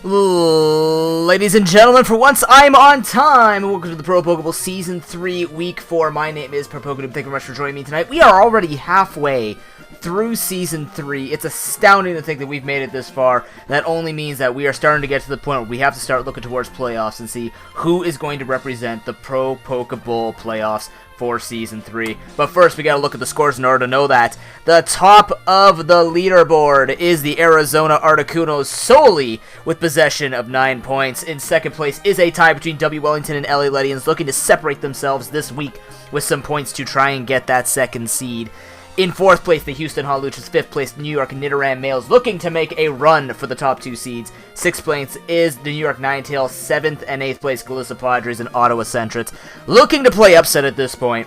Ladies and gentlemen, for once I'm on time. Welcome to the ProPokeBowl Season 3, Week 4. My name is ProPokeBowl. Thank you very much for joining me tonight. We are already halfway through Season 3. It's astounding to think that we've made it this far. That only means that we are starting to get to the point where we have to start looking towards playoffs and see who is going to represent the ProPokeBowl playoffs for Season 3. But first, we gotta look at the scores in order to know that the top of the leaderboard is the Arizona Articunos solely with possession of 9 points. In second place is a tie between W. Wellington and LA Ledians, looking to separate themselves this week with some points to try and get that second seed. In fourth place, the Houston Haluchas. Fifth place, New York Nidoran Males, looking to make a run for the top 2 seeds. Sixth place is the New York Ninetales. Seventh and eighth place, Galissa Padres and Ottawa Centrets, looking to play upset at this point.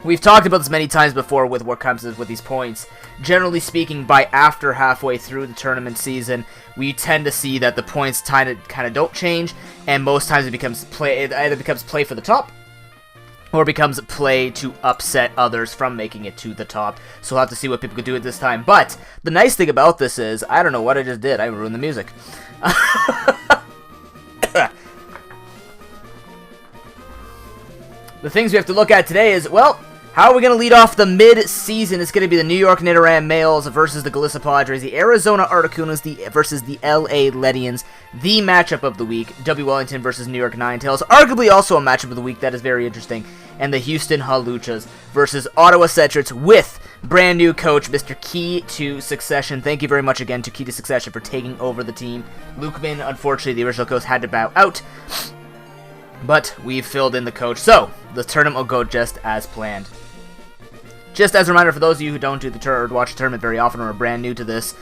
We've talked about this many times before with what comes with these points. Generally speaking, by after halfway through the tournament season, we tend to see that the points kind of don't change, and most times it either becomes play for the top, or becomes play to upset others from making it to the top. So we'll have to see what people could do at this time. But the nice thing about this is, I don't know what I just did. I ruined the music. The things we have to look at today is, well, how are we going to lead off the mid-season? It's going to be the New York Nidoran Males versus the Galissa Padres, the Arizona Articunos versus the LA Ledians, the matchup of the week, W. Wellington versus New York Ninetales, arguably also a matchup of the week that is very interesting, and the Houston Haluchas versus Ottawa Centrets with brand new coach, Mr. Key to Succession. Thank you very much again to Key to Succession for taking over the team. Lukeman, unfortunately, the original coach, had to bow out, but we've filled in the coach, so the tournament will go just as planned. Just as a reminder for those of you who don't do the watch the tournament very often or are brand new to this,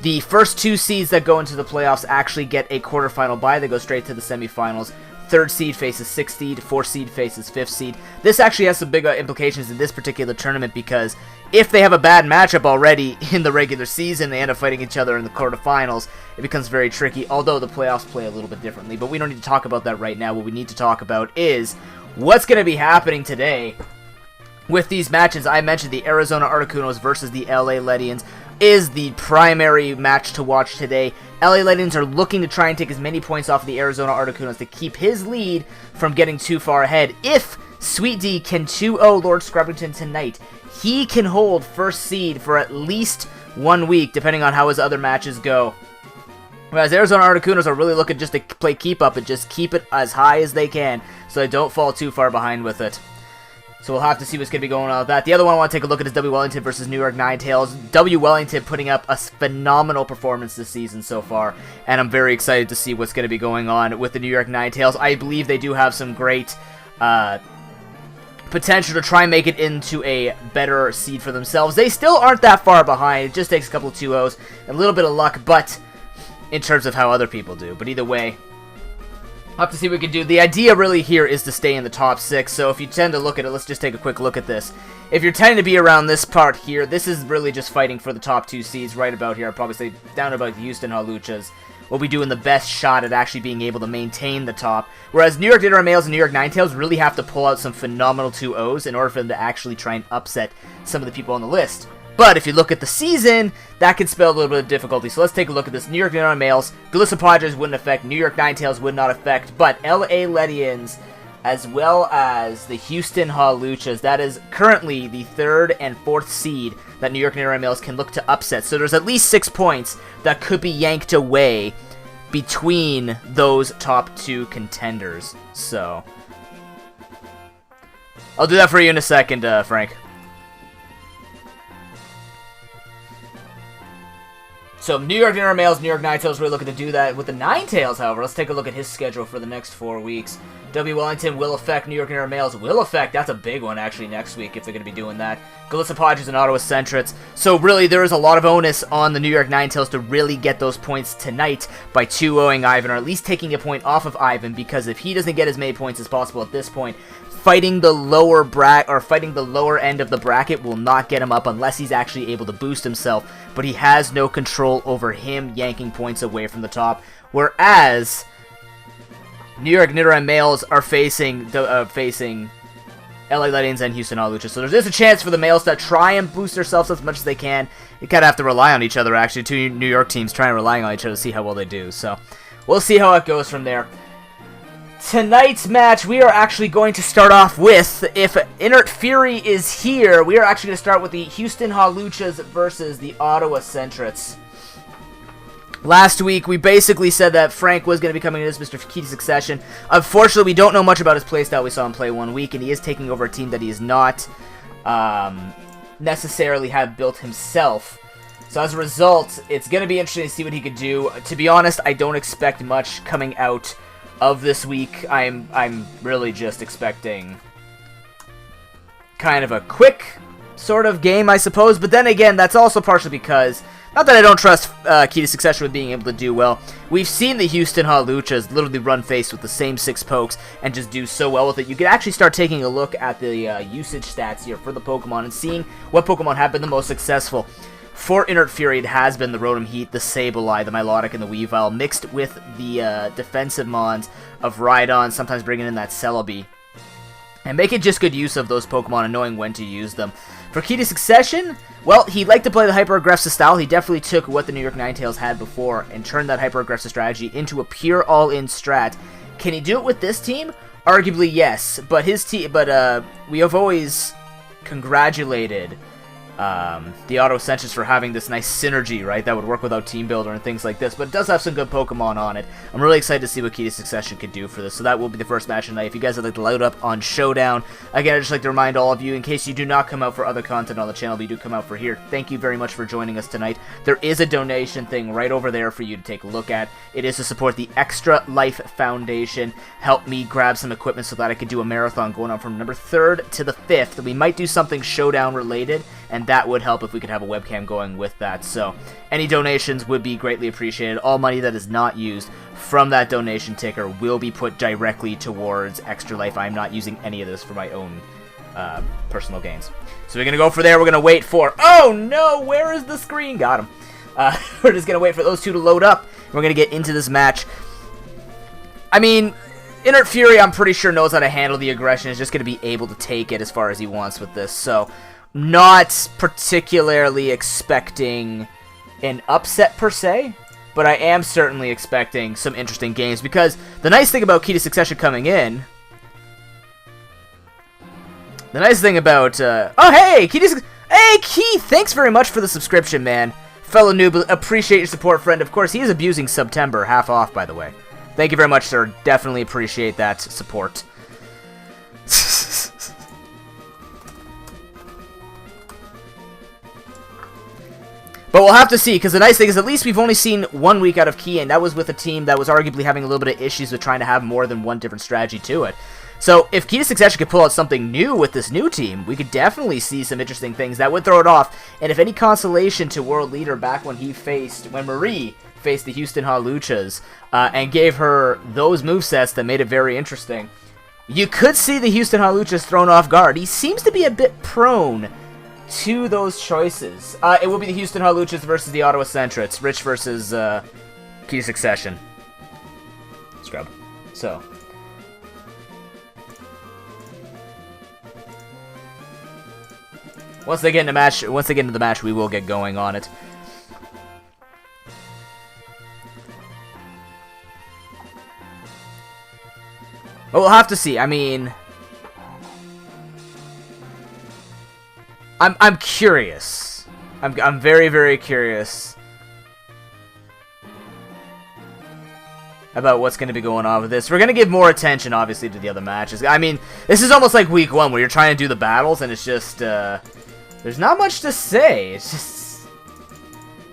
the first 2 seeds that go into the playoffs actually get a quarterfinal bye. They go straight to the semifinals. Third seed faces 6th seed, 4th seed faces 5th seed. This actually has some big implications in this particular tournament because if they have a bad matchup already in the regular season, they end up fighting each other in the quarterfinals, it becomes very tricky, although the playoffs play a little bit differently. But we don't need to talk about that right now. What we need to talk about is what's going to be happening today with these matches. I mentioned the Arizona Articunos versus the LA Ledians is the primary match to watch today. LA Ledians are looking to try and take as many points off of the Arizona Articunos to keep his lead from getting too far ahead. If Sweet D can 2-0 Lord Scrubbington tonight, he can hold first seed for at least 1 week, depending on how his other matches go. Whereas Arizona Articunos are really looking just to play keep up and just keep it as high as they can so they don't fall too far behind with it. So we'll have to see what's going to be going on with that. The other one I want to take a look at is W. Wellington versus New York Ninetales. W. Wellington putting up a phenomenal performance this season so far, and I'm very excited to see what's going to be going on with the New York Ninetales. I believe they do have some great potential to try and make it into a better seed for themselves. They still aren't that far behind. It just takes a couple of 2-0s, a little bit of luck, but in terms of how other people do. But either way, we'll have to see what we can do. The idea really here is to stay in the top 6, so if you tend to look at it, let's just take a quick look at this. If you're tending to be around this part here, this is really just fighting for the top 2 seeds right about here. I'd probably say down about the Houston Haluchas will be doing the best shot at actually being able to maintain the top, whereas New York Nidoran Males and New York Ninetales really have to pull out some phenomenal 2-0s in order for them to actually try and upset some of the people on the list. But if you look at the season, that can spell a little bit of difficulty. So let's take a look at this. New York Nidoran Males, Galissa Padres wouldn't affect, New York Ninetales would not affect, but LA Ledians, as well as the Houston Haluchas, that is currently the 3rd and 4th seed that New York Nidoran Males can look to upset. So there's at least 6 points that could be yanked away between those top 2 contenders. So I'll do that for you in a second, Frank. So New York Nidoran Males, New York Ninetales really looking to do that. With the Ninetales, however, let's take a look at his schedule for the next 4 weeks. W. Wellington will affect, New York Nidoran Males will affect. That's a big one, actually, next week if they're going to be doing that. Galissa Padres and Ottawa Centrets. So really, there is a lot of onus on the New York Ninetales to really get those points tonight by 2-0ing Ivan, or at least taking a point off of Ivan, because if he doesn't get as many points as possible at this point, fighting the lower end of the bracket will not get him up unless he's actually able to boost himself. But he has no control over him yanking points away from the top. Whereas New York Nidoran Males are facing LA Legends and Houston Lucha. So there's a chance for the males to try and boost themselves as much as they can. You kind of have to rely on each other, actually. Two New York teams trying to rely on each other to see how well they do. So we'll see how it goes from there. Tonight's match, we are actually going to start off with, if Inert Fury is here, we are actually going to start with the Houston Luchas versus the Ottawa Centrets. Last week, we basically said that Frank was going to be coming in as Mr. Key to Succession. Unfortunately, we don't know much about his playstyle. We saw him play 1 week, and he is taking over a team that he is not necessarily have built himself. So as a result, it's going to be interesting to see what he could do. To be honest, I don't expect much coming out of this week. I'm really just expecting kind of a quick sort of game, I suppose. But then again, that's also partially because, not that I don't trust Key to Succession with being able to do well. We've seen the Houston Luchas literally run face with the same 6 pokes and just do so well with it. You can actually start taking a look at the usage stats here for the Pokemon and seeing what Pokemon have been the most successful. For Inert Fury, it has been the Rotom Heat, the Sableye, the Milotic, and the Weavile, mixed with the defensive mons of Rhydon, sometimes bringing in that Celebi. And making just good use of those Pokemon and knowing when to use them. For Key to Succession, well, he liked to play the hyper-aggressive style. He definitely took what the New York Ninetales had before and turned that hyper-aggressive strategy into a pure all-in strat. Can he do it with this team? Arguably, yes. But we have always congratulated the Ottawa Centrets for having this nice synergy, right, that would work without Team Builder and things like this, but it does have some good Pokemon on it. I'm really excited to see what Key to Succession could do for this, so that will be the first match tonight. If you guys would like to load up on Showdown, again, I'd just like to remind all of you, in case you do not come out for other content on the channel, but you do come out for here, thank you very much for joining us tonight. There is a donation thing right over there for you to take a look at. It is to support the Extra Life Foundation. Help me grab some equipment so that I could do a marathon going on from number 3rd to the 5th. We might do something Showdown related, and that would help if we could have a webcam going with that. So any donations would be greatly appreciated. All money that is not used from that donation ticker will be put directly towards Extra Life. I'm not using any of this for my own personal gains. So we're going to go for there. We're going to wait for... Oh no! Where is the screen? Got him. We're just going to wait for those two to load up. We're going to get into this match. I mean, Inert Fury, I'm pretty sure, knows how to handle the aggression. Is just going to be able to take it as far as he wants with this. So not particularly expecting an upset per se, but I am certainly expecting some interesting games, because the nice thing about Key to Succession coming in, the nice thing about, oh hey, hey Key, thanks very much for the subscription, man. Fellow noob, appreciate your support, friend. Of course, he is abusing September, half off, by the way. Thank you very much, sir. Definitely appreciate that support. But we'll have to see, because the nice thing is at least we've only seen 1 week out of Key, and that was with a team that was arguably having a little bit of issues with trying to have more than one different strategy to it. So if Key to Succession could pull out something new with this new team, we could definitely see some interesting things that would throw it off. And if any consolation to World Leader back when Marie faced the Houston Luchas and gave her those movesets that made it very interesting, you could see the Houston Luchas thrown off guard. He seems to be a bit prone to those choices. It will be the Houston Luchas versus the Ottawa Centrets. Rich versus Key to Succession. Scrub. So. Once they get into the match, we will get going on it. But we'll have to see. I mean, I'm curious. I'm very, very curious about what's going to be going on with this. We're going to give more attention, obviously, to the other matches. I mean, this is almost like week 1, where you're trying to do the battles, and it's just, there's not much to say. It's just,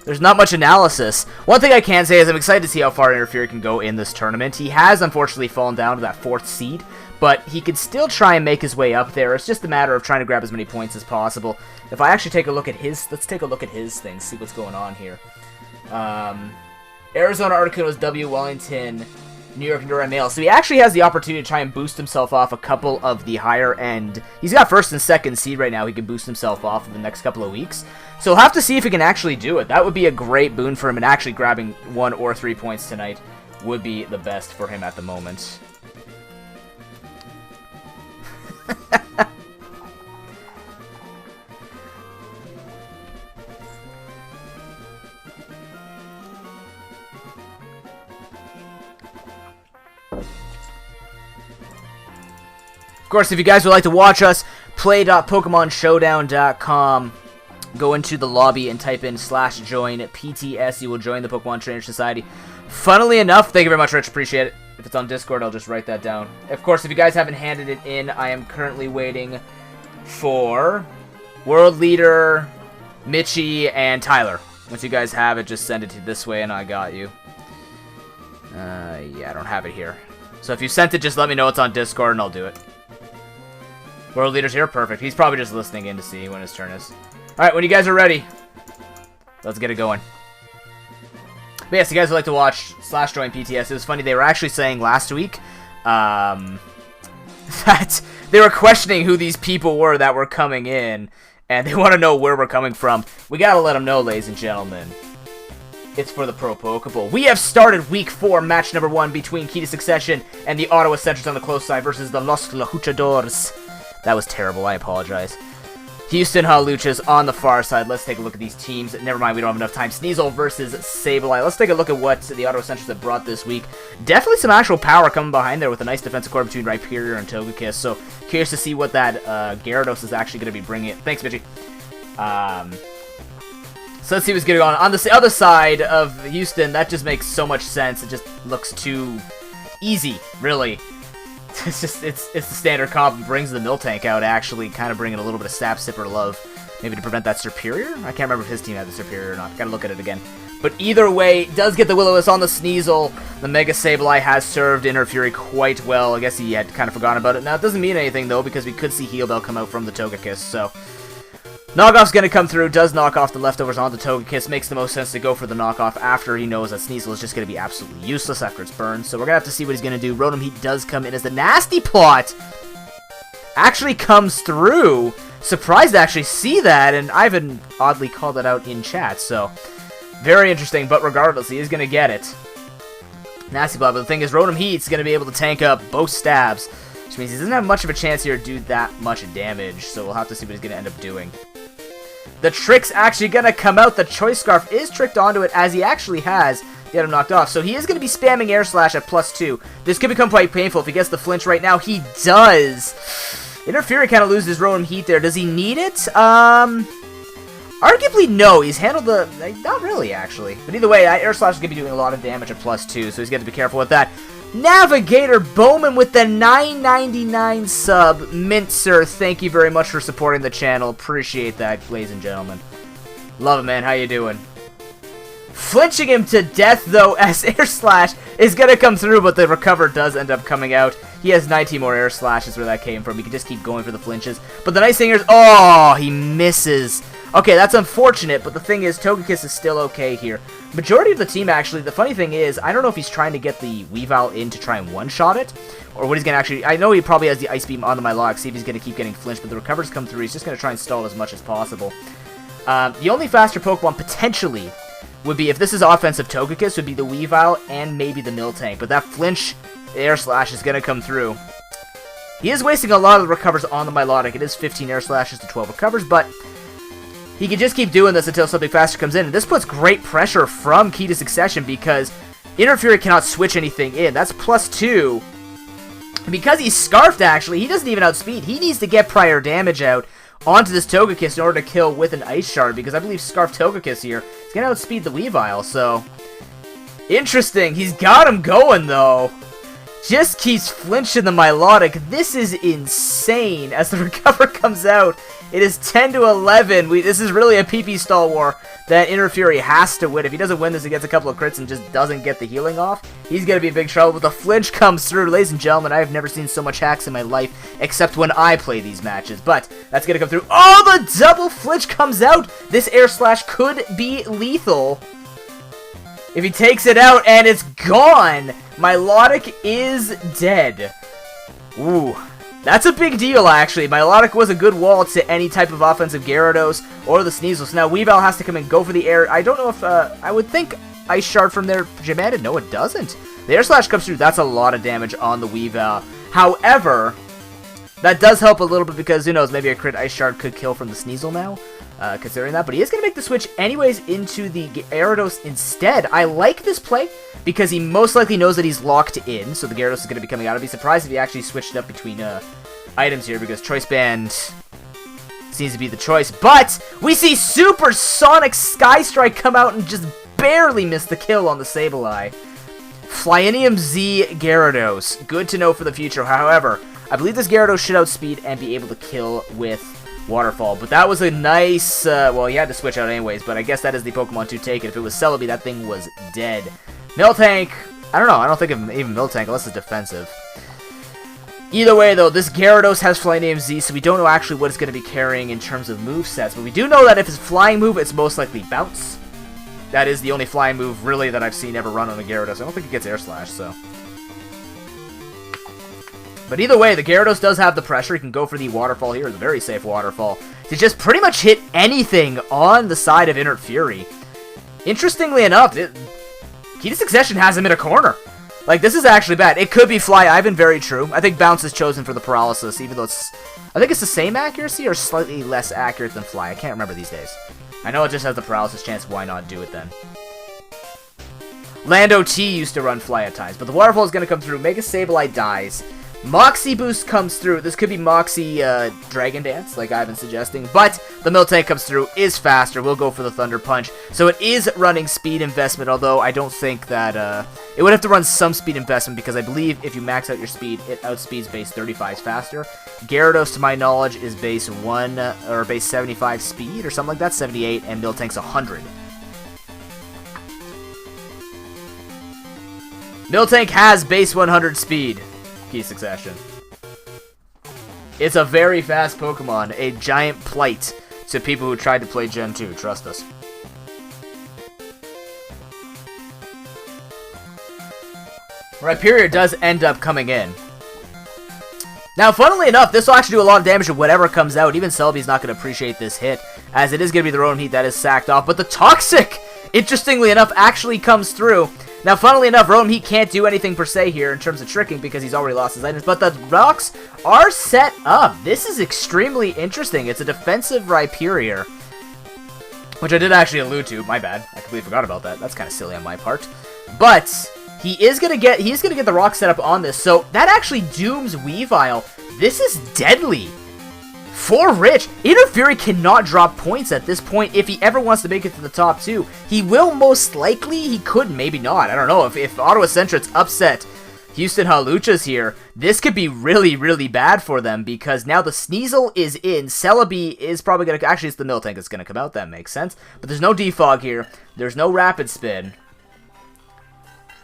there's not much analysis. One thing I can say is I'm excited to see how far Inert Fury can go in this tournament. He has, unfortunately, fallen down to that 4th seed, but he could still try and make his way up there. It's just a matter of trying to grab as many points as possible. If I actually take a look at his... Let's take a look at his things, see what's going on here. Arizona Articuno's W. Wellington, New York Nidoran Male. So he actually has the opportunity to try and boost himself off a couple of the higher end. He's got 1st and 2nd seed right now. He can boost himself off in the next couple of weeks. So we'll have to see if he can actually do it. That would be a great boon for him, and actually grabbing 1 or 3 points tonight would be the best for him at the moment. course, if you guys would like to watch us, play.pokemonshowdown.com. Go into the lobby and type in /join PTS. You will join the Pokemon Trainer Society. Funnily enough, thank you very much, Rich. Appreciate it. If it's on Discord, I'll just write that down. Of course, if you guys haven't handed it in, I am currently waiting for World Leader, Mitchie, and Tyler. Once you guys have it, just send it to this way, and I got you. Yeah, I don't have it here. So if you sent it, just let me know it's on Discord, and I'll do it. World Leader's here? Perfect. He's probably just listening in to see when his turn is. Alright, when you guys are ready, let's get it going. But yes, you guys would like to watch /join PTS. It was funny, they were actually saying last week that they were questioning who these people were that were coming in, and they want to know where we're coming from. We gotta let them know, ladies and gentlemen. It's for the ProPokeBowl. We have started Week 4, match number 1 between Key to Succession and the Ottawa Senators on the close side versus the Los Luchadores. That was terrible, I apologize. Houston Hawluchas on the far side. Let's take a look at these teams. Never mind, we don't have enough time. Sneasel versus Sableye. Let's take a look at what the Ottawa Senators have brought this week. Definitely some actual power coming behind there with a nice defensive core between Rhyperior and Togekiss. So, curious to see what that Gyarados is actually going to be bringing. Thanks, Mitchie. So let's see what's going on. On the other side of Houston, that just makes so much sense. It just looks too easy, really. It's the standard comp. Brings the Miltank out, actually, kind of bringing a little bit of Sap Sipper love, maybe to prevent that Superior. I can't remember if his team had the Superior or not. Gotta look at it again. But either way, does get the Will-O-Wisp on the Sneasel. The Mega Sableye has served Inner Fury quite well. I guess he had kind of forgotten about it. Now, it doesn't mean anything, though, because we could see Heal Bell come out from the Togekiss, so... Knockoff's going to come through, does knock off the leftovers on the Togekiss, makes the most sense to go for the knockoff after he knows that Sneasel is just going to be absolutely useless after it's burned, so we're going to have to see what he's going to do. Rotom Heat does come in as the Nasty Plot actually comes through. Surprised to actually see that, and Ivan oddly called it out in chat, so very interesting, but regardless, he is going to get it. Nasty Plot, but the thing is, Rotom Heat's going to be able to tank up both stabs, which means he doesn't have much of a chance here to do that much damage, so we'll have to see what he's going to end up doing. The trick's actually going to come out. The Choice Scarf is tricked onto it, as he actually has get him knocked off. So he is going to be spamming Air Slash at +2. This could become quite painful if he gets the flinch right now. He does. Inner Fury kind of loses Rotom Heat there. Does he need it? Arguably, no. He's handled the... Not really, actually. But either way, Air Slash is going to be doing a lot of damage at +2, so he's got to be careful with that. Navigator Bowman with the $9.99 sub. Mintzer, thank you very much for supporting the channel. Appreciate that, ladies and gentlemen. Love it, man. How you doing? Flinching him to death, though, as Air Slash is going to come through, but the recover does end up coming out. He has 19 more Air Slashes where that came from. He can just keep going for the flinches. But the nice thing is, oh, he misses. Okay, that's unfortunate, but the thing is, Togekiss is still okay here. Majority of the team, actually, the funny thing is, I don't know if he's trying to get the Weavile in to try and one-shot it, or what he's going to actually... I know he probably has the Ice Beam on the Milotic, see if he's going to keep getting flinched, but the recovers come through, he's just going to try and stall as much as possible. The only faster Pokemon, potentially, would be, if this is offensive Togekiss, would be the Weavile and maybe the Miltank, but that flinch Air Slash is going to come through. He is wasting a lot of the recovers on the Milotic. It is 15 Air Slashes to 12 recovers, but... he can just keep doing this until something faster comes in. And this puts great pressure from Key to Succession because Inner Fury cannot switch anything in. That's +2. And because he's Scarfed, actually, he doesn't even outspeed. He needs to get prior damage out onto this Togekiss in order to kill with an Ice Shard, because I believe Scarfed Togekiss here is going to outspeed the Weavile, so... interesting. He's got him going, though. Just keeps flinching the Milotic. This is insane. As the recover comes out, it is 10-11. This is really a PP stall war that Inner Fury has to win. If he doesn't win this, he gets a couple of crits and just doesn't get the healing off. He's going to be in big trouble, but the flinch comes through. Ladies and gentlemen, I have never seen so much hacks in my life, except when I play these matches. But that's going to come through. Oh, the double flinch comes out. This Air Slash could be lethal if he takes it out, and it's gone. Milotic is dead. Ooh. That's a big deal, actually. Milotic was a good wall to any type of offensive Gyarados or the Sneasel. So now Weavile has to come and go for the air. I don't know if, I would think Ice Shard from there Jamanded. No, it doesn't. The Air Slash comes through. That's a lot of damage on the Weavile. However, that does help a little bit because, who knows, maybe a crit Ice Shard could kill from the Sneasel now. Considering that, but he is going to make the switch anyways into the Gyarados instead. I like this play because he most likely knows that he's locked in, so the Gyarados is going to be coming out. I'd be surprised if he actually switched up between items here because Choice Band seems to be the choice. But we see Supersonic Sky Strike come out and just barely miss the kill on the Sableye. Flyinium Z Gyarados. Good to know for the future. However, I believe this Gyarados should outspeed and be able to kill with Waterfall. But that was a nice... well, he had to switch out anyways, but I guess that is the Pokemon to take it. If it was Celebi, that thing was dead. Miltank, I don't know. I don't think of even Miltank unless it's defensive. Either way, though, this Gyarados has Flyinium Z, so we don't know actually what it's going to be carrying in terms of movesets. But we do know that if it's flying move, it's most likely Bounce. That is the only flying move, really, that I've seen ever run on a Gyarados. I don't think it gets Air Slash, so... But either way, the Gyarados does have the pressure. He can go for the Waterfall here, the very safe Waterfall, to just pretty much hit anything on the side of Inert Fury. Interestingly enough, Key to Succession has him in a corner. Like, this is actually bad. It could be Fly Ivan, very true. I think Bounce is chosen for the Paralysis, even though it's... I think it's the same accuracy or slightly less accurate than Fly. I can't remember these days. I know it just has the Paralysis chance. Why not do it then? Lando T used to run Fly at times, but the Waterfall is going to come through. Mega Sableye dies. Moxie Boost comes through. This could be Moxie Dragon Dance, like I've been suggesting. But the Miltank comes through, is faster. We'll go for the Thunder Punch. So it is running speed investment, although I don't think that... it would have to run some speed investment, because I believe if you max out your speed, it outspeeds base 35 faster. Gyarados, to my knowledge, is base 1, or base 75 speed, or something like that, 78, and Miltank's 100. Miltank has base 100 speed. Key Succession. It's a very fast Pokemon, a giant plight to people who tried to play Gen 2, trust us. Rhyperior does end up coming in. Now, funnily enough, this will actually do a lot of damage to whatever comes out. Even Celebi's not going to appreciate this hit, as it is going to be the Rotom Heat that is sacked off. But the Toxic, interestingly enough, actually comes through. Now, funnily enough, Rotom Heat can't do anything per se here in terms of tricking because he's already lost his items, but the rocks are set up. This is extremely interesting. It's a defensive Rhyperior, which I did actually allude to. My bad. I completely forgot about that. That's kind of silly on my part. But he's gonna get the rock set up on this, so that actually dooms Weavile. This is deadly. For Rich, Inner Fury cannot drop points at this point if he ever wants to make it to the top 2. He will most likely, he could, maybe not. I don't know. If Ottawa Centric's upset Houston Haluchas here, this could be really, really bad for them because now the Sneasel is in. Celebi is probably going to... Actually, it's the Miltank that's going to come out. That makes sense. But there's no Defog here. There's no Rapid Spin.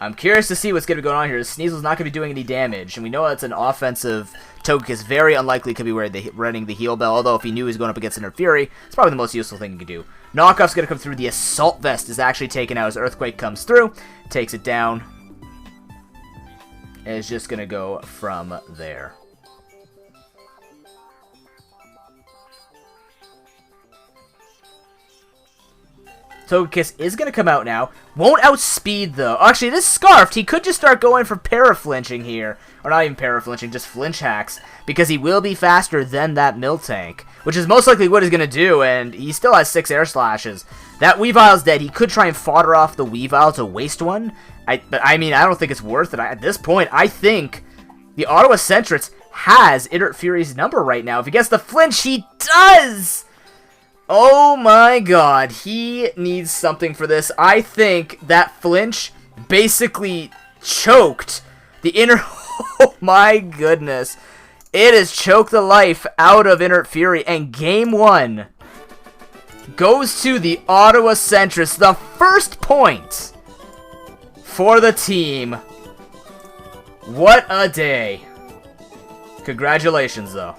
I'm curious to see what's going to be going on here. Sneasel's not going to be doing any damage, and we know it's an offensive Togekiss. Very unlikely could be running the Heal Bell, although if he knew he was going up against Inner Fury, it's probably the most useful thing he could do. Knockoff's going to come through. The Assault Vest is actually taken out as Earthquake comes through, takes it down, and it's just going to go from there. Togekiss is going to come out now. Won't outspeed, though. Actually, it is Scarfed. He could just start going for Paraflinching here. Or not even Paraflinching, just Flinch Hacks. Because he will be faster than that Miltank. Which is most likely what he's going to do, and he still has 6 Air Slashes. That Weavile's dead. He could try and fodder off the Weavile to waste one. But, I mean, I don't think it's worth it. At this point, I think the Ottawa Centrix has Inert Fury's number right now. If he gets the Flinch, he does! Oh my god, he needs something for this. I think that Flinch basically choked the Inner... Oh my goodness. It has choked the life out of Inert Fury, and Game 1 goes to the Ottawa Centrix. The first point for the team. What a day. Congratulations, though.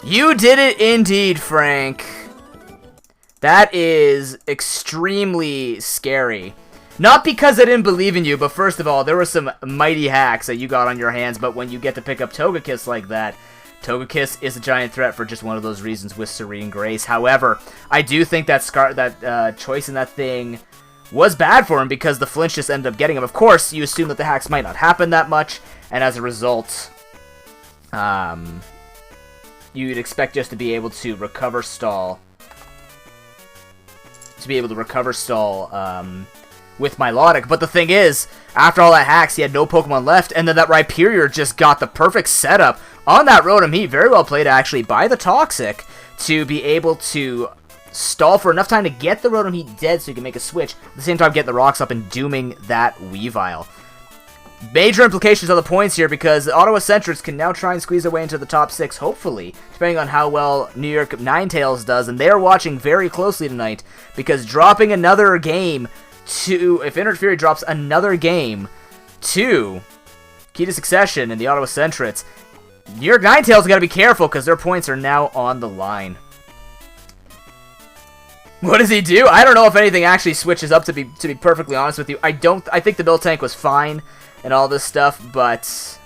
You did it indeed, Frank. That is extremely scary. Not because I didn't believe in you, but first of all, there were some mighty hacks that you got on your hands, but when you get to pick up Togekiss like that, Togekiss is a giant threat for just one of those reasons with Serene Grace. However, I do think that choice in that thing was bad for him because the Flinch just ended up getting him. Of course, you assume that the hacks might not happen that much, and as a result, you'd expect just to be able to recover stall. With Milotic. But the thing is, after all that hacks, he had no Pokemon left, and then that Rhyperior just got the perfect setup on that Rotom Heat. Very well played, actually, by the Toxic to be able to stall for enough time to get the Rotom Heat dead so you can make a switch. At the same time, get the rocks up and dooming that Weavile. Major implications on the points here because the Ottawa Centrics can now try and squeeze their way into the top 6, hopefully, depending on how well New York Ninetales does. And they are watching very closly tonight because dropping another game to, if Inert Fury drops another game to Key to Succession and the Ottawa Centrics, New York Ninetales got to be careful because their points are now on the line. What does he do? I don't know if anything actually switches up, to be perfectly honest with you. I think the Miltank was fine and all this stuff, but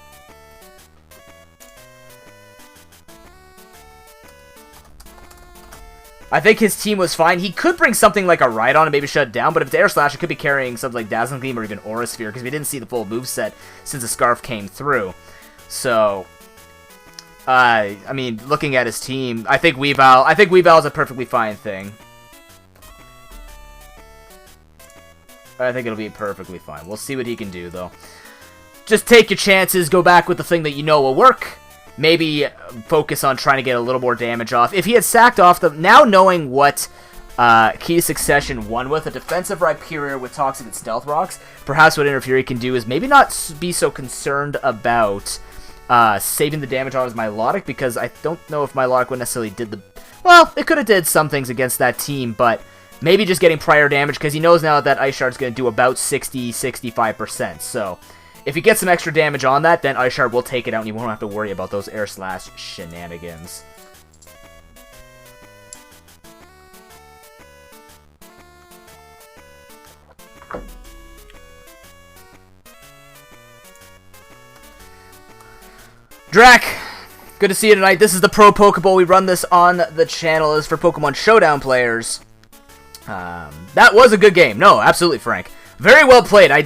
I think his team was fine. He could bring something like a Rhydon and maybe shut it down, but if it's Air Slash, it could be carrying something like Dazzling Gleam or even Aura Sphere, because we didn't see the full moveset since the Scarf came through. So, I mean, looking at his team, I think Weavile is a perfectly fine thing. I think it'll be perfectly fine. We'll see what he can do, though. Just take your chances, go back with the thing that you know will work. Maybe focus on trying to get a little more damage off. If he had sacked off the... Now knowing what Key to Succession won with, a defensive Rhyperior with Toxic and Stealth Rocks, perhaps what Inert Fury can do is maybe not be so concerned about saving the damage on his Milotic, because I don't know if Milotic would necessarily did the... Well, it could have did some things against that team, but maybe just getting prior damage, because he knows now that Ice Shard's going to do about 60-65%, so... If he gets some extra damage on that, then Ice Shard will take it out and you won't have to worry about those Air Slash shenanigans. Drac, good to see you tonight. This is the ProPokeBowl. We run this on the channel. This is for Pokemon Showdown players. That was a good game. No, absolutely, Frank. Very well played. I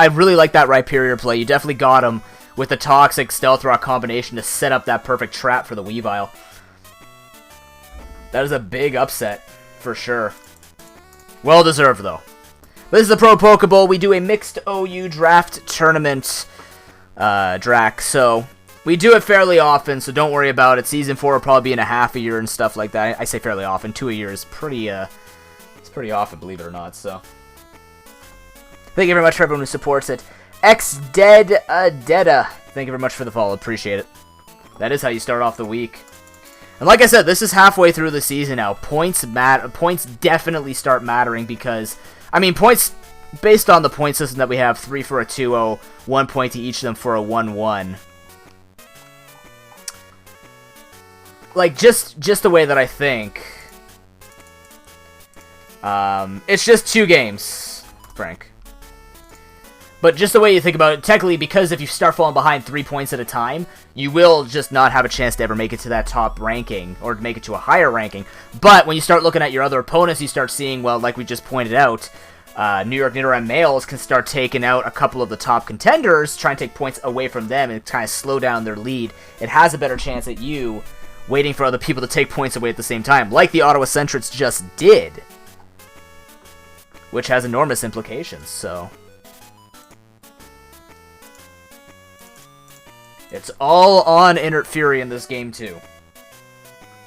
really like that Rhyperior play. You definitely got him with the Toxic Stealth Rock combination to set up that perfect trap for the Weavile. That is a big upset, for sure. Well deserved, though. This is the ProPokeBowl. We do a mixed OU draft tournament, Drac, so we do it fairly often, so don't worry about it. Season 4 will probably be in a half a year and stuff like that. I say fairly often. 2 a year is pretty, it's pretty often, believe it or not, so... Thank you very much for everyone who supports it. XDeadDeda. Thank you very much for the follow. Appreciate it. That is how you start off the week. And like I said, this is halfway through the season now. Points definitely start mattering because, I mean, points based on the point system that we have, 3 for a 2-0, 1 point to each of them for a 1-1. Like, just the way that I think. It's just 2 games, Frank. But just the way you think about it, technically, because if you start falling behind 3 points at a time, you will just not have a chance to ever make it to that top ranking, or make it to a higher ranking. But when you start looking at your other opponents, you start seeing, well, like we just pointed out, New York Nidoran males can start taking out a couple of the top contenders, try and take points away from them, and kind of slow down their lead. It has a better chance at you waiting for other people to take points away at the same time, like the Ottawa Centrics just did. Which has enormous implications, so... It's all on Inert Fury in this game, too.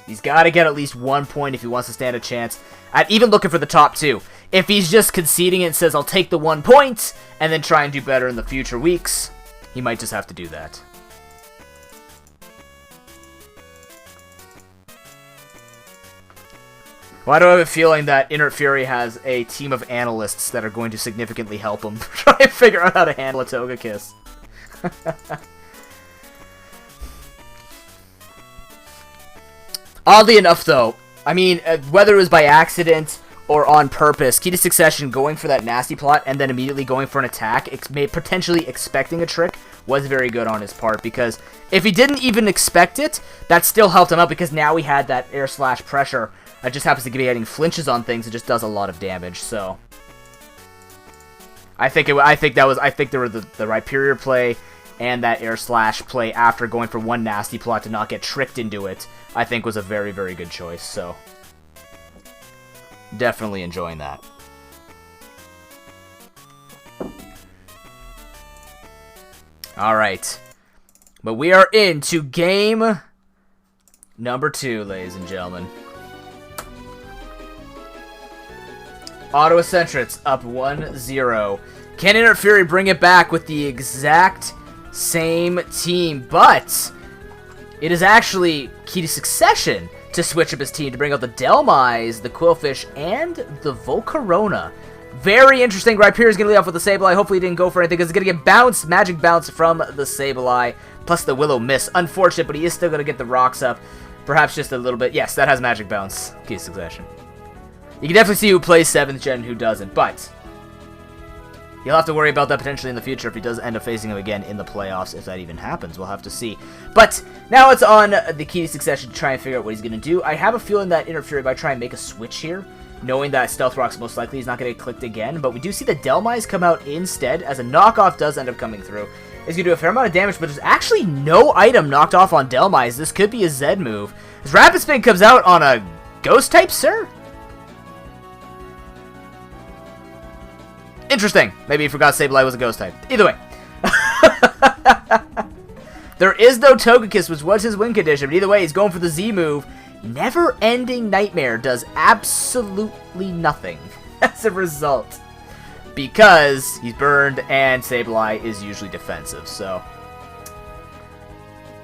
He's got to get at least 1 point if he wants to stand a chance at even looking for the top 2. If he's just conceding it and says, I'll take the 1 point, and then try and do better in the future weeks, he might just have to do that. Why do I have a feeling that Inert Fury has a team of analysts that are going to significantly help him try and figure out how to handle a Togekiss? Oddly enough, though, I mean, whether it was by accident or on purpose, Key to Succession going for that nasty plot and then immediately going for an attack, potentially expecting a trick, was very good on his part, because if he didn't even expect it, that still helped him out, because now he had that air slash pressure that just happens to be getting flinches on things and just does a lot of damage, so... I think there was the Rhyperior play and that air slash play after going for one nasty plot to not get tricked into it, I think was a very, very good choice. So, definitely enjoying that. Alright. But we are into game number 2, ladies and gentlemen. Ottawa Centrets up 1-0. Can Inner Fury bring it back with the exact same team? But it is actually key to succession to switch up his team to bring out the Delmise, the Quillfish, and the Volcarona. Very interesting. Rhyperior is going to lead off with the Sableye. Hopefully he didn't go for anything because it's going to get bounced, magic bounce from the Sableye, plus the Willow Miss. Unfortunate, but he is still going to get the rocks up. Perhaps just a little bit. Yes, that has magic bounce. Key to succession. You can definitely see who plays 7th gen and who doesn't, but you'll have to worry about that potentially in the future if he does end up facing him again in the playoffs, if that even happens. We'll have to see. But now it's on the key to succession to try and figure out what he's going to do. I have a fegoing that Inner Fury might try and make a switch here, knowing that Stealth Rock's most likely is not going to get clicked again. But we do see the Delmise come out instead, as a knockoff does end up coming through. It's going to do a fair amount of damage, but there's actually no item knocked off on Delmise. This could be a Z move. As Rapid Spin comes out on a Ghost type, sir? Interesting. Maybe he forgot Sableye was a Ghost type. Either way. There is no Togekiss, which was his win condition, but either way, he's going for the Z move. Never-ending Nightmare does absolutely nothing as a result, because he's burned and Sableye is usually defensive, so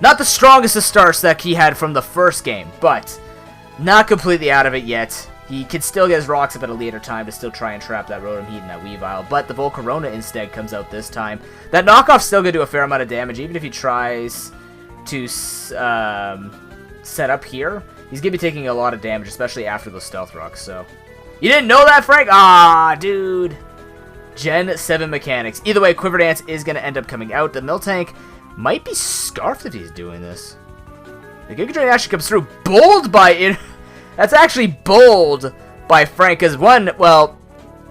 not the strongest of starts that he had from the first game, but not completely out of it yet. He can still get his rocks up at a later time to still try and trap that Rotom Heat and that Weavile, but the Volcarona instead comes out this time. That knockoff's still going to do a fair amount of damage, even if he tries to set up here. He's going to be taking a lot of damage, especially after the Stealth Rock, so. You didn't know that, Frank? Ah, dude. Gen 7 mechanics. Either way, Quiver Dance is going to end up coming out. The Miltank might be Scarfed if he's doing this. The Giga Drain actually comes through. Bold by... That's actually bold by Frank, because one, well,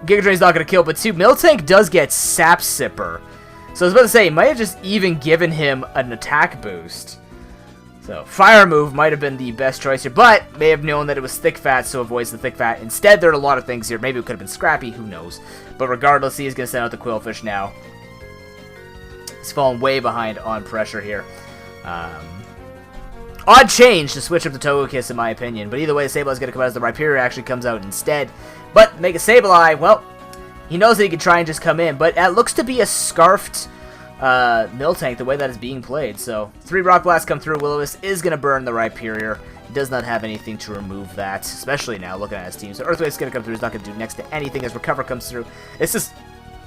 Giga Drain's not going to kill, but two, Miltank does get Sap Sipper. So I was about to say, he might have just even given him an attack boost. So, Fire move might have been the best choice here, but may have known that it was Thick Fat, so avoids the Thick Fat. Instead, there are a lot of things here. Maybe it could have been Scrappy, who knows. But regardless, he is going to send out the Quillfish now. He's fallen way behind on pressure here. Odd change to switch up the Togekiss, in my opinion. But either way, Sableye is going to come out as the Rhyperior actually comes out instead. But make a Sableye, well, he knows that he can try and just come in. But it looks to be a Scarfed Miltank, the way that is being played. So, 3 Rock Blasts come through. Will-O-Wisp is going to burn the Rhyperior. He does not have anything to remove that, especially now looking at his team. So, Earthquake's going to come through. He's not going to do next to anything as Recover comes through. It's just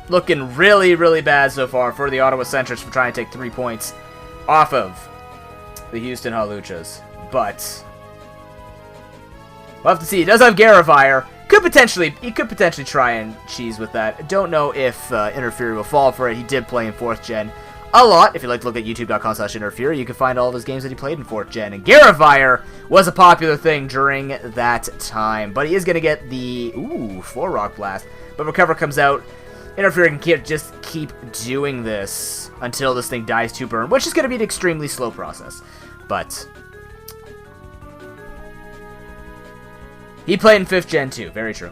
looking really, really bad so far for the Ottawa Centrets for trying to take 3 points off of the Houston Hawluchas. But we'll have to see. He does have Garravire. He could potentially try and cheese with that. Don't know if Inner Fury will fall for it. He did play in 4th gen a lot. If you'd like to look at youtube.com/Inner Fury, you can find all of his games that he played in 4th gen. And Garravire was a popular thing during that time. But he is going to get the 4 Rock Blast. But Recover comes out. Inner Fury can just keep doing this until this thing dies to burn, which is going to be an extremely slow process. But he played in 5th gen too, very true.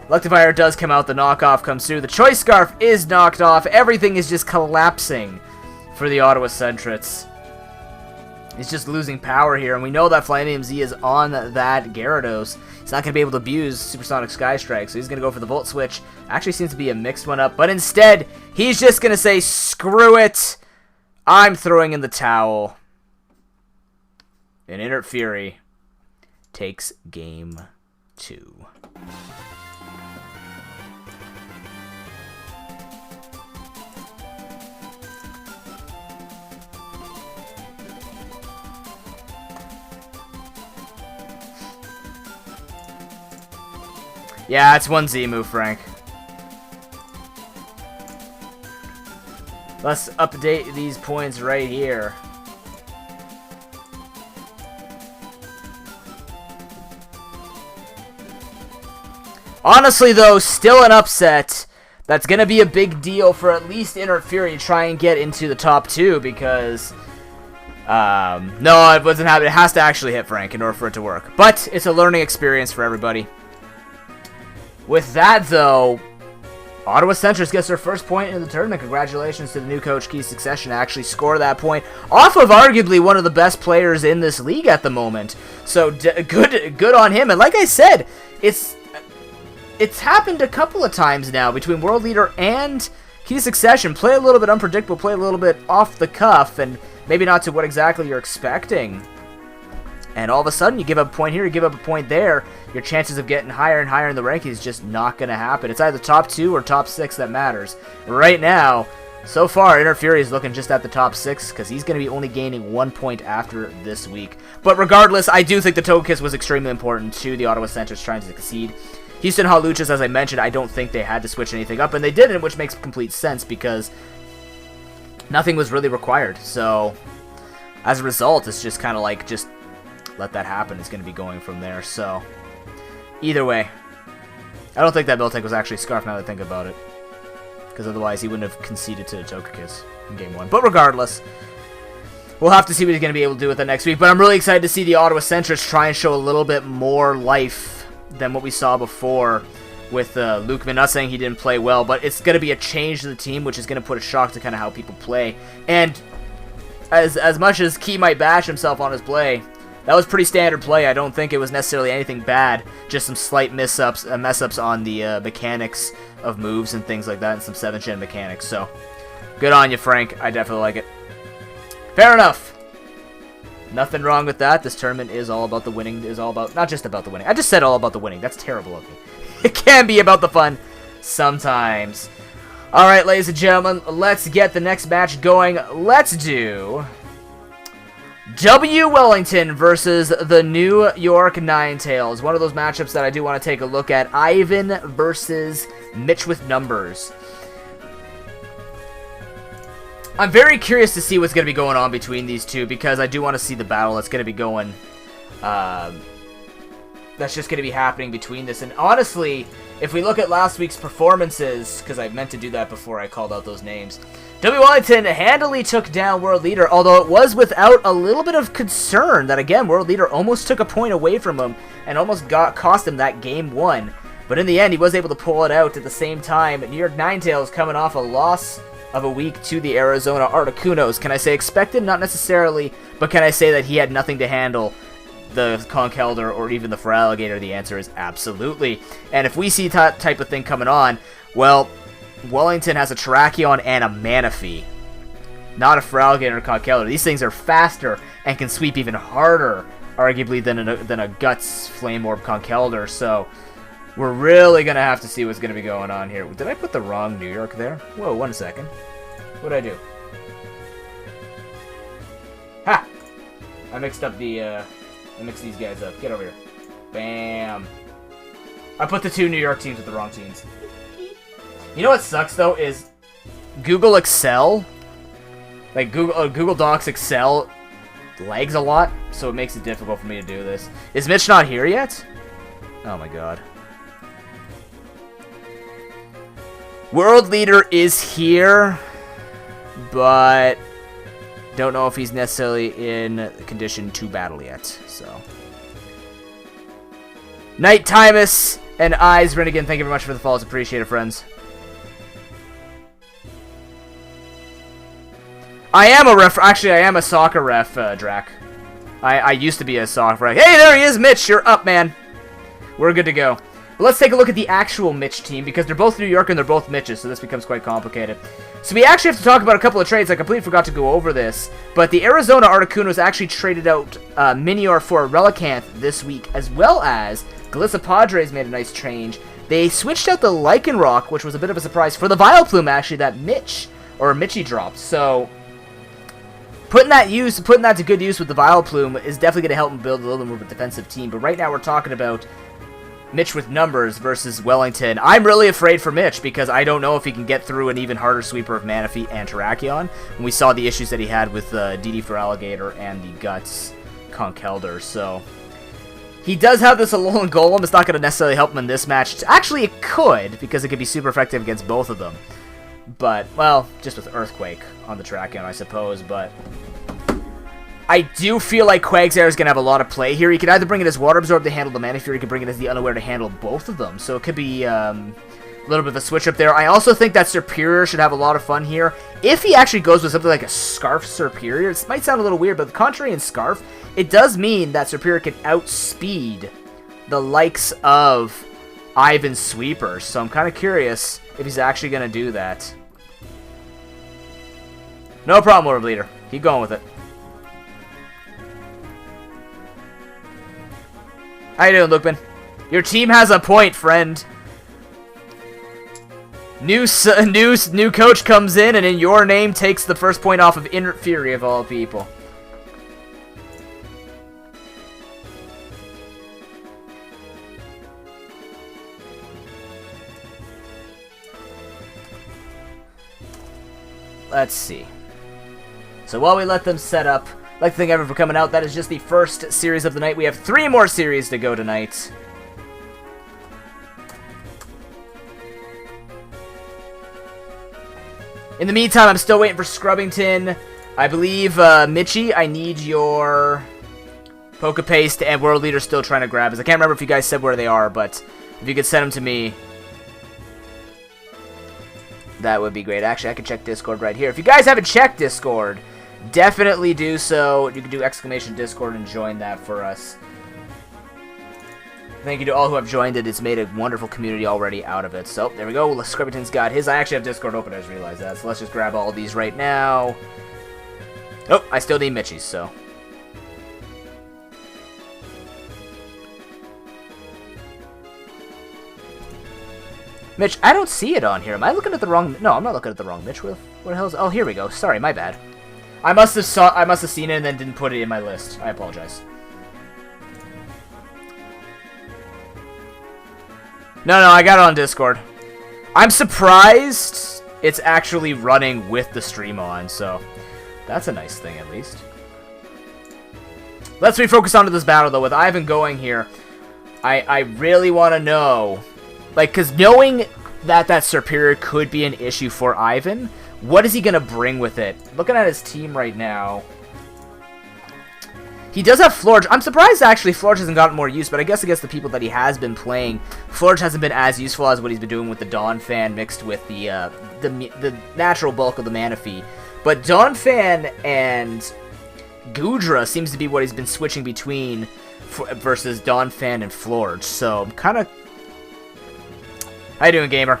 Electivire does come out, the knockoff comes through, the Choice Scarf is knocked off, everything is just collapsing for the Ottawa Centrets. He's just losing power here, and we know that Flamebeam Z is on that Gyarados. He's not going to be able to abuse Supersonic Sky Strike, so he's going to go for the Volt Switch. Actually seems to be a mixed one up, but instead, he's just going to say, screw it, I'm throwing in the towel. And Inner Fury takes game 2. Yeah, it's 1 Z move, Frank. Let's update these points right here. Honestly, though, still an upset. That's going to be a big deal for at least Inner Fury to try and get into the top 2 because... no, it wasn't happening. It has to actually hit Frank in order for it to work. But it's a learning experience for everybody. With that, though, Ottawa Senators gets their first point in the tournament. Congratulations to the new coach, Key Succession, to actually score that point off of arguably one of the best players in this league at the moment. So good on him. And like I said, it's happened a couple of times now between World Leader and Key Succession. Play a little bit unpredictable, play a little bit off the cuff, and maybe not to what exactly you're expecting. And all of a sudden, you give up a point here, you give up a point there, your chances of getting higher and higher in the rankings is just not going to happen. It's either top 2 or top 6 that matters. Right now, so far, Inner Fury is looking just at the top 6 because he's going to be only gaining 1 point after this week. But regardless, I do think the Togekiss was extremely important to the Ottawa Senators trying to succeed. Houston Haluchas, as I mentioned, I don't think they had to switch anything up, and they didn't, which makes complete sense because nothing was really required. So, as a result, it's just kind of like, just let that happen. It's going to be going from there. So, either way, I don't think that Miltank was actually Scarf now that I think about it, because otherwise he wouldn't have conceded to the Togekiss in Game 1. But regardless, we'll have to see what he's going to be able to do with it next week. But I'm really excited to see the Ottawa Senators try and show a little bit more life than what we saw before with Lukeman. Not saying he didn't play well, but it's going to be a change to the team, which is going to put a shock to kind of how people play. And as much as Key might bash himself on his play, that was pretty standard play. I don't think it was necessarily anything bad, just some slight mess-ups on the mechanics of moves and things like that, and some 7th gen mechanics. So, good on you, Frank. I definitely like it. Fair enough. Nothing wrong with that. This tournament is all about the winning. Is all about, not just about the winning. I just said all about the winning. That's terrible of me. It can be about the fun sometimes. All right, ladies and gentlemen, let's get the next match going. Let's do W. Wellington versus the New York Ninetales. One of those matchups that I do want to take a look at. Ivan versus Mitch with numbers. I'm very curious to see what's going to be going on between these two, because I do want to see the battle that's going to be going. That's just going to be happening between this. And honestly, if we look at last week's performances, because I meant to do that before I called out those names, W. Wellington handily took down World Leader, although it was without a little bit of concern that, again, World Leader almost took a point away from him and almost cost him that Game 1. But in the end, he was able to pull it out at the same time. New York Ninetales coming off a loss of a week to the Arizona Articunos. Can I say expected? Not necessarily, but can I say that he had nothing to handle the Conkeldurr or even the Feraligatr? The answer is absolutely. And if we see that type of thing coming on, well, Wellington has a Terrakion and a Manaphy, not a Feraligatr or Conkeldurr. These things are faster and can sweep even harder, arguably, than a Guts Flame Orb Conkeldurr. So we're really going to have to see what's going to be going on here. Did I put the wrong New York there? Whoa, 1 second. What did I do? Ha! I mixed up the, I mixed these guys up. Get over here. Bam. I put the 2 New York teams with the wrong teams. You know what sucks, though, is Google Excel, like Google Docs Excel, lags a lot, so it makes it difficult for me to do this. Is Mitch not here yet? Oh my god. World Leader is here, but don't know if he's necessarily in condition to battle yet, so. Night Timus and Eyes Renegade, thank you very much for the follows. Appreciate it, friends. I am a ref. Actually, I am a soccer ref, Drac. I used to be a soccer ref. Hey, there he is, Mitch. You're up, man. We're good to go. But let's take a look at the actual Mitch team, because they're both New York and they're both Mitches, so this becomes quite complicated. So we actually have to talk about a couple of trades. I completely forgot to go over this, but the Arizona Articunos actually traded out Minior for Relicanth this week, as well as Galissa Padres made a nice change. They switched out the Lycanroc, which was a bit of a surprise, for the Vileplume, actually, that Mitchie dropped. So putting that to good use with the Vileplume is definitely going to help him build a little bit more of a defensive team. But right now we're talking about Mitch with numbers versus Wellington. I'm really afraid for Mitch, because I don't know if he can get through an even harder sweeper of Manaphy and Terrakion. And we saw the issues that he had with DD Feraligatr and the Guts Conkeldurr. So He does have this Alolan Golem. It's not going to necessarily help him in this match. Actually, it could, because it could be super effective against both of them. But, well, just with Earthquake on the Tracheon, I suppose, but... I do feel like Quagsire is going to have a lot of play here. He could either bring it as Water Absorb to handle the Manaphy, or he could bring it as the Unaware to handle both of them. So it could be a little bit of a switch up there. I also think that Serperior should have a lot of fun here. If he actually goes with something like a Scarf Serperior, it might sound a little weird, but the contrary in Scarf, it does mean that Serperior can outspeed the likes of Ivan's Sweeper. So I'm kind of curious if he's actually going to do that. No problem, Orb Leader. Keep going with it. How you doing, Lukman? Your team has a point, friend. New coach comes in, and in your name takes the first point off of Inert Fury of all people. Let's see. So while we let them set up, I'd like to thank everyone for coming out. That is just the first series of the night. We have 3 more series to go tonight. In the meantime, I'm still waiting for Scrubbington. I believe, Mitchie, I need your Pokepaste, and World Leader's still trying to grab us. I can't remember if you guys said where they are, but if you could send them to me, that would be great. Actually, I could check Discord right here. If you guys haven't checked Discord, definitely do so. You can do exclamation Discord and join that for us. Thank you to all who have joined it. It's made a wonderful community already out of it. So, there we go. Scrubbington's got his. I actually have Discord open. I just realized that. So, let's just grab all of these right now. Oh, I still need Mitchie's, so. Mitch, I don't see it on here. Am I looking at the wrong... No, I'm not looking at the wrong Mitch. Where the hell is... Oh, here we go. Sorry, my bad. I must have seen it and then didn't put it in my list. I apologize. No, I got it on Discord. I'm surprised it's actually running with the stream on, so that's a nice thing at least. Let's refocus onto this battle, though. With Ivan going here, I really want to know, like, because knowing that Serperior could be an issue for Ivan, what is he going to bring with it? Looking at his team right now, he does have Florge. I'm surprised, actually, Florge hasn't gotten more use, but I guess against the people that he has been playing, Florge hasn't been as useful as what he's been doing with the Donphan mixed with the natural bulk of the Manaphy. But Donphan and Goodra seems to be what he's been switching between versus Donphan and Florge. So, I'm kind of... How you doing, gamer?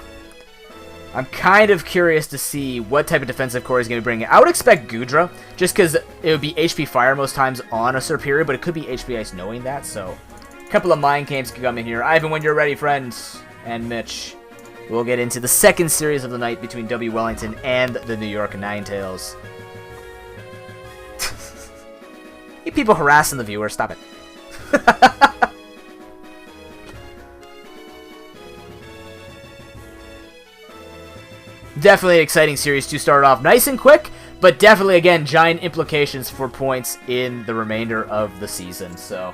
I'm kind of curious to see what type of defensive core he's going to be bringing. I would expect Goodra, just because it would be HP Fire most times on a Serperior, but it could be HP Ice knowing that, so... A couple of Mind Games could come in here. Ivan, when you're ready, friends, and Mitch, we'll get into the second series of the night between W. Wellington and the New York Ninetales. You people harassing the viewer, stop it. Definitely an exciting series to start off nice and quick, but definitely, again, giant implications for points in the remainder of the season. So,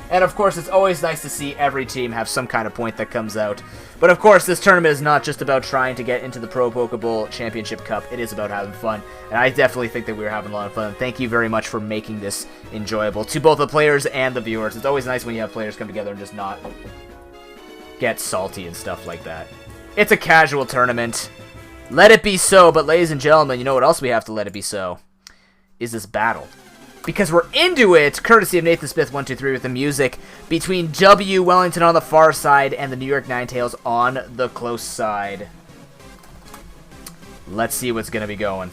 and of course, it's always nice to see every team have some kind of point that comes out. But of course, this tournament is not just about trying to get into the ProPokeBowl Championship Cup. It is about having fun, and I definitely think that we were having a lot of fun. Thank you very much for making this enjoyable to both the players and the viewers. It's always nice when you have players come together and just not get salty and stuff like that. It's a casual tournament. Let it be so, but ladies and gentlemen, you know what else we have to let it be so? Is this battle. Because we're into it, courtesy of Nathan Smith 123 with the music, between W. Wellington on the far side and the New York Ninetales on the close side. Let's see what's going to be going.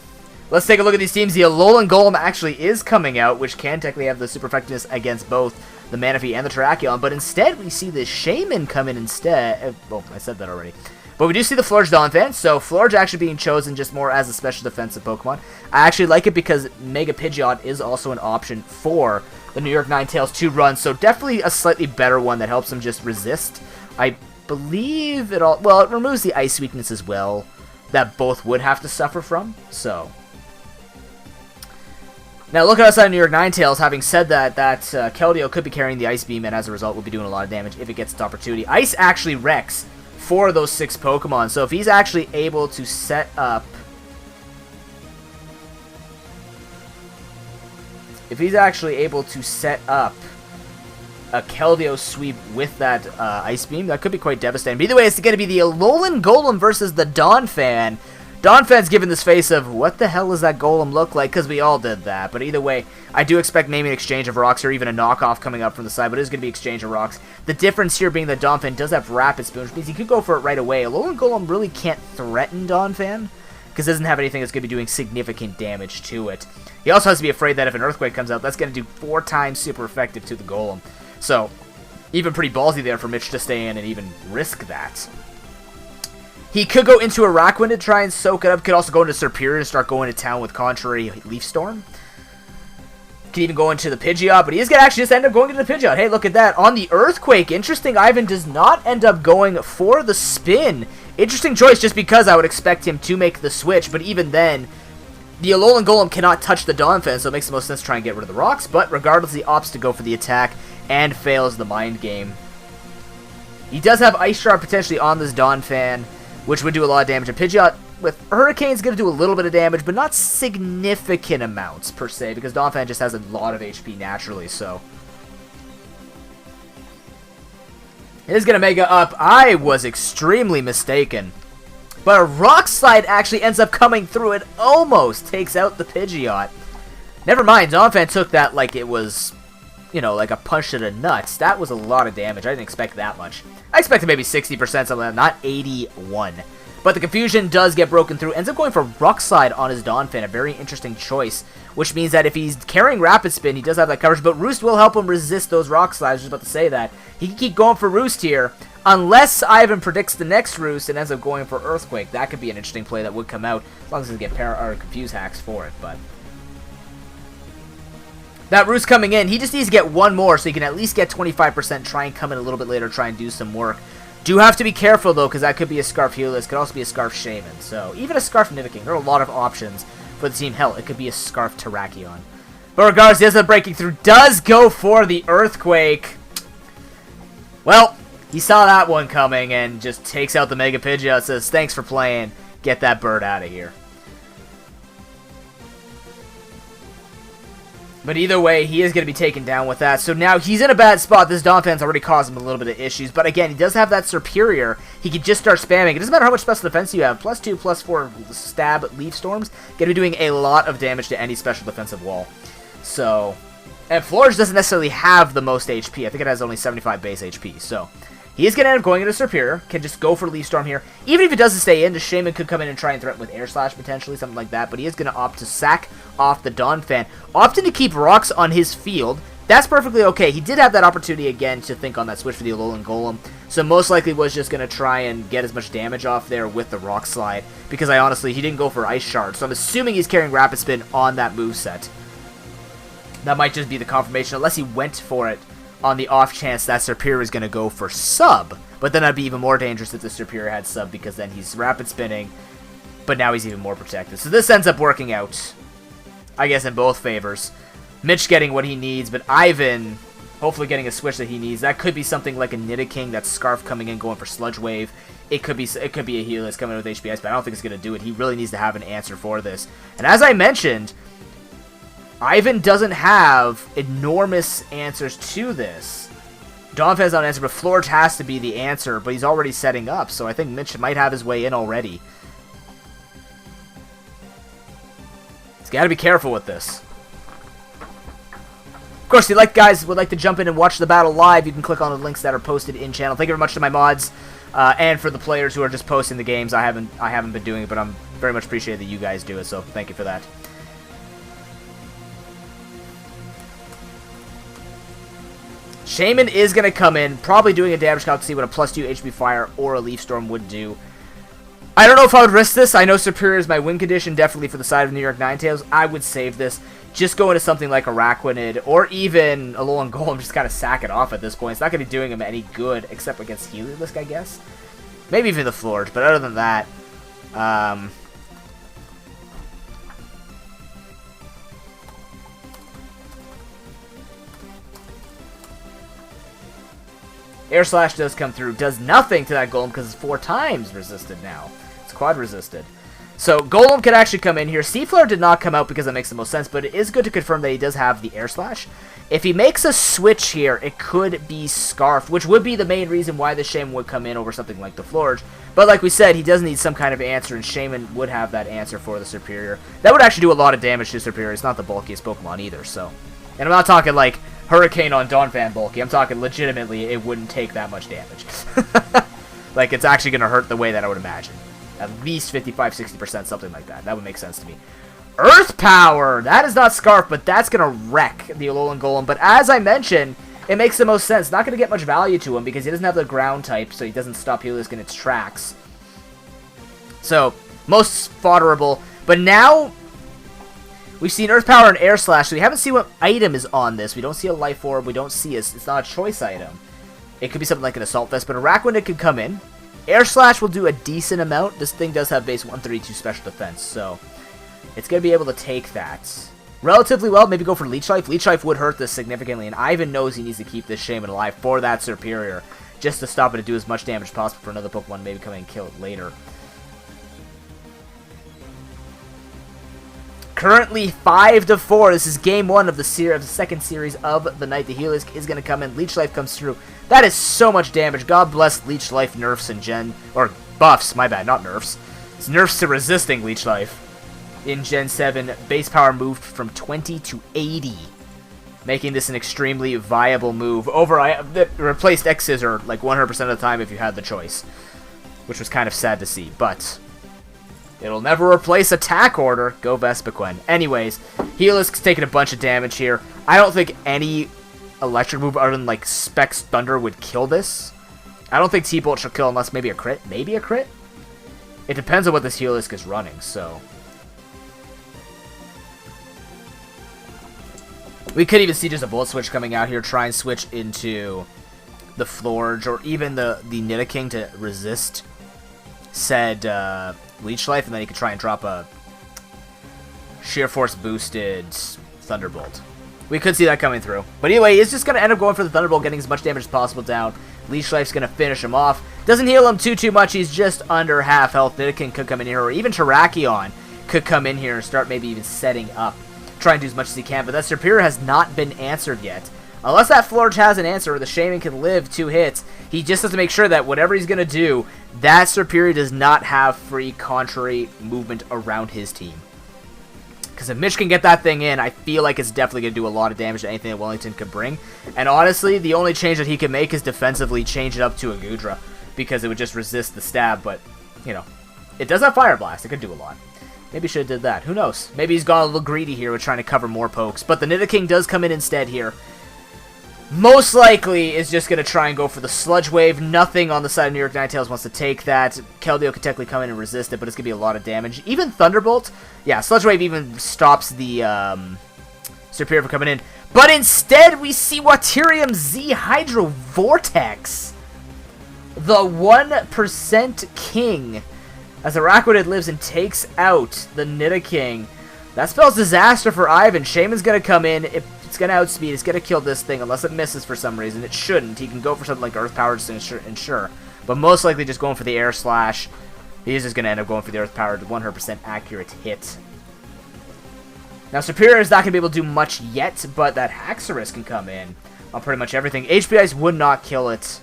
Let's take a look at these teams. The Alolan Golem actually is coming out, which can technically have the super effectiveness against both the Manaphy and the Tracheon, but instead we see the Shaman come in instead. Well, I said that already. But we do see the Florge Donphan, so Florge actually being chosen just more as a special defensive Pokemon. I actually like it because Mega Pidgeot is also an option for the New York Ninetales to run, so definitely a slightly better one that helps them just resist. I believe it all... Well, it removes the Ice weakness as well, that both would have to suffer from, so... Now, look outside New York Ninetales. Having said that, Keldeo could be carrying the Ice Beam, and as a result, will be doing a lot of damage if it gets its opportunity. Ice actually wrecks for those 6 Pokemon, so if he's actually able to set up... If he's actually able to set up a Keldeo sweep with that Ice Beam, that could be quite devastating. But either way, it's going to be the Alolan Golem versus the Donphan. Donphan's giving this face of, what the hell does that Golem look like? Because we all did that. But either way, I do expect maybe an exchange of rocks or even a knockoff coming up from the side. But it is going to be exchange of rocks. The difference here being that Donphan does have Rapid Spin, which means he could go for it right away. Alolan Golem really can't threaten Donphan because it doesn't have anything that's going to be doing significant damage to it. He also has to be afraid that if an Earthquake comes out, that's going to do 4 times super effective to the Golem. So, even pretty ballsy there for Mitch to stay in and even risk that. He could go into Araquanid to try and soak it up. Could also go into Serperior and start going to town with Contrary Leaf Storm. Could even go into the Pidgeot, but he is going to actually just end up going into the Pidgeot. Hey, look at that. On the Earthquake, interesting, Ivan does not end up going for the spin. Interesting choice just because I would expect him to make the switch, but even then, the Alolan Golem cannot touch the Donphan, so it makes the most sense to try and get rid of the rocks, but regardless, he opts to go for the attack and fails the Mind Game. He does have Ice Shard potentially on this Donphan, which would do a lot of damage. And Pidgeot with Hurricane's going to do a little bit of damage, but not significant amounts, per se, because Donphan just has a lot of HP naturally, so. It is going to Mega Up. I was extremely mistaken. But a Rock Slide actually ends up coming through. It almost takes out the Pidgeot. Never mind, Donphan took that like it was, you know, like a punch to the nuts. That was a lot of damage. I didn't expect that much. I expected maybe 60% something like that, not 81. But the confusion does get broken through. Ends up going for Rock Slide on his Donphan, a very interesting choice. Which means that if he's carrying Rapid Spin, he does have that coverage. But Roost will help him resist those Rock Slides. I was just about to say that. He can keep going for Roost here. Unless Ivan predicts the next Roost and ends up going for Earthquake. That could be an interesting play that would come out. As long as he doesn't get Confuse Hacks for it. But that Roost coming in, he just needs to get one more so he can at least get 25%. Try and come in a little bit later, try and do some work. Do have to be careful, though, because that could be a Scarf Helix. Could also be a Scarf Shaman. So, even a Scarf Nidoking. There are a lot of options for the team. Hell, it could be a Scarf Terrakion. But regardless, he ends up breaking through. Does go for the Earthquake. Well, he saw that one coming and just takes out the Mega Pidgeot. Says, thanks for playing. Get that bird out of here. But either way, he is going to be taken down with that. So now he's in a bad spot. This Donphan's already caused him a little bit of issues. But again, he does have that Superior. He can just start spamming. It doesn't matter how much special defense you have. +2, +4 stab Leaf Storms. Going to be doing a lot of damage to any special defensive wall. So, and Flourish doesn't necessarily have the most HP. I think it has only 75 base HP. So, he is going to end up going into Superior. Can just go for Leaf Storm here. Even if he doesn't stay in, the Shaman could come in and try and threaten with Air Slash potentially, something like that. But he is going to opt to sack off the Donphan. Opting to keep rocks on his field. That's perfectly okay. He did have that opportunity again to think on that switch for the Alolan Golem. So most likely was just going to try and get as much damage off there with the Rock Slide. Because he didn't go for Ice Shard. So I'm assuming he's carrying Rapid Spin on that moveset. That might just be the confirmation, unless he went for it on the off chance that Superior is going to go for Sub. But then that'd be even more dangerous if the Superior had Sub, because then he's Rapid Spinning, but now he's even more protected. So this ends up working out, I guess, in both favors. Mitch getting what he needs, but Ivan hopefully getting a switch that he needs. That could be something like a Nidoking, that Scarf coming in, going for Sludge Wave. It could be a Helix coming in with HPS, but I don't think it's going to do it. He really needs to have an answer for this. And as I mentioned, Ivan doesn't have enormous answers to this. Donphan's not an answer, but Florge has to be the answer, but he's already setting up, so I think Mitch might have his way in already. He's got to be careful with this. Of course, if you guys would like to jump in and watch the battle live, you can click on the links that are posted in channel. Thank you very much to my mods, and for the players who are just posting the games. I haven't been doing it, but I'm very much appreciated that you guys do it, so thank you for that. Shaman is going to come in, probably doing a damage count to see what a +2 HP Fire or a Leaf Storm would do. I don't know if I would risk this. I know Superior is my win condition, definitely for the side of New York Ninetales. I would save this. Just go into something like Araquanid, or even Alolan Golem, just kind of sack it off at this point. It's not going to be doing him any good, except against Heliolisk, I guess. Maybe even the Florge, but other than that, Air Slash does come through. Does nothing to that Golem because it's 4 times resisted now. It's quad resisted. So Golem could actually come in here. Seaflare did not come out because that makes the most sense, but it is good to confirm that he does have the Air Slash. If he makes a switch here, it could be Scarf, which would be the main reason why the Shaman would come in over something like the Florge. But like we said, he does need some kind of answer, and Shaman would have that answer for the Superior. That would actually do a lot of damage to Superior. It's not the bulkiest Pokemon either, so. And I'm not talking like Hurricane on Donphan bulky. I'm talking legitimately it wouldn't take that much damage. Like, it's actually going to hurt the way that I would imagine. At least 55-60%, something like that. That would make sense to me. Earth Power! That is not Scarf, but that's going to wreck the Alolan Golem. But as I mentioned, it makes the most sense. Not going to get much value to him because he doesn't have the ground type, so he doesn't stop Heliolisk in its tracks. So, most fodderable. But now, we've seen Earth Power and Air Slash, so we haven't seen what item is on this. We don't see a Life Orb. We don't see it's not a choice item. It could be something like an Assault Vest, but a Rakwind could come in. Air Slash will do a decent amount. This thing does have base 132 special defense, so it's going to be able to take that relatively well. Maybe go for Leech Life. Leech Life would hurt this significantly, and Ivan knows he needs to keep this Shaman alive for that Superior, just to stop it and do as much damage as possible for another Pokemon to maybe come in and kill it later. Currently 5-4. This is game 1 of the second series of the night. The Heliolisk is going to come in. Leech Life comes through. That is so much damage. God bless Leech Life nerfs and buffs, my bad, not nerfs. It's nerfs to resisting Leech Life. In Gen 7, base power moved from 20 to 80, making this an extremely viable move. That replaced X-Scissor like 100% of the time if you had the choice, which was kind of sad to see, but it'll never replace Attack Order. Go Vespiquen. Anyways, Heliolisk's taking a bunch of damage here. I don't think any electric move other than like Specs Thunder would kill this. I don't think T-Bolt should kill unless maybe a crit. Maybe a crit? It depends on what this Heliolisk is running, so. We could even see just a Bullet Switch coming out here, try and switch into the Florge, or even the Nidoking to resist said Leech Life, and then he could try and drop a Sheer Force boosted Thunderbolt. We could see that coming through. But anyway, he's just going to end up going for the Thunderbolt, getting as much damage as possible down. Leech Life's going to finish him off. Doesn't heal him too much. He's just under half health. Nidoking could come in here, or even Terrakion could come in here and start maybe even setting up. Try and do as much as he can, but that Superior has not been answered yet. Unless that Florge has an answer, or the Shaman can live 2 hits, he just has to make sure that whatever he's going to do, that Superior does not have free contrary movement around his team. Because if Mitch can get that thing in, I feel like it's definitely going to do a lot of damage to anything that Wellington could bring. And honestly, the only change that he can make is defensively change it up to a Goodra, because it would just resist the stab, but, you know, it does have Fire Blast. It could do a lot. Maybe should have did that. Who knows? Maybe he's got a little greedy here with trying to cover more pokes. But the Nidoking does come in instead here. Most likely is just going to try and go for the Sludge Wave. Nothing on the side of New York Ninetales wants to take that. Keldeo could technically come in and resist it, but it's going to be a lot of damage. Even Thunderbolt, yeah, Sludge Wave even stops the Superior from coming in. But instead, we see Waterium Z Hydro Vortex. The 1% King. As Araquanid lives and takes out the Nidoking. That spells disaster for Ivan. Shaman's going to come in. It's going to outspeed. It's going to kill this thing unless it misses for some reason. It shouldn't. He can go for something like Earth Power just to ensure. But most likely just going for the Air Slash. He's just going to end up going for the Earth Power 100% accurate hit. Now Superior is not going to be able to do much yet, but that Haxorus can come in on pretty much everything. HP Ice would not kill it.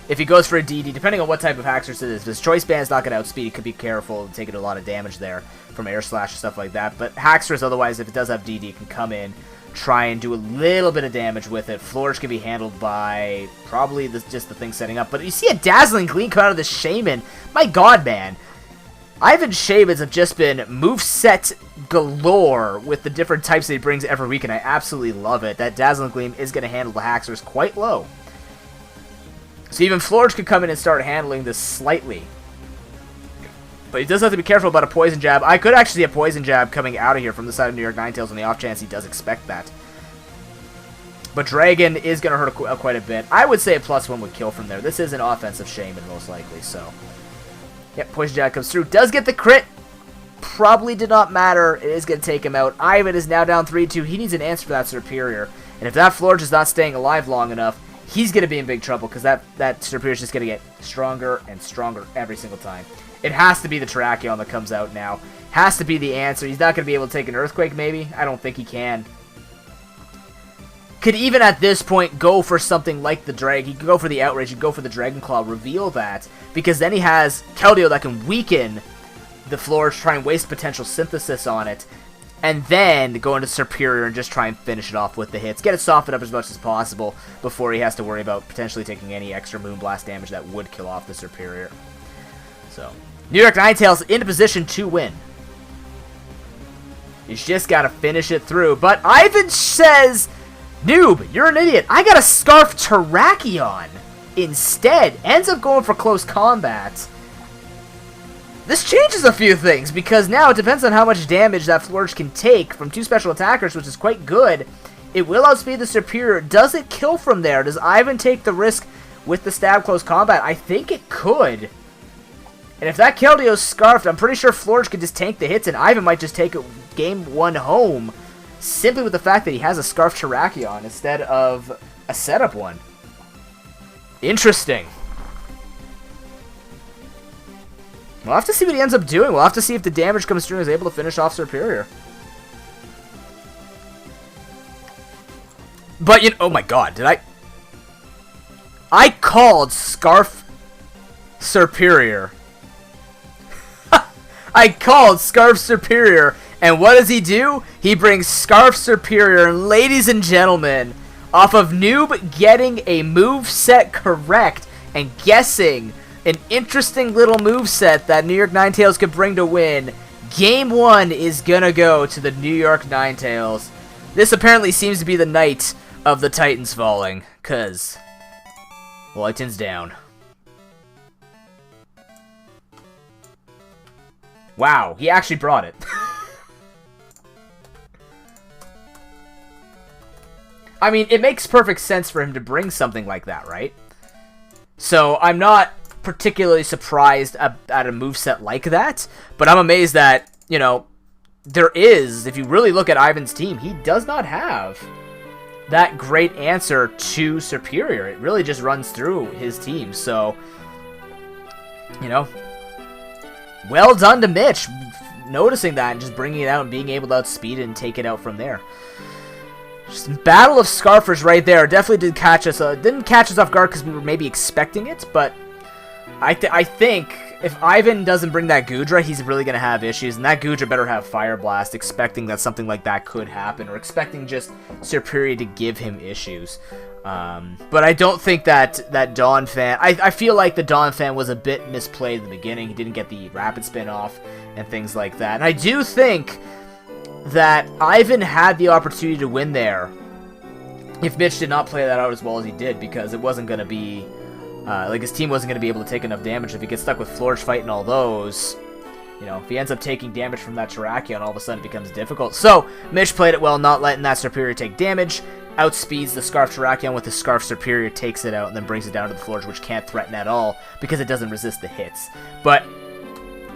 If he goes for a DD, depending on what type of Haxorus it is, if his Choice Band is not going to outspeed, he could be careful and taking a lot of damage there from Air Slash and stuff like that. But Haxorus, otherwise, if it does have DD, can come in, try and do a little bit of damage with it. Flourish can be handled by probably just the thing setting up. But you see a Dazzling Gleam come out of the Shaman. My god, man. Ivan's Shamans have just been moveset galore with the different types that he brings every week, and I absolutely love it. That Dazzling Gleam is going to handle the Haxorus quite low. So even Florge could come in and start handling this slightly. But he does have to be careful about a Poison Jab. I could actually see a Poison Jab coming out of here from the side of New York Ninetales on the off chance he does expect that. But Dragon is going to hurt quite a bit. I would say a +1 would kill from there. This is an offensive Shaman most likely, so. Yep, Poison Jab comes through. Does get the crit. Probably did not matter. It is going to take him out. Ivan is now down 3-2. He needs an answer for that Superior. And if that Florge is not staying alive long enough, he's going to be in big trouble because that Serperior is just going to get stronger and stronger every single time. It has to be the Terrakion that comes out now. Has to be the answer. He's not going to be able to take an Earthquake, maybe? I don't think he can. Could even at this point go for something like the Drag. He could go for the Outrage, he could go for the Dragon Claw, reveal that, because then he has Keldeo that can weaken the Flourish, try and waste potential Synthesis on it, and then go into Serperior and just try and finish it off with the hits. Get it softened up as much as possible before he has to worry about potentially taking any extra Moonblast damage that would kill off the Serperior. So, New York Ninetales into position to win. He's just got to finish it through, but Ivan says, "Noob, you're an idiot. I got a Scarf Terrakion instead." Ends up going for close combat. This changes a few things, because now it depends on how much damage that Flourish can take from 2 special attackers, which is quite good. It will outspeed the Serperior. Does it kill from there? Does Ivan take the risk with the stab close combat? I think it could. And if that Keldeo's Scarfed, I'm pretty sure Flourish could just tank the hits, and Ivan might just take game 1 home, simply with the fact that he has a Scarf Terrakion instead of a setup one. Interesting. We'll have to see what he ends up doing. We'll have to see if the damage comes through and is able to finish off Serperior. But, you know, oh my god, did I called Scarf Serperior. I called Scarf Serperior, and what does he do? He brings Scarf Serperior, and ladies and gentlemen, off of Noob getting a move set correct and guessing an interesting little move set that New York Ninetales could bring to win, Game 1 is gonna go to the New York Ninetales. This apparently seems to be the night of the Titans falling, cause Lighten's down. Wow, he actually brought it. I mean, it makes perfect sense for him to bring something like that, right? So, I'm not particularly surprised at a moveset like that, but I'm amazed that, you know, there is, if you really look at Ivan's team, he does not have that great answer to Serperior. It really just runs through his team, so, you know, well done to Mitch, noticing that and just bringing it out and being able to outspeed it and take it out from there. Just Battle of Scarfers right there. Definitely didn't catch us off guard because we were maybe expecting it, but I think if Ivan doesn't bring that Goodra, he's really going to have issues, and that Goodra better have Fire Blast, expecting that something like that could happen, or expecting just Serperior to give him issues. But I don't think that Dawn Fan... I feel like the Dawn Fan was a bit misplayed in the beginning. He didn't get the Rapid Spin off and things like that. And I do think that Ivan had the opportunity to win there if Mitch did not play that out as well as he did, because it wasn't going to be... like, his team wasn't going to be able to take enough damage. If he gets stuck with Flourish Fight and all those, you know, if he ends up taking damage from that Terrakion, all of a sudden it becomes difficult. So, Mitch played it well, not letting that Serperior take damage, outspeeds the Scarf Terrakion with the Scarf Serperior, takes it out, and then brings it down to the Flourish, which can't threaten at all, because it doesn't resist the hits. But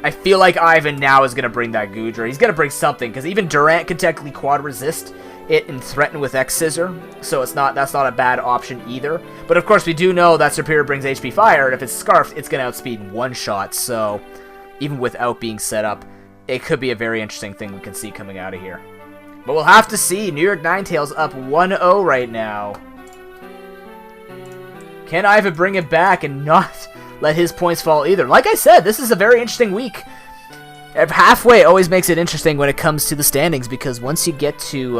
I feel like Ivan now is going to bring that Goodra. He's going to bring something, because even Durant can technically quad resist it and threaten with X-Scissor, so that's not a bad option either. But of course, we do know that Serperior brings HP Fire, and if it's Scarfed, it's going to outspeed in one shot, so even without being set up, it could be a very interesting thing we can see coming out of here. But we'll have to see. New York Ninetales up 1-0 right now. Can Ivan bring it back and not let his points fall either? Like I said, this is a very interesting week. Halfway always makes it interesting when it comes to the standings, because once you get to,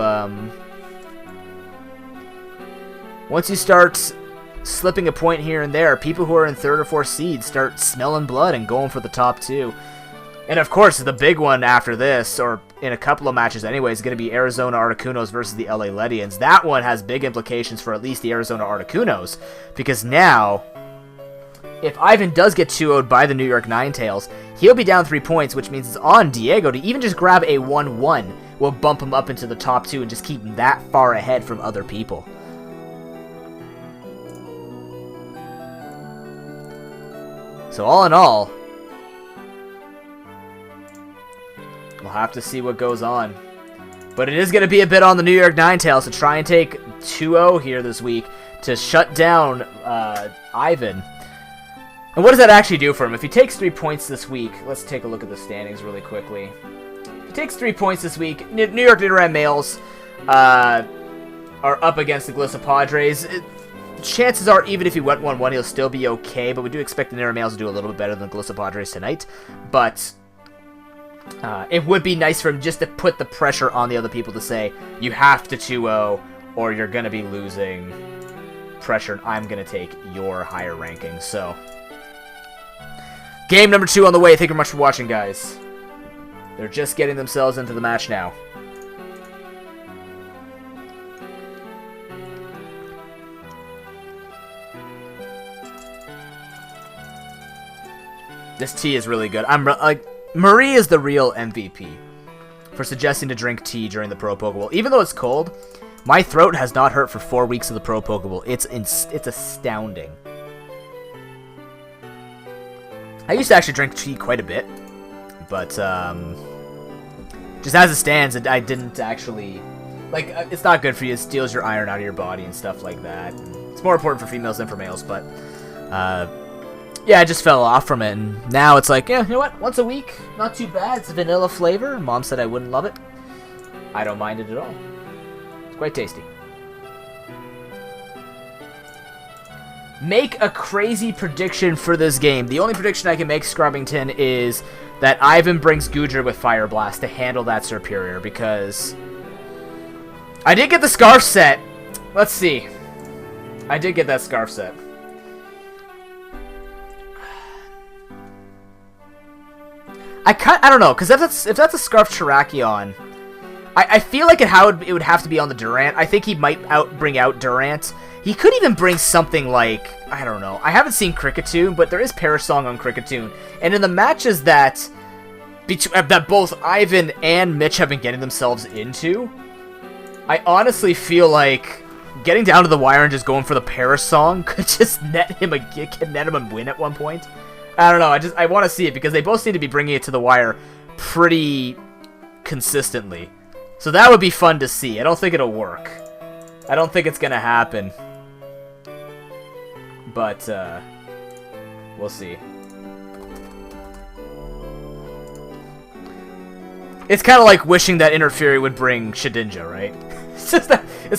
once you start slipping a point here and there, people who are in 3rd or 4th seed start smelling blood and going for the top 2. And of course, the big one after this, or in a couple of matches anyway, is going to be Arizona Articunos versus the LA Ledians. That one has big implications for at least the Arizona Articunos, because now, if Ivan does get 2-0'd by the New York Ninetales, he'll be down 3 points, which means it's on Diego to even just grab a 1-1. Will bump him up into the top 2 and just keep him that far ahead from other people. So all in all, we'll have to see what goes on. But it is going to be a bit on the New York Ninetales to try and take 2-0 here this week. to shut down Ivan. And what does that actually do for him? If he takes 3 points this week, let's take a look at the standings really quickly. If he takes 3 points this week, New York Nidoran males are up against the Glissa Padres. Chances are, even if he went 1-1, he'll still be okay, but we do expect the Nidoran males to do a little bit better than the Glissa Padres tonight. But it would be nice for him just to put the pressure on the other people to say, you have to 2-0, or you're going to be losing pressure, and I'm going to take your higher ranking. So, game number 2 on the way. Thank you very much for watching, guys. They're just getting themselves into the match now. This tea is really good. Marie is the real MVP for suggesting to drink tea during the ProPokeBowl. Even though it's cold, my throat has not hurt for 4 weeks of the ProPokeBowl. It's astounding. I used to actually drink tea quite a bit, but just as it stands, I didn't actually it's not good for you. It steals your iron out of your body and stuff like that. It's more important for females than for males, but yeah, I just fell off from it, and now it's like, yeah, you know what? Once a week, not too bad. It's a vanilla flavor. Mom said I wouldn't love it. I don't mind it at all. It's quite tasty. Make a crazy prediction for this game. The only prediction I can make, Scrubbington, is that Ivan brings Goodra with Fire Blast to handle that Serperior, because I did get the Scarf set. Let's see. I did get that Scarf set. I don't know, because if that's a Scarf Terrakion, I feel like it would have to be on the Durant. I think he might bring out Durant. He could even bring something like, I don't know. I haven't seen Kricketune, but there is Parasong on Kricketune. And in the matches that both Ivan and Mitch have been getting themselves into, I honestly feel like getting down to the wire and just going for the Parasong could just net him a win at one point. I don't know. I want to see it because they both seem to be bringing it to the wire pretty consistently. So that would be fun to see. I don't think it'll work. I don't think it's going to happen. But, we'll see. It's kind of like wishing that Interfury would bring Shedinja, right? It's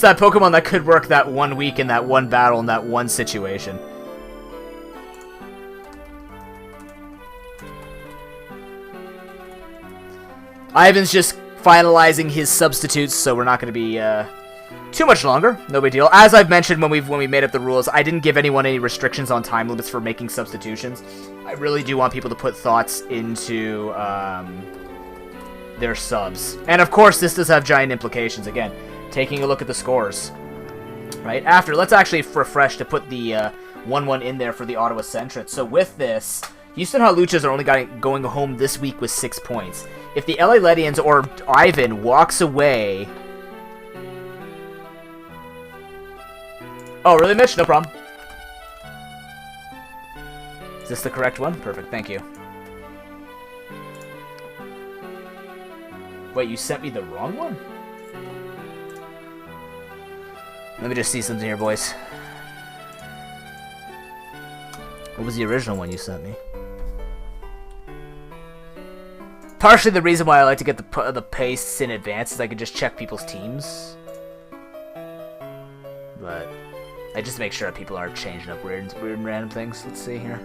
that Pokemon that could work that 1 week in that one battle in that one situation. Ivan's just finalizing his substitutes, so we're not going to be too much longer. No big deal. As I've mentioned when we made up the rules, I didn't give anyone any restrictions on time limits for making substitutions. I really do want people to put thoughts into their subs. And of course, this does have giant implications. Again, taking a look at the scores. Right after, let's actually refresh to put the 1-1 in there for the Ottawa Centrets. So with this, Houston Hawluchas are only going home this week with 6 points. If the LA Ledians or Ivan walks away... Oh, really, Mitch? No problem. Is this the correct one? Perfect, thank you. Wait, you sent me the wrong one? Let me just see something here, boys. What was the original one you sent me? Partially the reason why I like to get the pastes in advance is I can just check people's teams. But I just make sure that people aren't changing up weird and random things. Let's see here.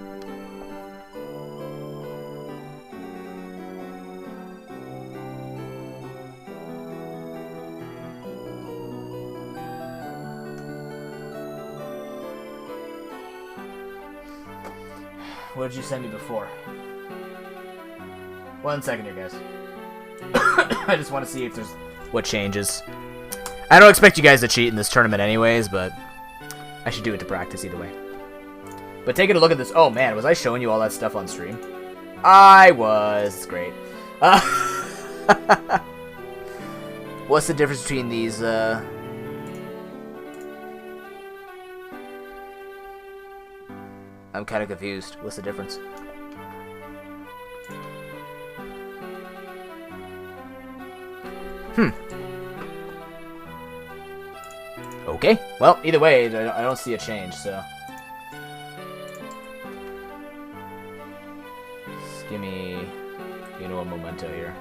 What did you send me before? 1 second here, guys. I just want to see if there's what changes. I don't expect you guys to cheat in this tournament anyways, but I should do it to practice either way. But taking a look at this... Oh, man, was I showing you all that stuff on stream? I was. It's great. What's the difference between these... I'm kind of confused. What's the difference? Okay, well, either way, I don't see a change, so. Just give me, a memento here.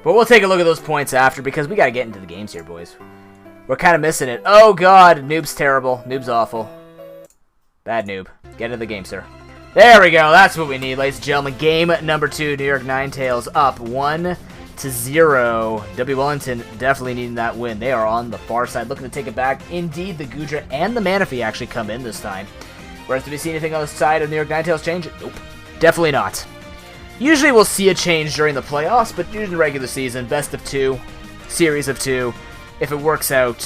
But we'll take a look at those points after, because we gotta get into the games here, boys. We're kind of missing it. Oh, God, Noob's terrible. Noob's awful. Bad Noob. Get into the game, sir. There we go. That's what we need, ladies and gentlemen. Game number 2, New York Ninetales up 1-0. W. Wellington definitely needing that win. They are on the far side, looking to take it back. Indeed, the Gudra and the Manaphy actually come in this time. Whereas, do we see anything on the side of New York Ninetales change? Nope. Definitely not. Usually we'll see a change during the playoffs, but during the regular season, best of 2, series of 2, if it works out,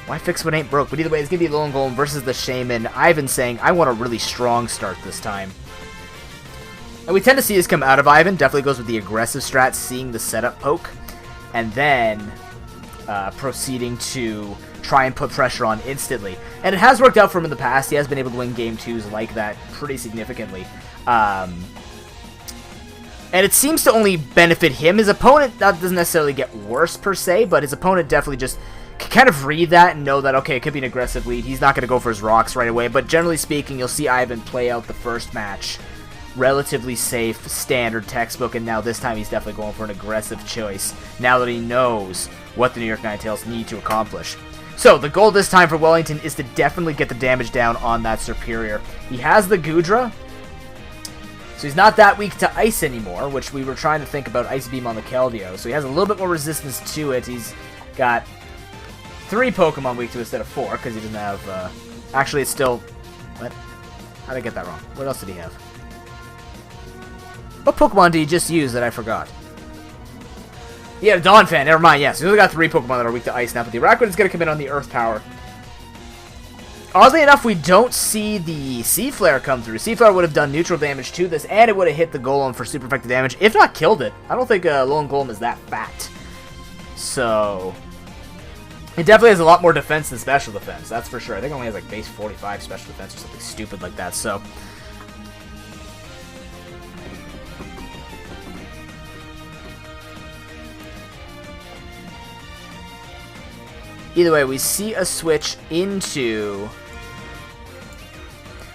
why fix what ain't broke? But either way, it's going to be Lone Golem versus the Shaman. Ivan saying, I want a really strong start this time. And we tend to see this come out of Ivan. Definitely goes with the aggressive strat, seeing the setup poke, and then proceeding to try and put pressure on instantly. And it has worked out for him in the past. He has been able to win Game 2s like that pretty significantly. And it seems to only benefit him. His opponent doesn't necessarily get worse per se, but his opponent definitely just can kind of read that and know that, okay, it could be an aggressive lead. He's not going to go for his rocks right away, but generally speaking, you'll see Ivan play out the first match relatively safe, standard textbook, and now this time he's definitely going for an aggressive choice now that he knows what the New York Ninetales need to accomplish. So, the goal this time for Wellington is to definitely get the damage down on that Superior. He has the Gudra, so he's not that weak to Ice anymore, which we were trying to think about Ice Beam on the Keldeo. So he has a little bit more resistance to it. He's got 3 Pokemon weak to instead of 4, because he doesn't have, actually it's still, what? How did I get that wrong? What else did he have? What Pokemon did he just use that I forgot? He had a Donphan, never mind, yes. He's only got 3 Pokemon that are weak to Ice now, but the Araquanid is going to come in on the Earth Power. Oddly enough, we don't see the Sea Flare come through. Sea Flare would have done neutral damage to this, and it would have hit the Golem for super effective damage, if not killed it. I don't think Lone Golem is that fat. So, it definitely has a lot more defense than special defense, that's for sure. I think it only has like base 45 special defense or something stupid like that, so. Either way, we see a switch into...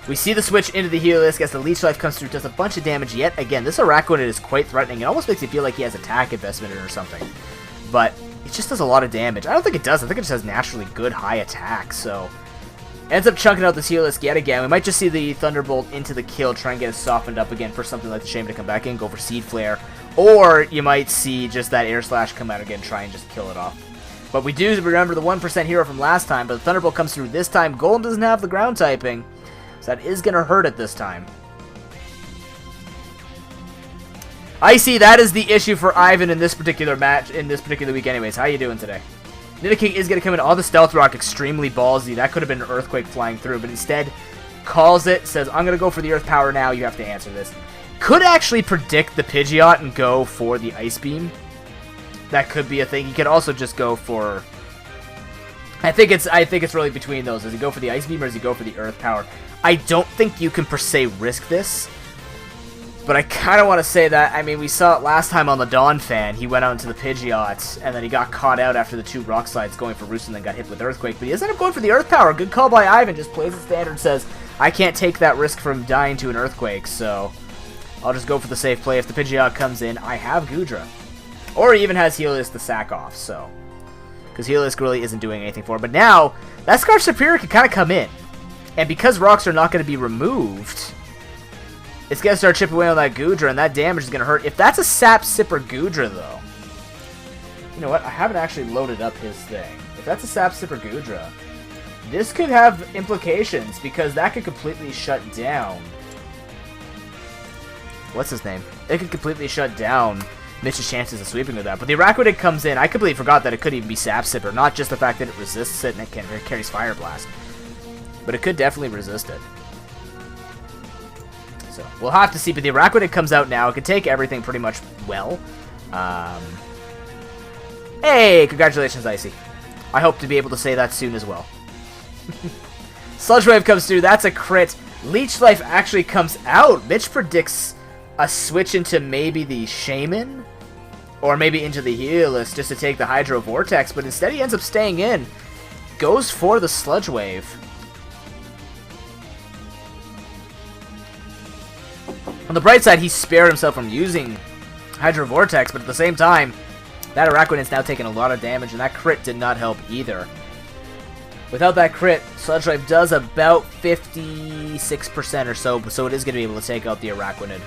We see the switch into the Heliolisk as the Leech Life comes through, does a bunch of damage yet again. This Araquanid is quite threatening. It almost makes you feel like he has attack investment in it or something. But it just does a lot of damage. I don't think it does. I think it just has naturally good high attack, so... Ends up chunking out this Heliolisk yet again. We might just see the Thunderbolt into the kill, try and get it softened up again for something like the Shaman to come back in, go for Seed Flare. Or you might see just that Air Slash come out again, try and just kill it off. But we do remember the 1% hero from last time, but the Thunderbolt comes through this time. Golem doesn't have the ground typing, so that is going to hurt it this time. I see that is the issue for Ivan in this particular match, in this particular week anyways. How you doing today? Nidoking is going to come in on the Stealth Rock, extremely ballsy. That could have been an Earthquake flying through, but instead calls it, says, I'm going to go for the Earth Power now, you have to answer this. Could actually predict the Pidgeot and go for the Ice Beam. That could be a thing. He could also just go for... I think it's really between those. Does he go for the Ice Beam or does he go for the Earth Power? I don't think you can per se risk this. But I kind of want to say that, I mean, we saw it last time on the Donphan. He went out into the Pidgeot, and then he got caught out after the 2 Rock Slides going for Roost and then got hit with Earthquake. But he ended up going for the Earth Power. Good call by Ivan. Just plays it standard, says, I can't take that risk from dying to an Earthquake, so I'll just go for the safe play. If the Pidgeot comes in, I have Gudra. Or he even has Heliolisk to sack off, so. Because Heliolisk really isn't doing anything for him. But now, that Scarf Superior can kind of come in. And because rocks are not going to be removed, it's going to start chipping away on that Gudra, and that damage is going to hurt. If that's a Sap Sipper Gudra, though, you know what? I haven't actually loaded up his thing. If that's a Sap Sipper Gudra, this could have implications, because that could completely shut down. What's his name? It could completely shut down Mitch's chances of sweeping with that. But the Araquanid comes in. I completely forgot that it could even be Sap Sipper. Not just the fact that it resists it and it carries Fire Blast. But it could definitely resist it. So, we'll have to see. But the Araquanid comes out now. It can take everything pretty much well. Hey, congratulations, Icy. I hope to be able to say that soon as well. Sludge Wave comes through. That's a crit. Leech Life actually comes out. Mitch predicts a switch into maybe the Shaman, or maybe into the Helios just to take the Hydro Vortex, but instead he ends up staying in. Goes for the Sludge Wave. On the bright side, he spared himself from using Hydro Vortex, but at the same time, that Araquanid's now taking a lot of damage, and that crit did not help either. Without that crit, Sludge Wave does about 56% or so, so it is going to be able to take out the Araquanid.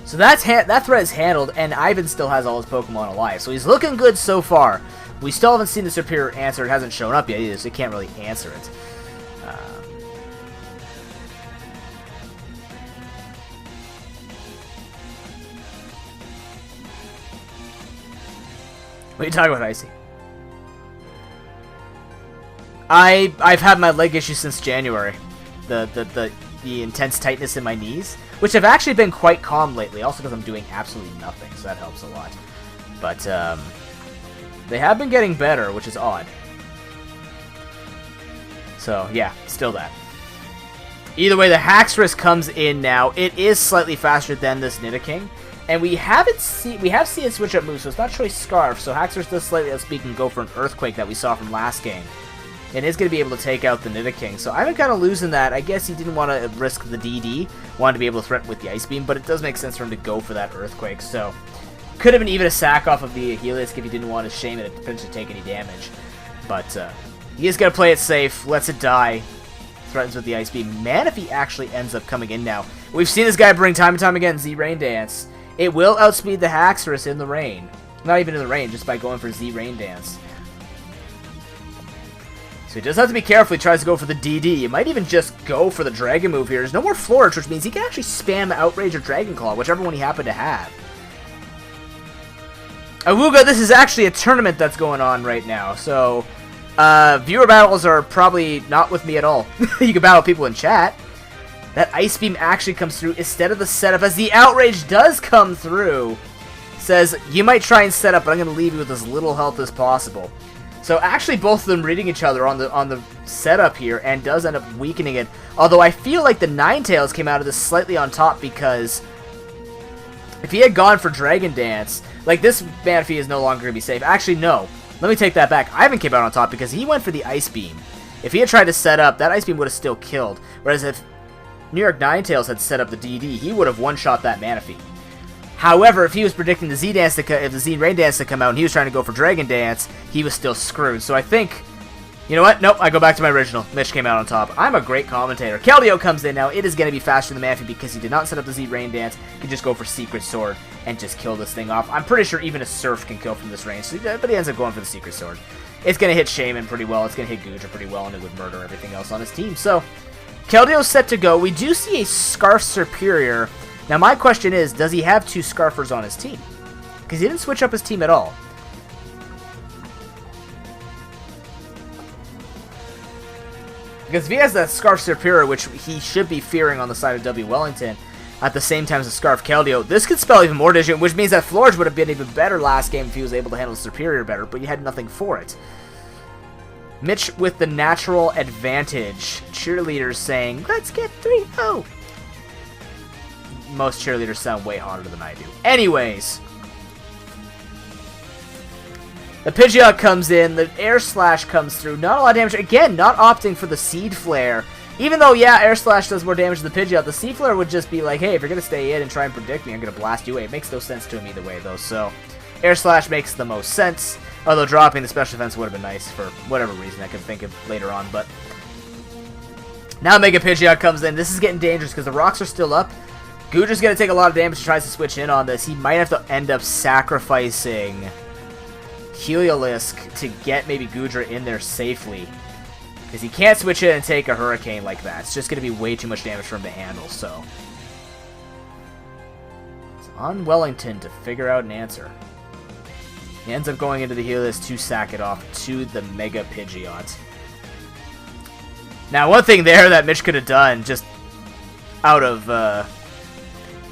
So that threat is handled, and Ivan still has all his Pokemon alive, so he's looking good so far. We still haven't seen the Superior answer. It hasn't shown up yet either, so he can't really answer it. What are you talking about, Icy? I've had my leg issues since January. The intense tightness in my knees, which have actually been quite calm lately, also because I'm doing absolutely nothing, so that helps a lot. But they have been getting better, which is odd. So yeah, still that. Either way, the Haxorus comes in now. It is slightly faster than this Nidoking. And we have seen it switch up moves, so it's not Choice Scarf, so Haxorus does slightly outspeed and go for an Earthquake that we saw from last game. And is going to be able to take out the Nidoking. So I'm kind of losing that. I guess he didn't want to risk the DD, wanted to be able to threaten with the Ice Beam, but it does make sense for him to go for that Earthquake. So could have been even a sack off of the Heliolisk if he didn't want to shame it and potentially take any damage. But he is going to play it safe, lets it die, threatens with the Ice Beam. Manaphy actually ends up coming in now. We've seen this guy bring time and time again Z Rain Dance. It will outspeed the Haxorus in the rain. Not even in the rain, just by going for Z Rain Dance. So he does have to be careful. He tries to go for the DD. He might even just go for the Dragon move here. There's no more Flourish, which means he can actually spam Outrage or Dragon Claw, whichever one he happened to have. Awuga, this is actually a tournament that's going on right now, so viewer battles are probably not with me at all. You can battle people in chat. That Ice Beam actually comes through instead of the setup, as the Outrage does come through. Says, you might try and set up, but I'm going to leave you with as little health as possible. So actually both of them reading each other on the setup here, and does end up weakening it. Although I feel like the Ninetales came out of this slightly on top, because if he had gone for Dragon Dance, like this Manaphy is no longer going to be safe. Actually, no. Let me take that back. Ivan came out on top because he went for the Ice Beam. If he had tried to set up, that Ice Beam would have still killed. Whereas if New York Ninetales had set up the DD, he would have one-shot that Manaphy. However, if he was predicting the Z Rain Dance to come out and he was trying to go for Dragon Dance, he was still screwed. So I think, you know what? Nope, I go back to my original. Mitch came out on top. I'm a great commentator. Keldeo comes in now. It is going to be faster than Manaphy because he did not set up the Z Rain Dance. He can just go for Secret Sword and just kill this thing off. I'm pretty sure even a Surf can kill from this range, but he ends up going for the Secret Sword. It's going to hit Shaman pretty well. It's going to hit Goodra pretty well, and it would murder everything else on his team. So Keldeo's set to go. We do see a Scarf Superior. Now my question is, does he have two Scarfers on his team? Because he didn't switch up his team at all. Because if he has that Scarf Superior, which he should be fearing on the side of W. Wellington, at the same time as the Scarf Keldeo, this could spell even more damage, which means that Flourish would have been even better last game if he was able to handle the Superior better, but he had nothing for it. Mitch with the natural advantage. Cheerleaders saying, let's get 3-0. Most cheerleaders sound way hotter than I do. Anyways. The Pidgeot comes in. The Air Slash comes through. Not a lot of damage. Again, not opting for the Seed Flare. Even though, yeah, Air Slash does more damage than the Pidgeot, the Seed Flare would just be like, hey, if you're going to stay in and try and predict me, I'm going to blast you away. It makes no sense to him either way, though. So, Air Slash makes the most sense. Although dropping the special defense would have been nice for whatever reason I can think of later on. But now Mega Pidgeot comes in. This is getting dangerous because the rocks are still up. Goodra's going to take a lot of damage. He tries to switch in on this. He might have to end up sacrificing Heliolisk to get maybe Goodra in there safely. Because he can't switch in and take a Hurricane like that. It's just going to be way too much damage for him to handle. So it's on Wellington to figure out an answer. He ends up going into the Heliolisk to sack it off to the Mega Pidgeot. Now, one thing there that Mitch could have done, just out of,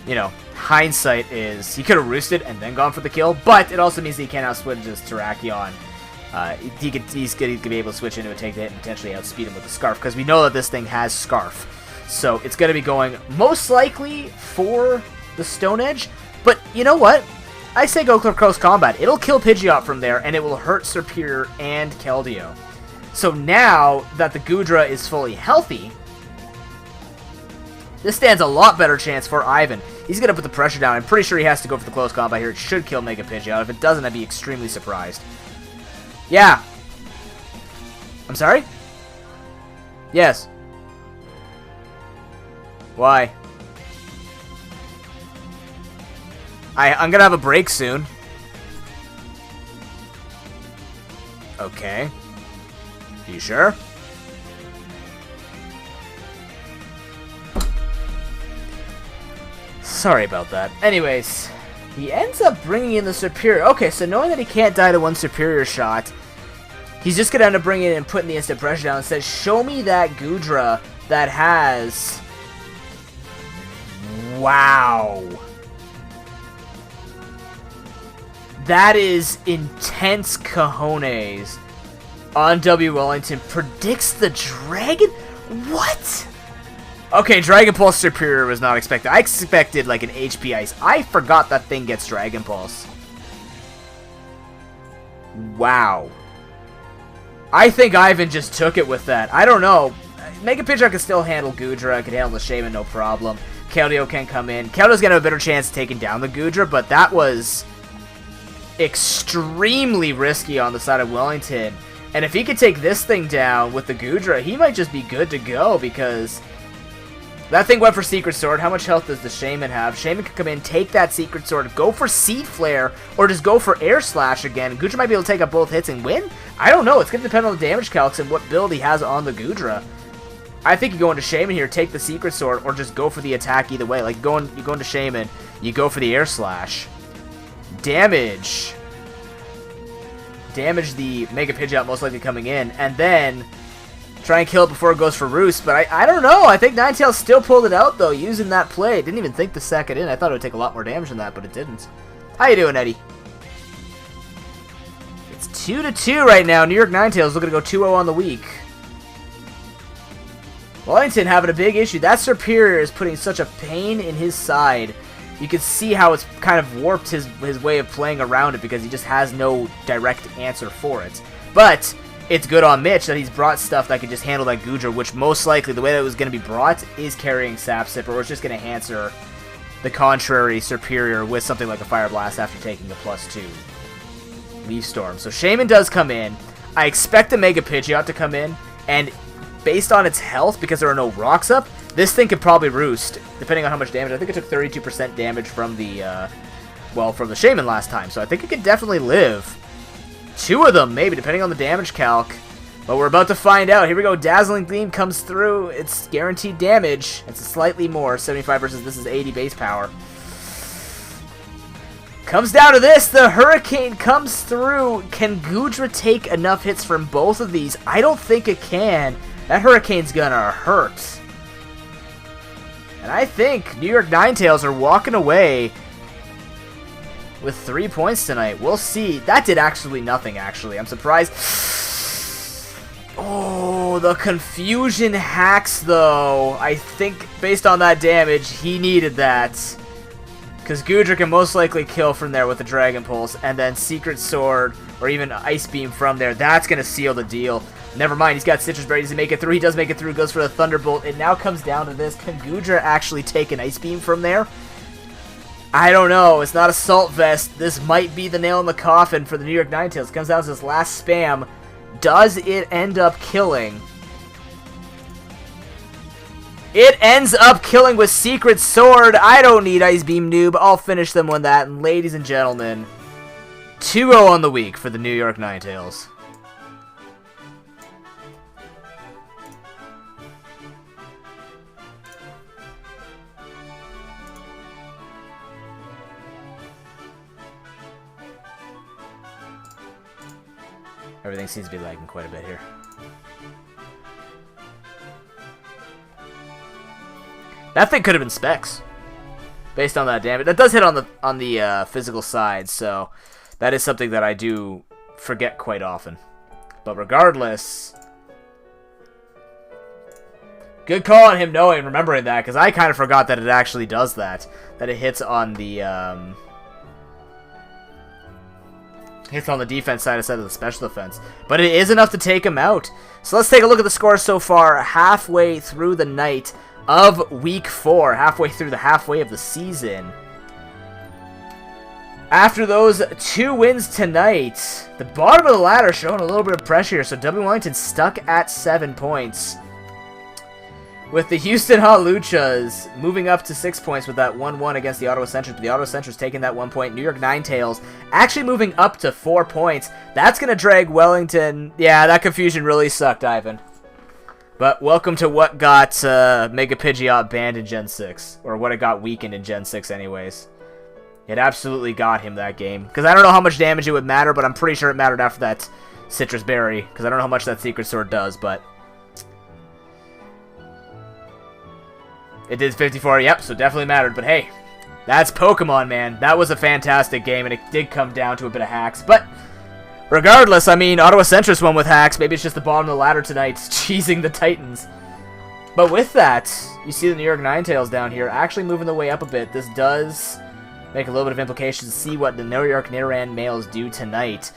you know, hindsight, is he could have roosted and then gone for the kill, but it also means he can't outswitch his Terrakion He's going to be able to switch into a take the hit and potentially outspeed him with the Scarf, because we know that this thing has Scarf. So it's going to be going most likely for the Stone Edge. But you know what? I say go close combat. It'll kill Pidgeot from there, and it will hurt Serperior and Keldeo. So now that the Goodra is fully healthy, this stands a lot better chance for Ivan. He's going to put the pressure down. I'm pretty sure he has to go for the close combat here. It should kill Mega Pidgeot. If it doesn't, I'd be extremely surprised. Yeah. I'm sorry? Yes. Why? I'm going to have a break soon. Okay. You sure? Sorry about that. Anyways, he ends up bringing in the Serperior. Okay, so knowing that he can't die to one Serperior shot, he's just going to end up bringing it and putting the instant pressure down and says, show me that Goodra that has... Wow. That is intense cojones on W. Wellington. Predicts the Dragon? What? Okay, Dragon Pulse Superior was not expected. I expected like an HP Ice. I forgot that thing gets Dragon Pulse. Wow. I think Ivan just took it with that. I don't know. Mega Pidgeot can still handle Goodra. Can handle the Shaman, no problem. Keldeo can come in. Keldeo's gonna have a better chance of taking down the Goodra, but that was extremely risky on the side of Wellington. And if he could take this thing down with the Goodra, he might just be good to go, because that thing went for Secret Sword. How much health does the Shaman have? Shaman can come in, take that Secret Sword, go for Seed Flare, or just go for Air Slash again. Goodra might be able to take up both hits and win? I don't know. It's going to depend on the damage calcs and what build he has on the Goodra. I think you go into Shaman here, take the Secret Sword, or just go for the attack either way. Like, you go into Shaman, you go for the Air Slash. Damage the Mega Pidgeot most likely coming in, and then try and kill it before it goes for Roost. But I don't know. I think Ninetales still pulled it out, though, using that play. Didn't even think to sack it in. I thought it would take a lot more damage than that, but it didn't. How you doing, Eddie? It's 2-2 right now. New York Ninetales looking to go 2-0 on the week. Wellington having a big issue. That Serperior is putting such a pain in his side. You can see how it's kind of warped his way of playing around it, because he just has no direct answer for it. But it's good on Mitch that he's brought stuff that can just handle that Goodra, which most likely, the way that it was going to be brought, is carrying Sap Sipper, or it's just going to answer the contrary Serperior with something like a Fire Blast after taking the +2 Leaf Storm. So Shaman does come in. I expect the Mega Pidgeot to come in, and based on its health, because there are no rocks up, this thing could probably Roost, depending on how much damage. I think it took 32% damage from the, from the Shaman last time, so I think it could definitely live. 2 of them, maybe, depending on the damage calc. But we're about to find out. Here we go. Dazzling Gleam comes through. It's guaranteed damage. It's slightly more. 75 versus this is 80 base power. Comes down to this. The Hurricane comes through. Can Goodra take enough hits from both of these? I don't think it can. That Hurricane's gonna hurt. And I think New York Ninetales are walking away with 3 points tonight. We'll see. That did actually nothing, actually. I'm surprised. Oh, the Confusion hacks, though. I think, based on that damage, he needed that. Because Goodra can most likely kill from there with the Dragon Pulse. And then Secret Sword, or even Ice Beam from there. That's going to seal the deal. Never mind, he's got Citrus Berry. Does he make it through? He does make it through. Goes for the Thunderbolt. It now comes down to this. Can Goodra actually take an Ice Beam from there? I don't know. It's not Assault Vest. This might be the nail in the coffin for the New York Ninetales. Comes down to this last spam. Does it end up killing? It ends up killing with Secret Sword. I don't need Ice Beam Noob. I'll finish them on that. And ladies and gentlemen, 2-0 on the week for the New York Ninetales. Everything seems to be lagging quite a bit here. That thing could have been Specs, based on that damage. That does hit on the physical side, so that is something that I do forget quite often. But regardless, good call on him knowing, remembering that, because I kind of forgot that it actually does that. That it hits on the defense side instead of the special defense. But it is enough to take him out. So let's take a look at the score so far, halfway through the night of Week 4, halfway through the halfway of the season. After those 2 wins tonight, the bottom of the ladder showing a little bit of pressure here. So W. Wellington stuck at 7 points. With the Houston Haluchas moving up to 6 points with that 1-1 against the Ottawa Senators. But the Ottawa Senators taking that 1 point. New York Ninetales actually moving up to 4 points. That's going to drag Wellington. Yeah, that confusion really sucked, Ivan. But welcome to what got Mega Pidgeot banned in Gen 6. Or what it got weakened in Gen 6 anyways. It absolutely got him that game. Because I don't know how much damage it would matter, but I'm pretty sure it mattered after that Citrus Berry. Because I don't know how much that Secret Sword does, but it did 54, yep, so definitely mattered. But hey, that's Pokemon, man. That was a fantastic game, and it did come down to a bit of hacks. But regardless, I mean, Ottawa Centris won with hacks. Maybe it's just the bottom of the ladder tonight, cheesing the Titans. But with that, you see the New York Ninetales down here actually moving the way up a bit. This does make a little bit of implications to see what the New York Nidoran males do tonight.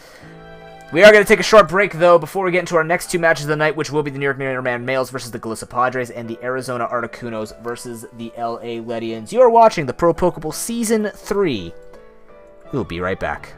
We are going to take a short break, though, before we get into our next 2 matches of the night, which will be the New York Nidoran males versus the Galissa Padres and the Arizona Articunos versus the LA Ledians. You are watching the Pro Pokeball Season 3. We'll be right back.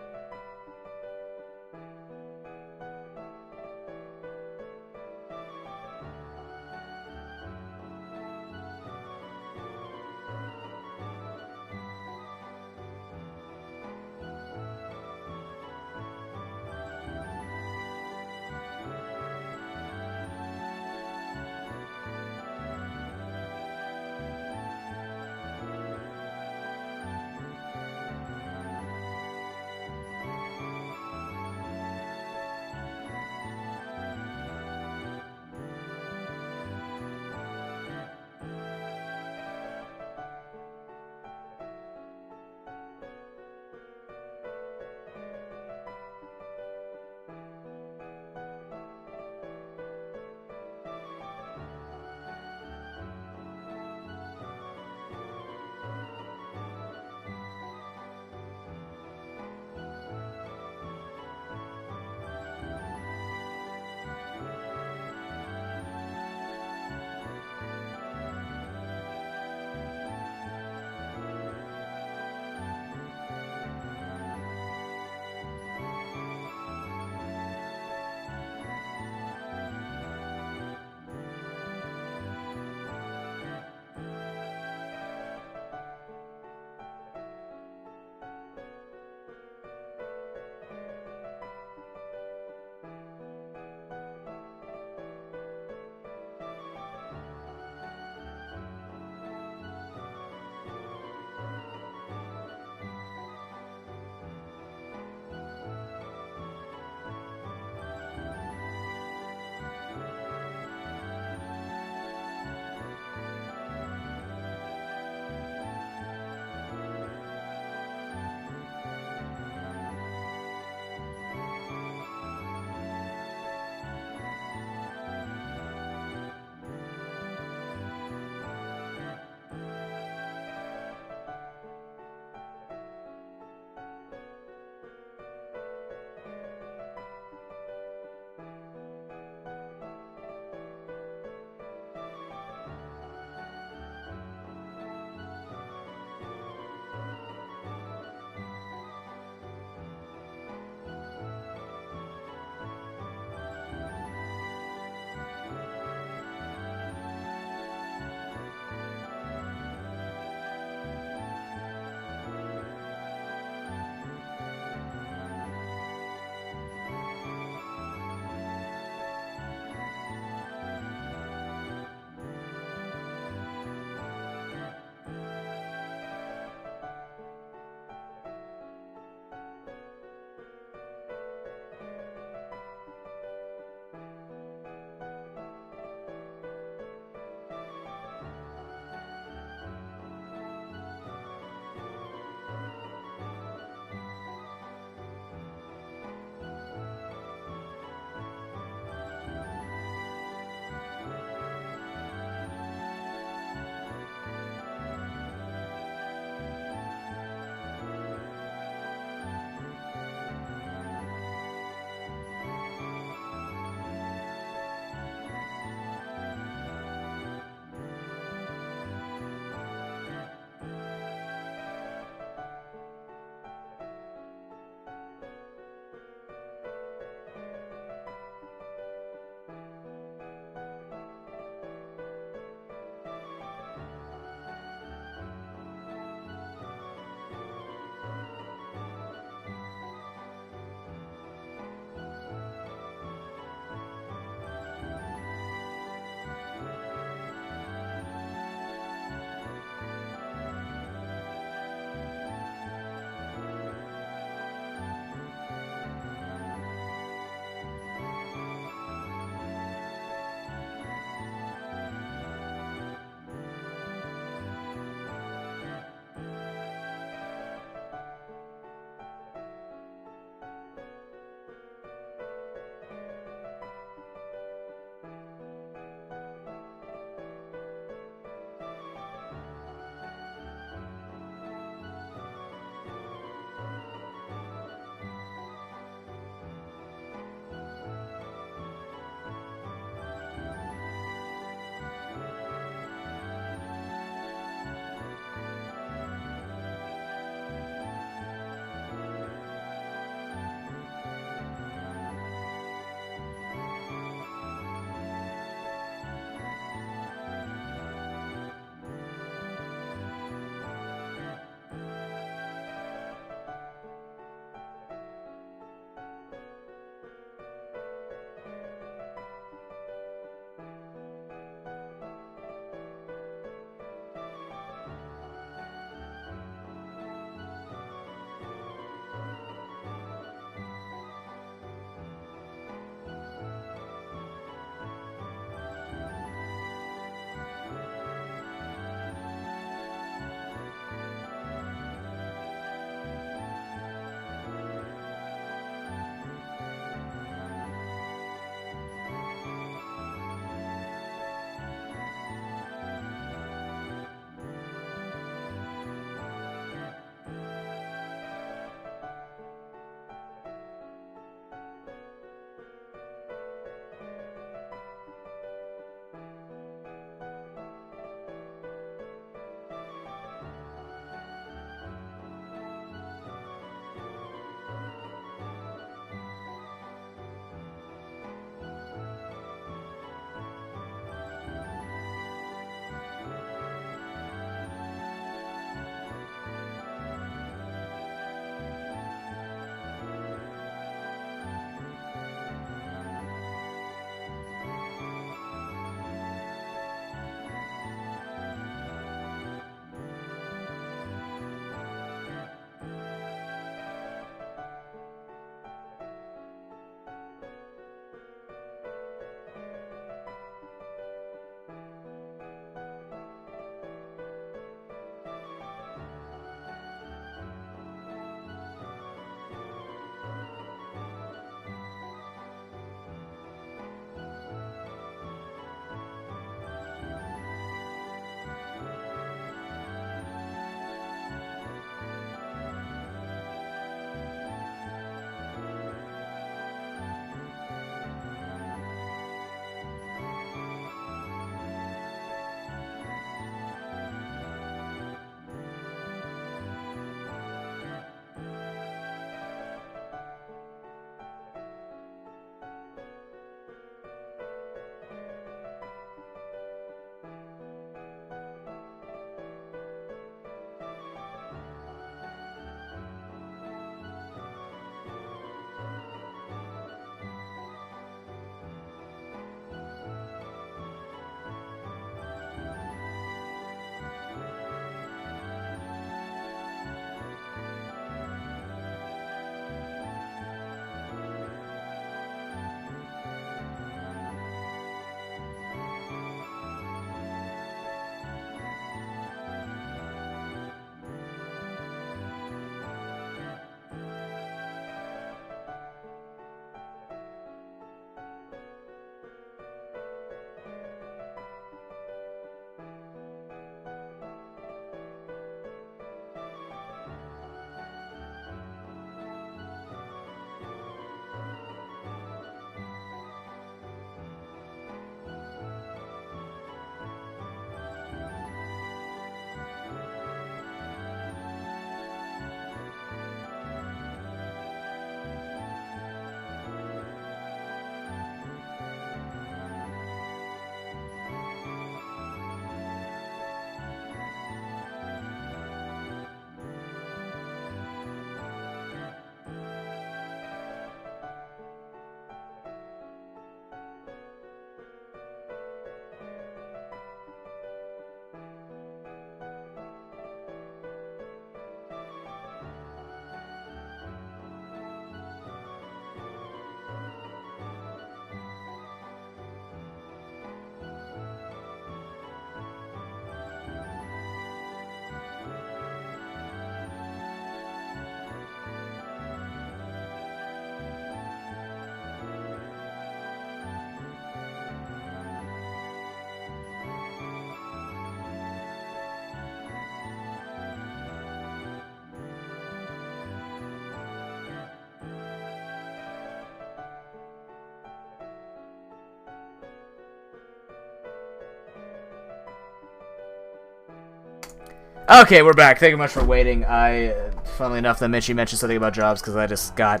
Okay, we're back. Thank you much for waiting. Funnily enough, that Mitchie mentioned something about jobs because I just got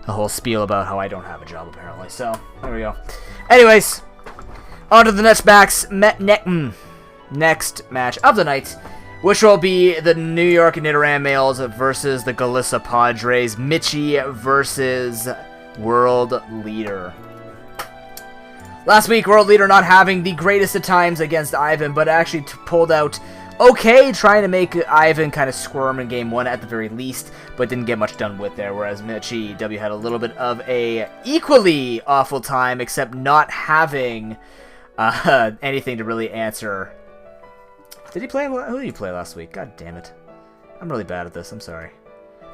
a whole spiel about how I don't have a job apparently. So there we go. Anyways, on to the next match of the night, which will be the New York Nidoran males versus the Galissa Padres. Mitchie versus World Leader. Last week, World Leader not having the greatest of times against Ivan, but actually pulled out okay, trying to make Ivan kind of squirm in Game 1 at the very least, but didn't get much done with there, whereas Mitchie W had a little bit of a equally awful time, except not having anything to really answer. Did he play? Who did he play last week? God damn it. I'm really bad at this, I'm sorry.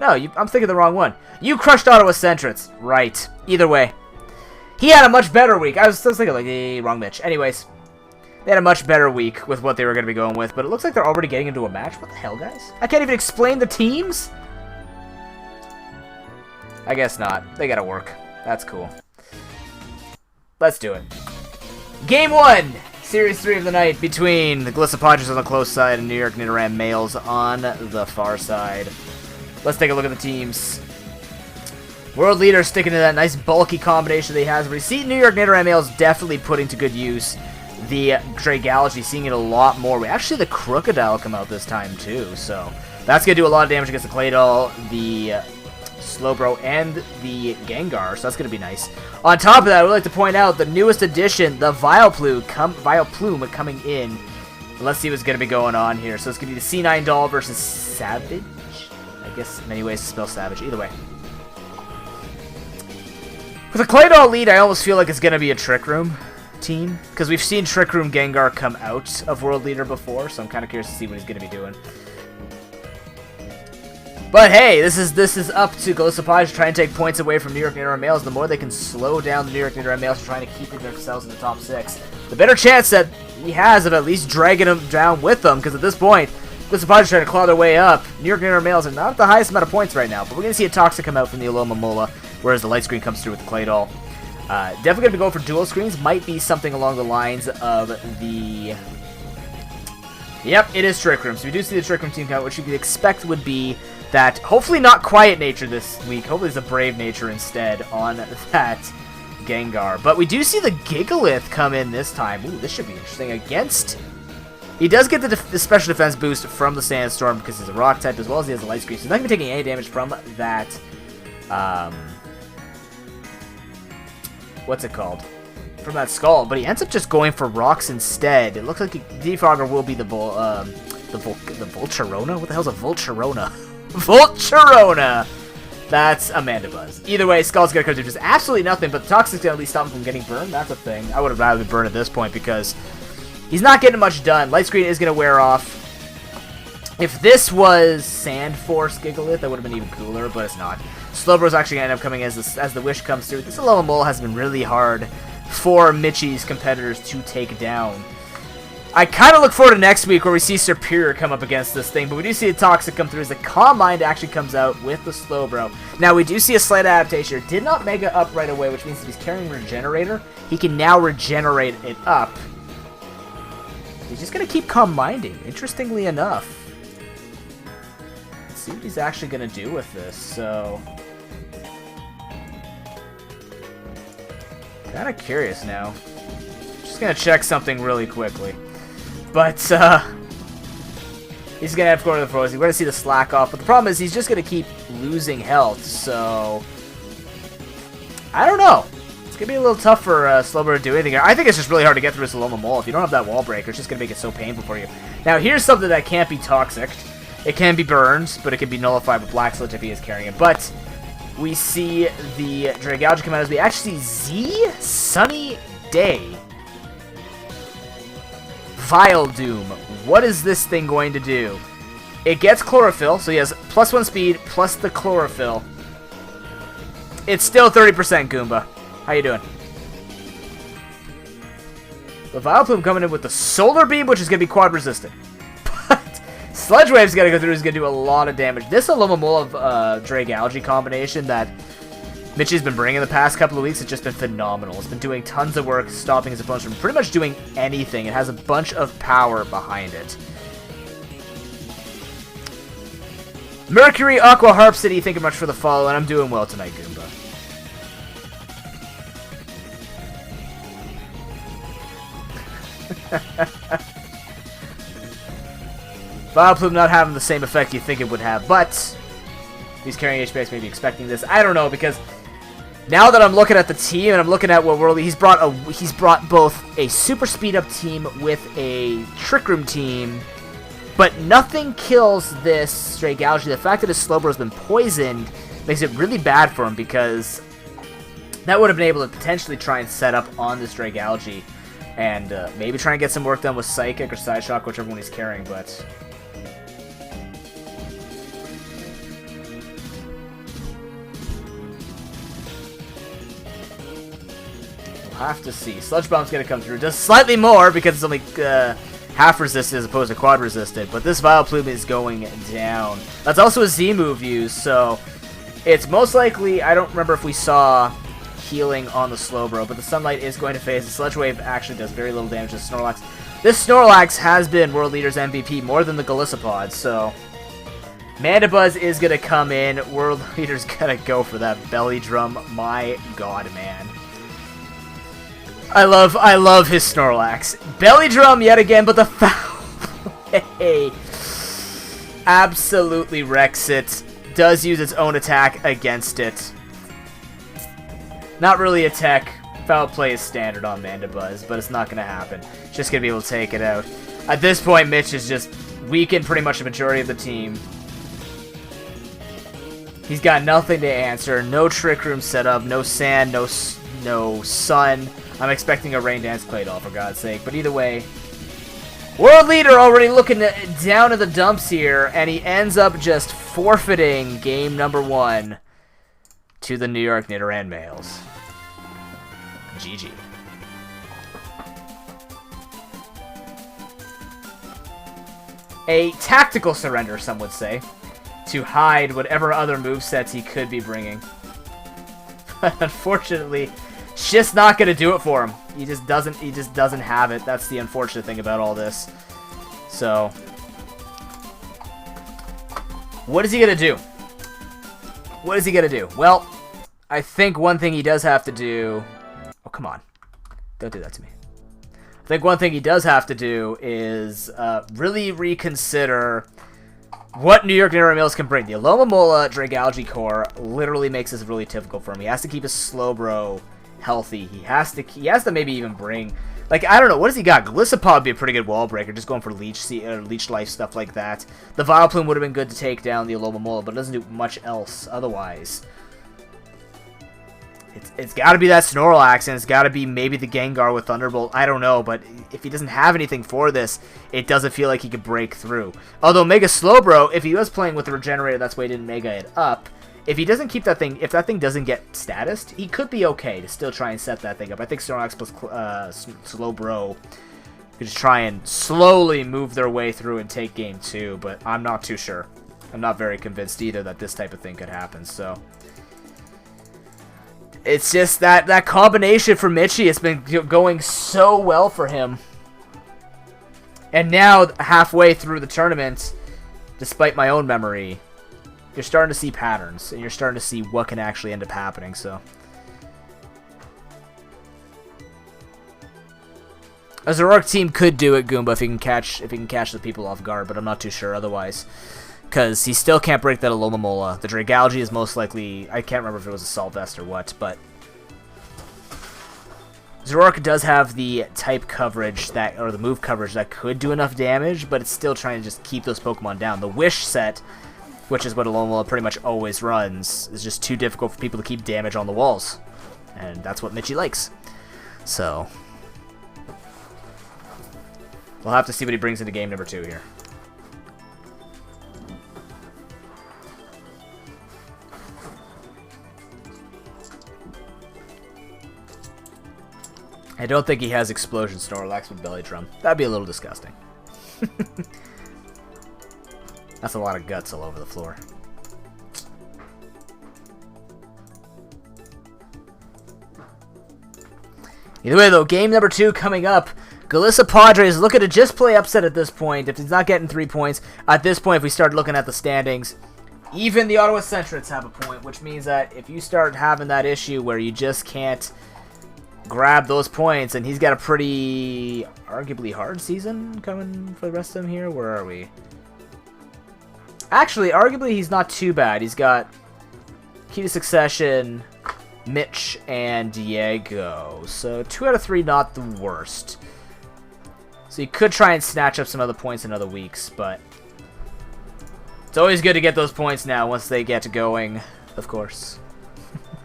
No, I'm thinking the wrong one. You crushed Ottawa Centrets. Right. Either way. He had a much better week. I was thinking, like, wrong Mitch. Anyways. They had a much better week with what they were going to be going with, but it looks like they're already getting into a match. What the hell, guys? I can't even explain the teams? I guess not. They gotta work. That's cool. Let's do it. Game 1! Series 3 of the night between the Galissa Padres on the close side and New York Nidoran males on the far side. Let's take a look at the teams. World Leader sticking to that nice bulky combination that he has. We see New York Nidoran males definitely putting to good use the Dragology, seeing it a lot more. We actually see the Crocodile come out this time too, so that's going to do a lot of damage against the Claydol, the Slowbro, and the Gengar, so that's going to be nice. On top of that, I would like to point out the newest addition, the Vileplume coming in. Let's see what's going to be going on here. So it's going to be the C9 Doll versus Savage. I guess many ways to spell Savage. Either way. With a Claydol lead, I almost feel like it's going to be a Trick Room team, because we've seen Trick Room Gengar come out of World Leader before, so I'm kind of curious to see what he's going to be doing. But hey, this is up to Galissa Padres to try and take points away from New York Nidoran males. The more they can slow down the New York Nidoran males trying to keep themselves in the top 6, the better chance that he has of at least dragging them down with them, because at this point, Galissa Padres trying to claw their way up. New York Nidoran males are not at the highest amount of points right now, but we're going to see a Toxic come out from the Aloma Mola, whereas the Light Screen comes through with the Claydol. Definitely going to be going for dual screens. Might be something along the lines of the... Yep, it is Trick Room. So we do see the Trick Room team count, which you could expect would be that, hopefully not Quiet Nature this week. Hopefully it's a Brave Nature instead on that Gengar. But we do see the Gigalith come in this time. Ooh, this should be interesting. Against... He does get the special defense boost from the Sandstorm because he's a Rock type, as well as he has a Light Screen. So he's not going to be taking any damage from that... what's it called? From that Skull, but he ends up just going for rocks instead. It looks like Defogger will be the Volcarona? What the hell's a Volcarona? Volcarona! That's Amanda Buzz. Either way, Skull's gonna come do just absolutely nothing, but the Toxic's gonna at least stop him from getting burned. That's a thing. I would have rather been burned at this point because he's not getting much done. Light Screen is gonna wear off. If this was Sand Force Gigalith, that would have been even cooler, but it's not. Slowbro's actually going to end up coming as the Wish comes through. This Alola Mole has been really hard for Mitchie's competitors to take down. I kind of look forward to next week where we see Superior come up against this thing, but we do see a Toxic come through as the Calm Mind actually comes out with the Slowbro. Now, we do see a slight adaptation here. Did not Mega up right away, which means if he's carrying Regenerator, he can now regenerate it up. He's just going to keep Calm Minding, interestingly enough. Let's see what he's actually going to do with this, so... Kind of curious now. Just gonna check something really quickly. But, he's gonna have to go to the Frozen. We're gonna see the Slack off, but the problem is he's just gonna keep losing health, so... I don't know. It's gonna be a little tough for Slowbro to do anything. I think it's just really hard to get through this Aloma Mole. If you don't have that Wall Breaker, it's just gonna make it so painful for you. Now, here's something that can't be Toxic. It can be burned, but it can be nullified with Black Sludge if he is carrying it. But... we see the Dragology come out as we actually see Z Sunny Day. Vileplume. What is this thing going to do? It gets Chlorophyll, so he has +1 speed plus the Chlorophyll. It's still 30% Goomba. How you doing? The Vileplume coming in with the Solar Beam, which is going to be quad resistant. Sludge Wave's gotta go through, is gonna do a lot of damage. This Aloma Mole of Dragology combination that Mitchie's been bringing the past couple of weeks has just been phenomenal. It's been doing tons of work, stopping his opponents from pretty much doing anything. It has a bunch of power behind it. Mercury, Aqua, Harp City, thank you much for the follow, and I'm doing well tonight, Goomba. Vileplume not having the same effect you think it would have, but these carrying HPX may be expecting this. I don't know, because now that I'm looking at the team and I'm looking at what world he's brought both a super speed up team with a Trick Room team, but nothing kills this Stray Galgy. The fact that his Slowbro's been poisoned makes it really bad for him, because that would have been able to potentially try and set up on the Stray Galgy and maybe try and get some work done with Psychic or Side Shock, whichever one he's carrying, but have to see. Sludge Bomb's going to come through. Does slightly more because it's only half resisted as opposed to quad resisted. But this Vileplume is going down. That's also a Z move used, so it's most likely... I don't remember if we saw healing on the Slowbro, but the Sunlight is going to phase. The Sludge Wave actually does very little damage to Snorlax. This Snorlax has been World Leader's MVP more than the Golisopod, so... Mandibuzz is going to come in. World Leader's going to go for that Belly Drum. My god, man. I love his Snorlax. Belly Drum yet again, but the foul play absolutely wrecks it. Does use its own attack against it. Not really a tech. Foul play is standard on Mandibuzz, but it's not going to happen. Just going to be able to take it out. At this point, Mitch is just weakened pretty much the majority of the team. He's got nothing to answer. No Trick Room setup. No sand. No sun. I'm expecting a Rain Dance Claydol, for God's sake. But either way, World Leader already looking down in the dumps here, and he ends up just forfeiting game number 1 to the New York Nidoran males. GG. A tactical surrender, some would say, to hide whatever other movesets he could be bringing. But unfortunately, it's just not going to do it for him. He just doesn't have it. That's the unfortunate thing about all this. So, what is he going to do? What is he going to do? Well, I think one thing he does have to do... Oh, come on. Don't do that to me. I think one thing he does have to do is really reconsider what New York Nidoran males can bring. The Alomomola Dragalge core literally makes this really difficult for him. He has to keep his Slowbro healthy. He has to maybe even bring, like, I don't know, what does he got? Golisopod would be a pretty good wall breaker, just going for leech life, stuff like that. The Vileplume would have been good to take down the Alomomola, but it doesn't do much else otherwise. It's got to be that Snorlax, and it's got to be maybe the Gengar with Thunderbolt. I don't know, but if he doesn't have anything for this, it doesn't feel like he could break through. Although Mega Slowbro, if he was playing with the Regenerator, that's why he didn't Mega it up. If he doesn't keep that thing, if that thing doesn't get statused, he could be okay to still try and set that thing up. I think Snorlax plus Slowbro could just try and slowly move their way through and take game 2, but I'm not too sure. I'm not very convinced either that this type of thing could happen, so... It's just that combination for Mitchie, it's been going so well for him. And now, halfway through the tournament, despite my own memory, you're starting to see patterns, and you're starting to see what can actually end up happening, so. A Zoroark team could do it, Goomba, if he can catch the people off guard, but I'm not too sure otherwise. Because he still can't break that Alomomola. The Dragalge is most likely... I can't remember if it was a Salt Vest or what, but... Zoroark does have the type coverage, or the move coverage, that could do enough damage, but it's still trying to just keep those Pokemon down. The Wish set, which is what Alomomola pretty much always runs, is just too difficult for people to keep damage on the walls. And that's what Mitchie likes. So... we'll have to see what he brings into game number 2 here. I don't think he has Explosion Snorlax with Belly Drum. That'd be a little disgusting. That's a lot of guts all over the floor. Either way, though, game number 2 coming up. Golisopod is looking to just play upset at this point. If he's not getting 3 points, at this point, if we start looking at the standings, Even the Ottawa Centrets have a point, which means that if you start having that issue where you just can't grab those points, and he's got a pretty arguably hard season coming for the rest of them here. Where are we? Actually, arguably he's not too bad. He's got Key to Succession, Mitch, and Diego. So 2 out of 3, not the worst. So you could try and snatch up some other points in other weeks, but it's always good to get those points now once they get going, of course.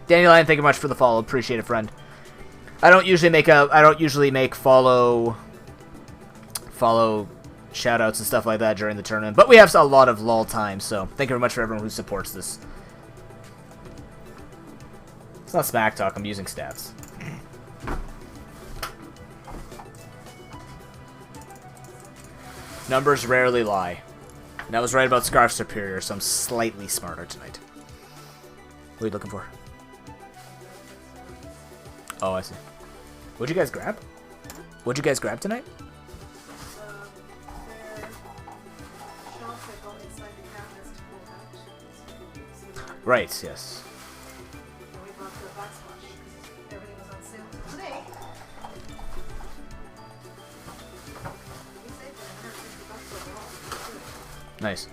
Daniel, thank you much for the follow. Appreciate it, friend. I don't usually make follow shoutouts and stuff like that during the tournament, but we have a lot of lull time, so thank you very much for everyone who supports this. It's not smack talk, I'm using stats. Numbers rarely lie. And I was right about Scarf Superior, so I'm slightly smarter tonight. What are you looking for? Oh, I see. What'd you guys grab? What'd you guys grab tonight? Right, yes. Nice.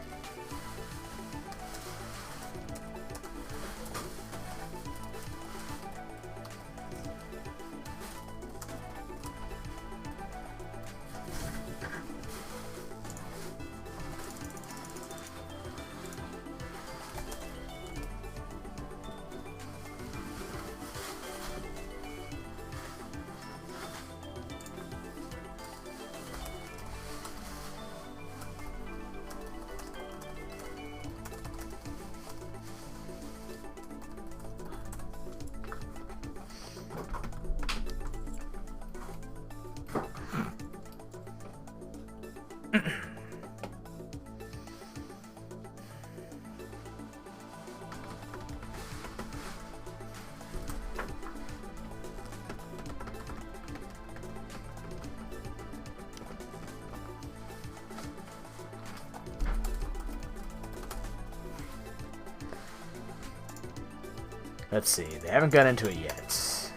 Let's see, they haven't got into it yet.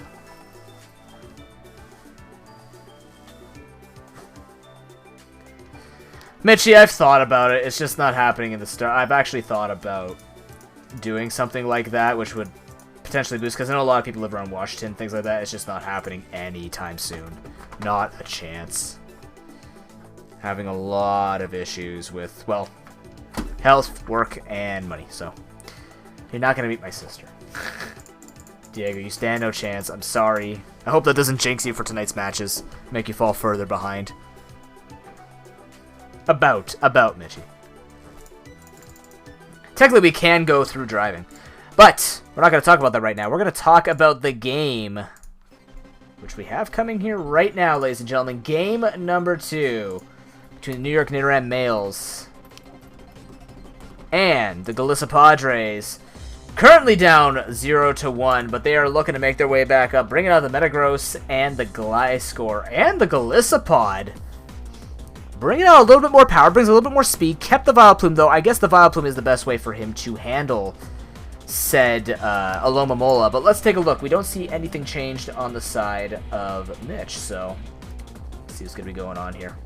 Mitchie, I've thought about it. It's just not happening in the start. I've actually thought about doing something like that, which would potentially boost, because I know a lot of people live around Washington, things like that. It's just not happening anytime soon. Not a chance. Having a lot of issues with, well, health, work, and money, so you're not going to meet my sister. Diego, you stand no chance. I'm sorry. I hope that doesn't jinx you for tonight's matches. Make you fall further behind. About, Mitchie. Technically, we can go through driving. But, we're not going to talk about that right now. We're going to talk about the game, which we have coming here right now, ladies and gentlemen. Game number 2 between the New York Nidoran males and the Galissa Padres. Currently down 0-1, but they are looking to make their way back up, bringing out the Metagross and the Gliscor and the Galissapod. Bringing out a little bit more power, brings a little bit more speed, kept the Vileplume, though. I guess the Vileplume is the best way for him to handle said Alomomola. But let's take a look. We don't see anything changed on the side of Mitch, so let's see what's going to be going on here.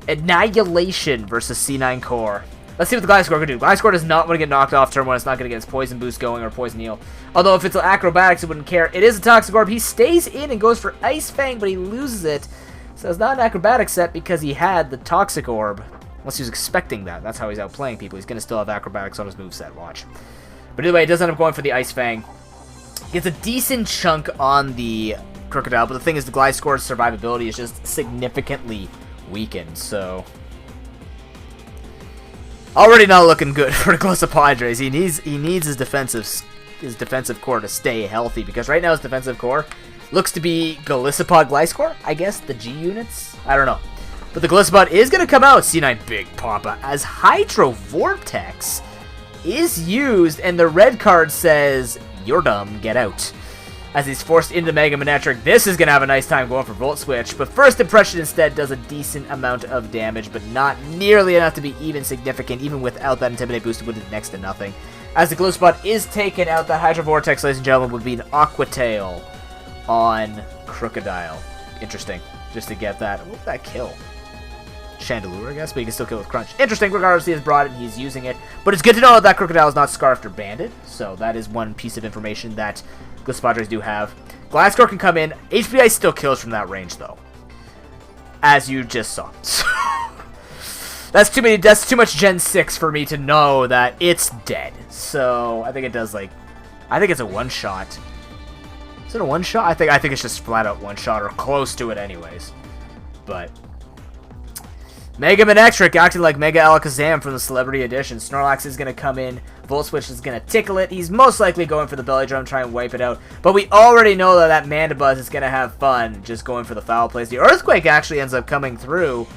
Annihilation versus C9 Core. Let's see what the Gliscor can do. Gliscor does not want to get knocked off turn 1. It's not going to get its Poison Boost going or Poison Heal. Although if it's Acrobatics, it wouldn't care. It is a Toxic Orb. He stays in and goes for Ice Fang, but he loses it. So it's not an Acrobatic set because he had the Toxic Orb. Unless he was expecting that. That's how he's outplaying people. He's going to still have Acrobatics on his moveset. Watch. But either way, he does end up going for the Ice Fang. Gets a decent chunk on the Crocodile, but the thing is the Gliscor's survivability is just significantly weakened, so already not looking good for the Galissa Padres. He needs his defensive core to stay healthy, because right now his defensive core looks to be Galissapod Gliscor, I guess, the G units? I don't know. But the Galissapod is going to come out, C9 Big Papa, as Hydro Vortex is used, and the red card says, "You're dumb, get out." as he's forced into Mega Manectric. This is going to have a nice time going for Volt Switch, but First Impression instead does a decent amount of damage, but not nearly enough to be even significant. Even without that Intimidate boost, it would do next to nothing. As the Gliscod is taken out, the Hydro Vortex, ladies and gentlemen, would be an Aqua Tail on Crocodile. Interesting, just to get that. What would that kill? Chandelure, I guess, but you can still kill with Crunch. Interesting, regardless, he has brought it and he's using it. But it's good to know that Crocodile is not Scarfed or Banded, so that is one piece of information that Glispadres do have. Glasgow can come in. HPI still kills from that range, though, as you just saw. That's too much Gen 6 for me to know that it's dead. So I think it does, like, I think it's a one-shot. Is it a one-shot? I think it's just flat out one-shot or close to it anyways. But Mega Manectric acting like Mega Alakazam from the Celebrity Edition. Snorlax is going to come in. Volt Switch is going to tickle it. He's most likely going for the Belly Drum, try and wipe it out. But we already know that Mandibuzz is going to have fun just going for the foul plays. The Earthquake actually ends up coming through.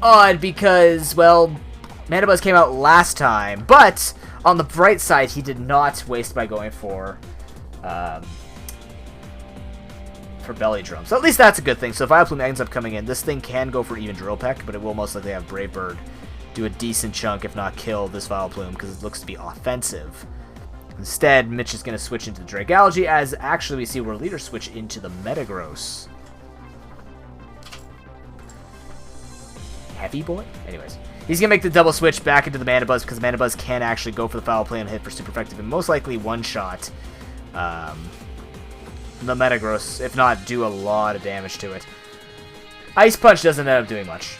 Odd because, well, Mandibuzz came out last time. But on the bright side, he did not waste by going for Belly Drum. So at least that's a good thing. So if Vileplume ends up coming in, this thing can go for even Drill Peck, but it will most likely have Brave Bird do a decent chunk, if not kill, this Vileplume, because it looks to be offensive. Instead, Mitch is going to switch into the Dragalge, as actually we see World Leader switch into the Metagross. Heavy Boy? Anyways. He's going to make the double switch back into the Mandibuzz, because Mandibuzz can actually go for the foul play and hit for super effective, and most likely one-shot the Metagross, if not do a lot of damage to it. Ice Punch doesn't end up doing much.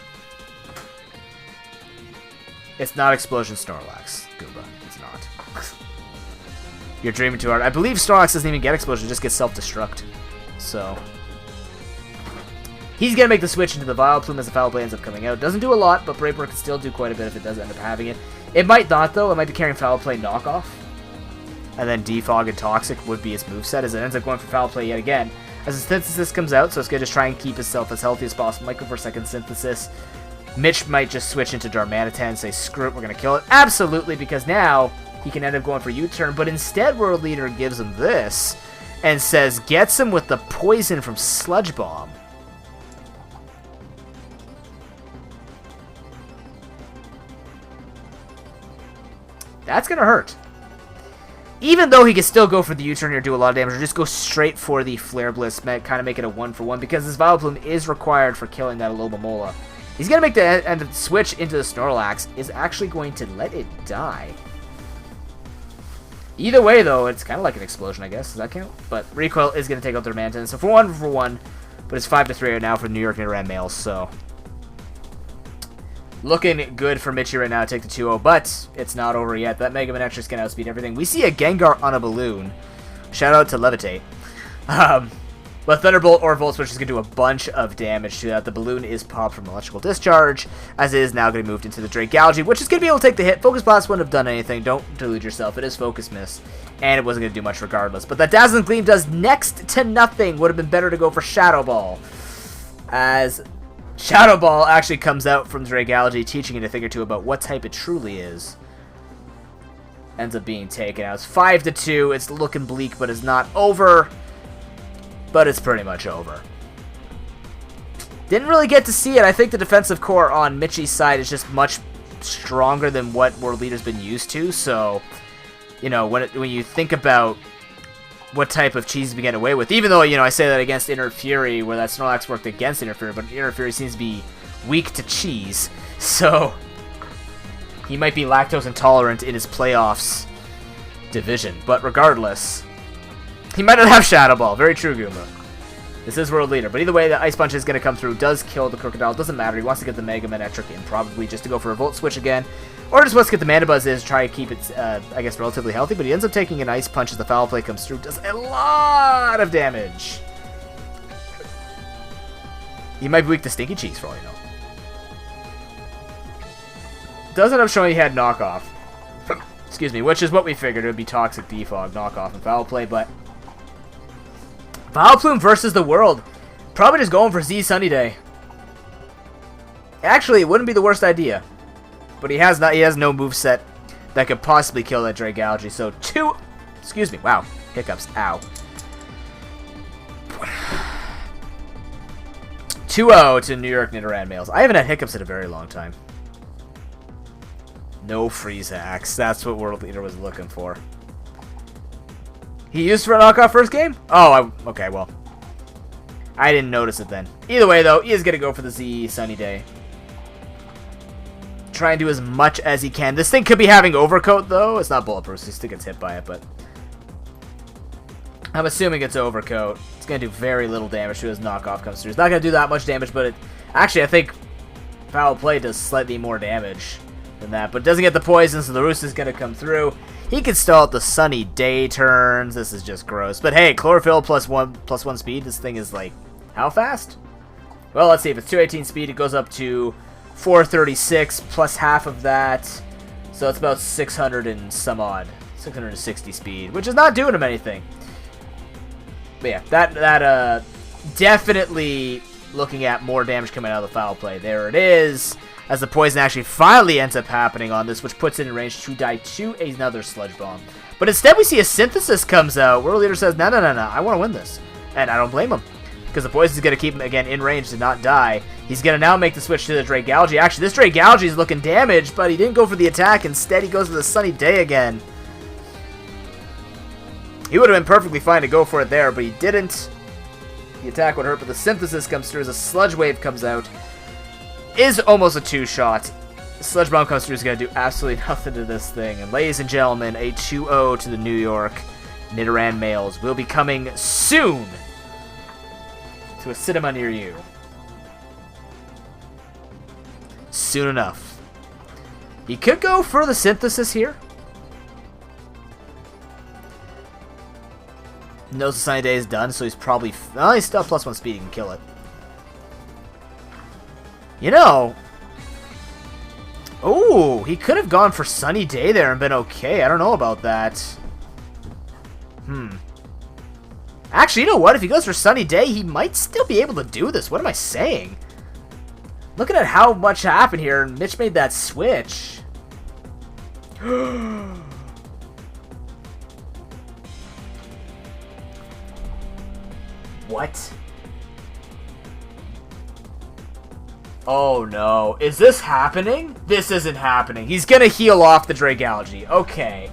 It's not Explosion Snorlax, Goomba. It's not. You're dreaming too hard. I believe Snorlax doesn't even get Explosion, just gets Self-Destruct. So he's going to make the switch into the Vileplume as the foul play ends up coming out. Doesn't do a lot, but Brave Bird can still do quite a bit if it does end up having it. It might not, though. It might be carrying foul play knockoff. And then Defog and Toxic would be its moveset, as it ends up going for foul play yet again. As the Synthesis comes out, so it's going to just try and keep itself as healthy as possible. Might go for second Synthesis. Mitch might just switch into Darmanitan and say, screw it, we're going to kill it. Absolutely, because now he can end up going for U-turn, but instead World Leader gives him this and says, gets him with the poison from Sludge Bomb. That's going to hurt. Even though he can still go for the U-turn or do a lot of damage, or just go straight for the Flare Bliss, kind of make it a 1-for-1, because this Vileplume is required for killing that Alomomola. He's going to make the switch into the Snorlax, is actually going to let it die. Either way, though, it's kind of like an explosion, I guess. Does that count? But Recoil is going to take out their Manton. So for 1-for-1, but it's 5-3 right now for New York Nidoran males, so looking good for Mitchie right now to take the 2-0, but it's not over yet. That Mega Manectric's going to outspeed everything. We see a Gengar on a balloon. Shout out to Levitate. But Thunderbolt or Volt Switch is going to do a bunch of damage to that. The balloon is popped from Electrical Discharge, as it is now going to be moved into the Dragalge, which is going to be able to take the hit. Focus Blast wouldn't have done anything. Don't delude yourself. It is Focus Miss, and it wasn't going to do much regardless. But that Dazzling Gleam does next to nothing. Would have been better to go for Shadow Ball, as Shadow Ball actually comes out from Dragalge, teaching it a thing or two about what type it truly is. Ends up being taken out. It's 5-2. It's looking bleak, but it's not over. But it's pretty much over. Didn't really get to see it. I think the defensive core on Mitchie's side is just much stronger than what World Leader's been used to. So, you know, when you think about what type of cheese we get away with, even though, you know, I say that against Inner Fury, where that Snorlax worked against Inner Fury, but Inner Fury seems to be weak to cheese. So he might be lactose intolerant in his playoffs division. But regardless, he might not have Shadow Ball. Very true, Goomba. This is World Leader. But either way, the Ice Punch is going to come through. Does kill the Crocodile. Doesn't matter. He wants to get the Mega Manectric in, probably just to go for a Volt Switch again. Or just wants to get the Mandibuzz in to try to keep it, I guess, relatively healthy. But he ends up taking an Ice Punch as the Foul Play comes through. Does a lot of damage. He might be weak to Stinky Cheeks, for all you know. Does end up showing he had Knockoff. Excuse me, which is what we figured. It would be Toxic, Defog, Knockoff, and Foul Play, but Vileplume versus the world. Probably just going for Z Sunny Day. Actually, it wouldn't be the worst idea. But he has no moveset that could possibly kill that Dragalge. So excuse me, wow. Hiccups. Ow. 2-0 to New York Nidoran males. I haven't had hiccups in a very long time. No freeze hacks. That's what World Leader was looking for. He used for a knockoff first game? Oh, okay, well. I didn't notice it then. Either way, though, he is going to go for the Z Sunny Day. Try and do as much as he can. This thing could be having Overcoat, though. It's not bulletproof, so he still gets hit by it, but I'm assuming it's Overcoat. It's going to do very little damage to his knockoff comes through. It's not going to do that much damage, but actually, I think Foul Play does slightly more damage than that. But it doesn't get the poison, so the Roost is going to come through. He can stall out the Sunny Day turns. This is just gross. But hey, Chlorophyll +1 speed. This thing is like, how fast? Well, let's see. If it's 218 speed, it goes up to 436 plus half of that. So it's about 600 and some odd. 660 speed, which is not doing him anything. But yeah, that definitely looking at more damage coming out of the Foul Play. There it is, as the poison actually finally ends up happening on this, which puts it in range to die to another Sludge Bomb. But instead we see a Synthesis comes out. World Leader says, no, I want to win this. And I don't blame him, because the poison is going to keep him, again, in range to not die. He's going to now make the switch to the Dragalge. Actually, this Dragalge is looking damaged, but he didn't go for the attack. Instead, he goes for the Sunny Day again. He would have been perfectly fine to go for it there, but he didn't. The attack would hurt, but the Synthesis comes through as a Sludge Wave comes out. Is almost a two-shot. Sludge Bomb comes through is going to do absolutely nothing to this thing. And ladies and gentlemen, a 2-0 to the New York Nidoran males will be coming soon to a cinema near you. Soon enough. He could go for the Synthesis here. Knows the Sunny Day is done, so he's probably... Oh, he's still +1 speed, he can kill it. You know... Oh, he could have gone for Sunny Day there and been okay. I don't know about that. Actually, you know what? If he goes for Sunny Day, he might still be able to do this. What am I saying? Looking at how much happened here, and Mitch made that switch. What? Oh no. Is this happening? This isn't happening. He's gonna heal off the Dragalge. Okay.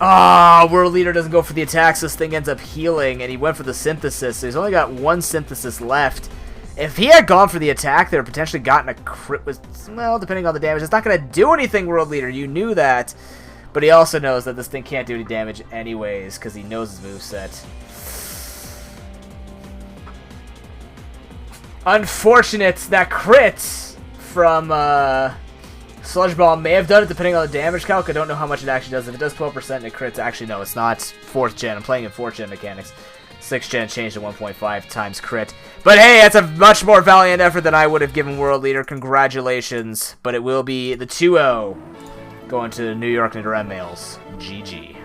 Ah, World Leader doesn't go for the attacks. This thing ends up healing, and he went for the Synthesis. So he's only got one Synthesis left. If he had gone for the attack, there potentially gotten a crit with, well, depending on the damage. It's not going to do anything, World Leader. You knew that. But he also knows that this thing can't do any damage anyways, because he knows his moveset. Unfortunate. That crit from Sludge Bomb may have done it depending on the damage calc. I don't know how much it actually does. If it does 12% and it crits, actually no, it's not 4th gen. I'm playing in 4th gen mechanics. 6th gen changed to 1.5 times crit. But hey, that's a much more valiant effort than I would have given World Leader. Congratulations. But it will be the 2-0 going to the New York Nidoran males. GG.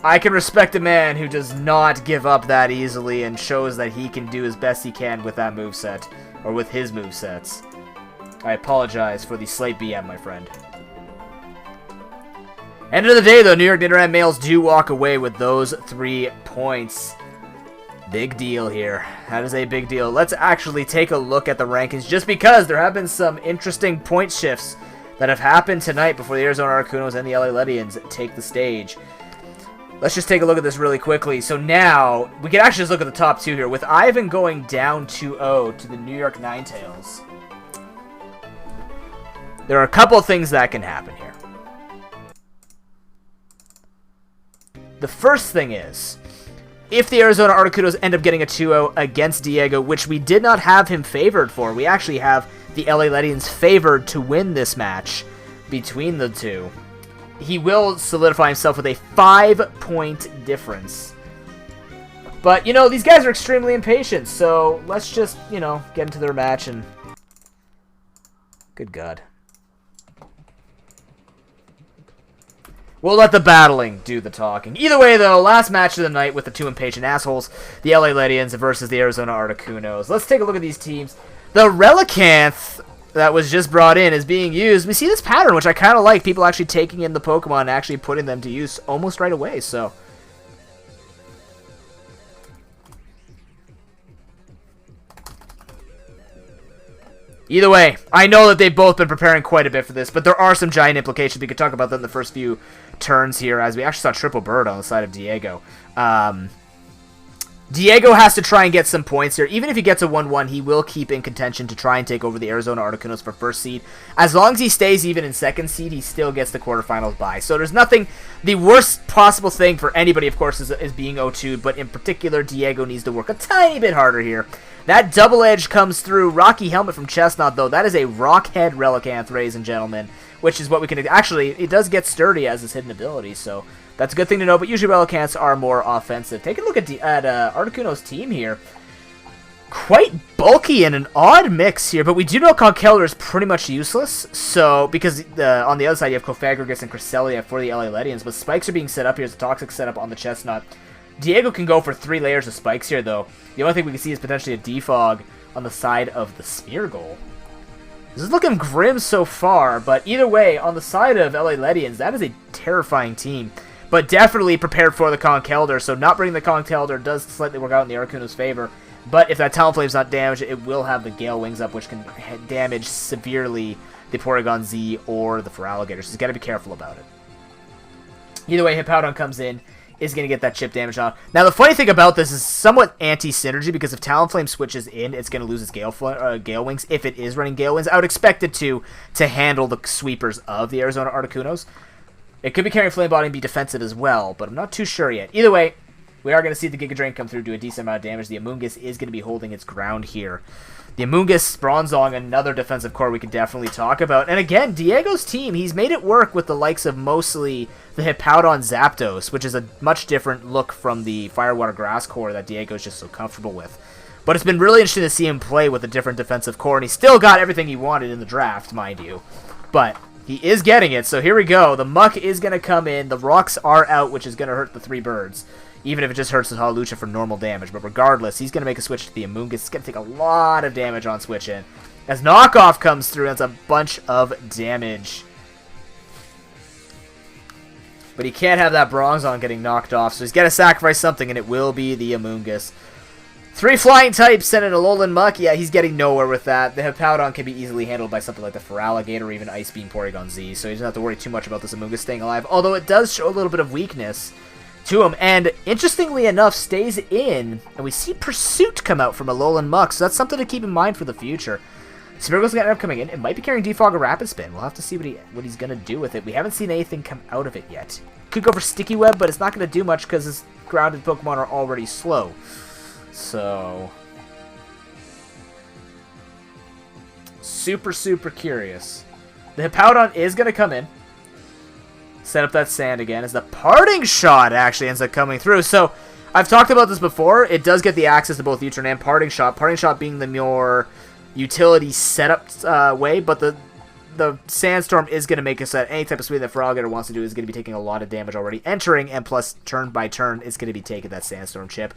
I can respect a man who does not give up that easily and shows that he can do as best he can with that moveset, or with his movesets. I apologize for the slight BM, my friend. End of the day, though, New York Nidoran males do walk away with those 3 points. Big deal here. That is a big deal. Let's actually take a look at the rankings, just because there have been some interesting point shifts that have happened tonight before the Arizona Articunos and the LA Ledians take the stage. Let's just take a look at this really quickly. So now, we can actually just look at the top 2 here. With Ivan going down 2-0 to the New York Ninetales, there are a couple of things that can happen here. The first thing is, if the Arizona Articunos end up getting a 2-0 against Diego, which we did not have him favored for, we actually have the LA Ledians favored to win this match between the two. He will solidify himself with a 5-point difference. But, you know, these guys are extremely impatient, so let's just, you know, get into their match and... Good God. We'll let the battling do the talking. Either way, though, last match of the night with the two impatient assholes, the LA Ledians versus the Arizona Articunos. Let's take a look at these teams. The Relicanth that was just brought in is being used. We see this pattern, which I kind of like. People actually taking in the Pokemon and actually putting them to use almost right away, so... Either way, I know that they've both been preparing quite a bit for this, but there are some giant implications. We could talk about that in the first few turns here, as we actually saw Triple Bird on the side of Diego. Diego has to try and get some points here. Even if he gets a 1-1, he will keep in contention to try and take over the Arizona Articunos for first seed. As long as he stays even in second seed, he still gets the quarterfinals bye. So there's nothing... The worst possible thing for anybody, of course, is being 0-2'd, but in particular, Diego needs to work a tiny bit harder here. That double edge comes through. Rocky Helmet from Chestnut, though. That is a Rockhead Relicanth, ladies and gentlemen, which is what we can... Actually, it does get sturdy as his hidden ability, so that's a good thing to know, but usually Relicanths are more offensive. Take a look at Articuno's team here. Quite bulky and an odd mix here, but we do know Conkeldurr is pretty much useless, so because on the other side you have Cofagrigus and Cresselia for the LA Ledians, but spikes are being set up here as a toxic setup on the Chestnut. Diego can go for 3 layers of spikes here, though. The only thing we can see is potentially a defog on the side of the Smeargle. This is looking grim so far, but either way, on the side of LA Ledians, that is a terrifying team. But definitely prepared for the Conkeldurr, so not bringing the Conkeldurr does slightly work out in the Articuno's favor. But if that Talonflame's not damaged, it will have the Gale Wings up, which can damage severely the Porygon Z or the Feraligatr, so he's got to be careful about it. Either way, Hippowdon comes in, is going to get that chip damage on. Now, the funny thing about this is somewhat anti-synergy, because if Talonflame switches in, it's going to lose its Gale Wings, if it is running Gale Wings. I would expect it to handle the sweepers of the Arizona Articunos. It could be carrying Flame Body and be defensive as well, but I'm not too sure yet. Either way, we are going to see the Giga Drain come through, do a decent amount of damage. The Amoonguss is going to be holding its ground here. The Amoonguss, Bronzong, another defensive core we can definitely talk about. And again, Diego's team, he's made it work with the likes of mostly the Hippowdon Zapdos, which is a much different look from the Firewater Grass core that Diego's just so comfortable with. But it's been really interesting to see him play with a different defensive core, and he still got everything he wanted in the draft, mind you. But he is getting it, so here we go. The Muck is going to come in. The rocks are out, which is going to hurt the 3 birds. Even if it just hurts the Hawlucha for normal damage. But regardless, he's going to make a switch to the Amoonguss. It's going to take a lot of damage on switch in. As Knockoff comes through, that's a bunch of damage. But he can't have that Bronzong getting knocked off, so he's got to sacrifice something, and it will be the Amoonguss. 3 flying types and an Alolan Muck. Yeah, he's getting nowhere with that. The Hippowdon can be easily handled by something like the Feraligatr or even Ice Beam Porygon Z, so he doesn't have to worry too much about this Amoonguss staying alive. Although it does show a little bit of weakness to him, and interestingly enough, stays in, and we see Pursuit come out from Alolan Muck, so that's something to keep in mind for the future. Smeargle's going to end up coming in. It might be carrying Defog or Rapid Spin. We'll have to see what he's going to do with it. We haven't seen anything come out of it yet. Could go for Sticky Web, but it's not going to do much because his grounded Pokemon are already slow. So super curious. The Hippowdon is going to come in. Set up that sand again as the Parting Shot actually ends up coming through. So, I've talked about this before. It does get the access to both U-Turn and Parting Shot. Parting Shot being the more utility setup way, but the Sandstorm is going to make it so that any type of speed that Feraligatr wants to do is going to be taking a lot of damage already entering, and plus turn by turn it's going to be taking that Sandstorm chip.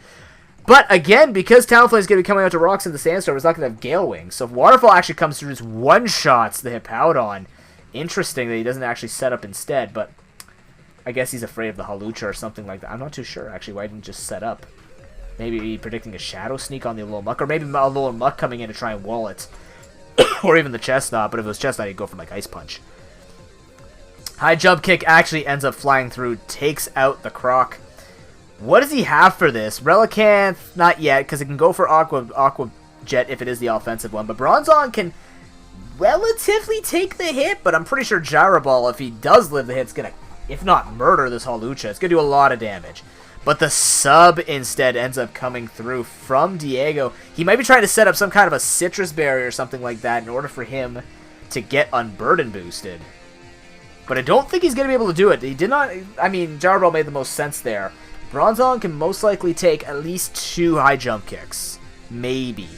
But again, because Talonflame is going to be coming out to rocks in the Sandstorm, it's not going to have Gale Wings. So if Waterfall actually comes through, just one-shots the Hippowdon. Interesting that he doesn't actually set up instead, but I guess he's afraid of the Hawlucha or something like that. I'm not too sure, actually, why he didn't just set up. Maybe predicting a Shadow Sneak on the Alolan Muck, or maybe Alolan Muck coming in to try and wall it. Or even the Chestnut, but if it was Chestnut, he'd go for, like, Ice Punch. High Jump Kick actually ends up flying through, takes out the Croc. What does he have for this? Relicanth, not yet, because it can go for Aqua Jet if it is the offensive one, but Bronzong can relatively take the hit, but I'm pretty sure Gyro Ball, if he does live the hit, is going to, if not murder this Hawlucha, it's going to do a lot of damage. But the sub instead ends up coming through from Diego. He might be trying to set up some kind of a Citrus Berry or something like that in order for him to get Unburden boosted. But I don't think he's going to be able to do it. He did not, I mean, Gyro Ball made the most sense there. Bronzong can most likely take at least 2 high jump kicks. Maybe.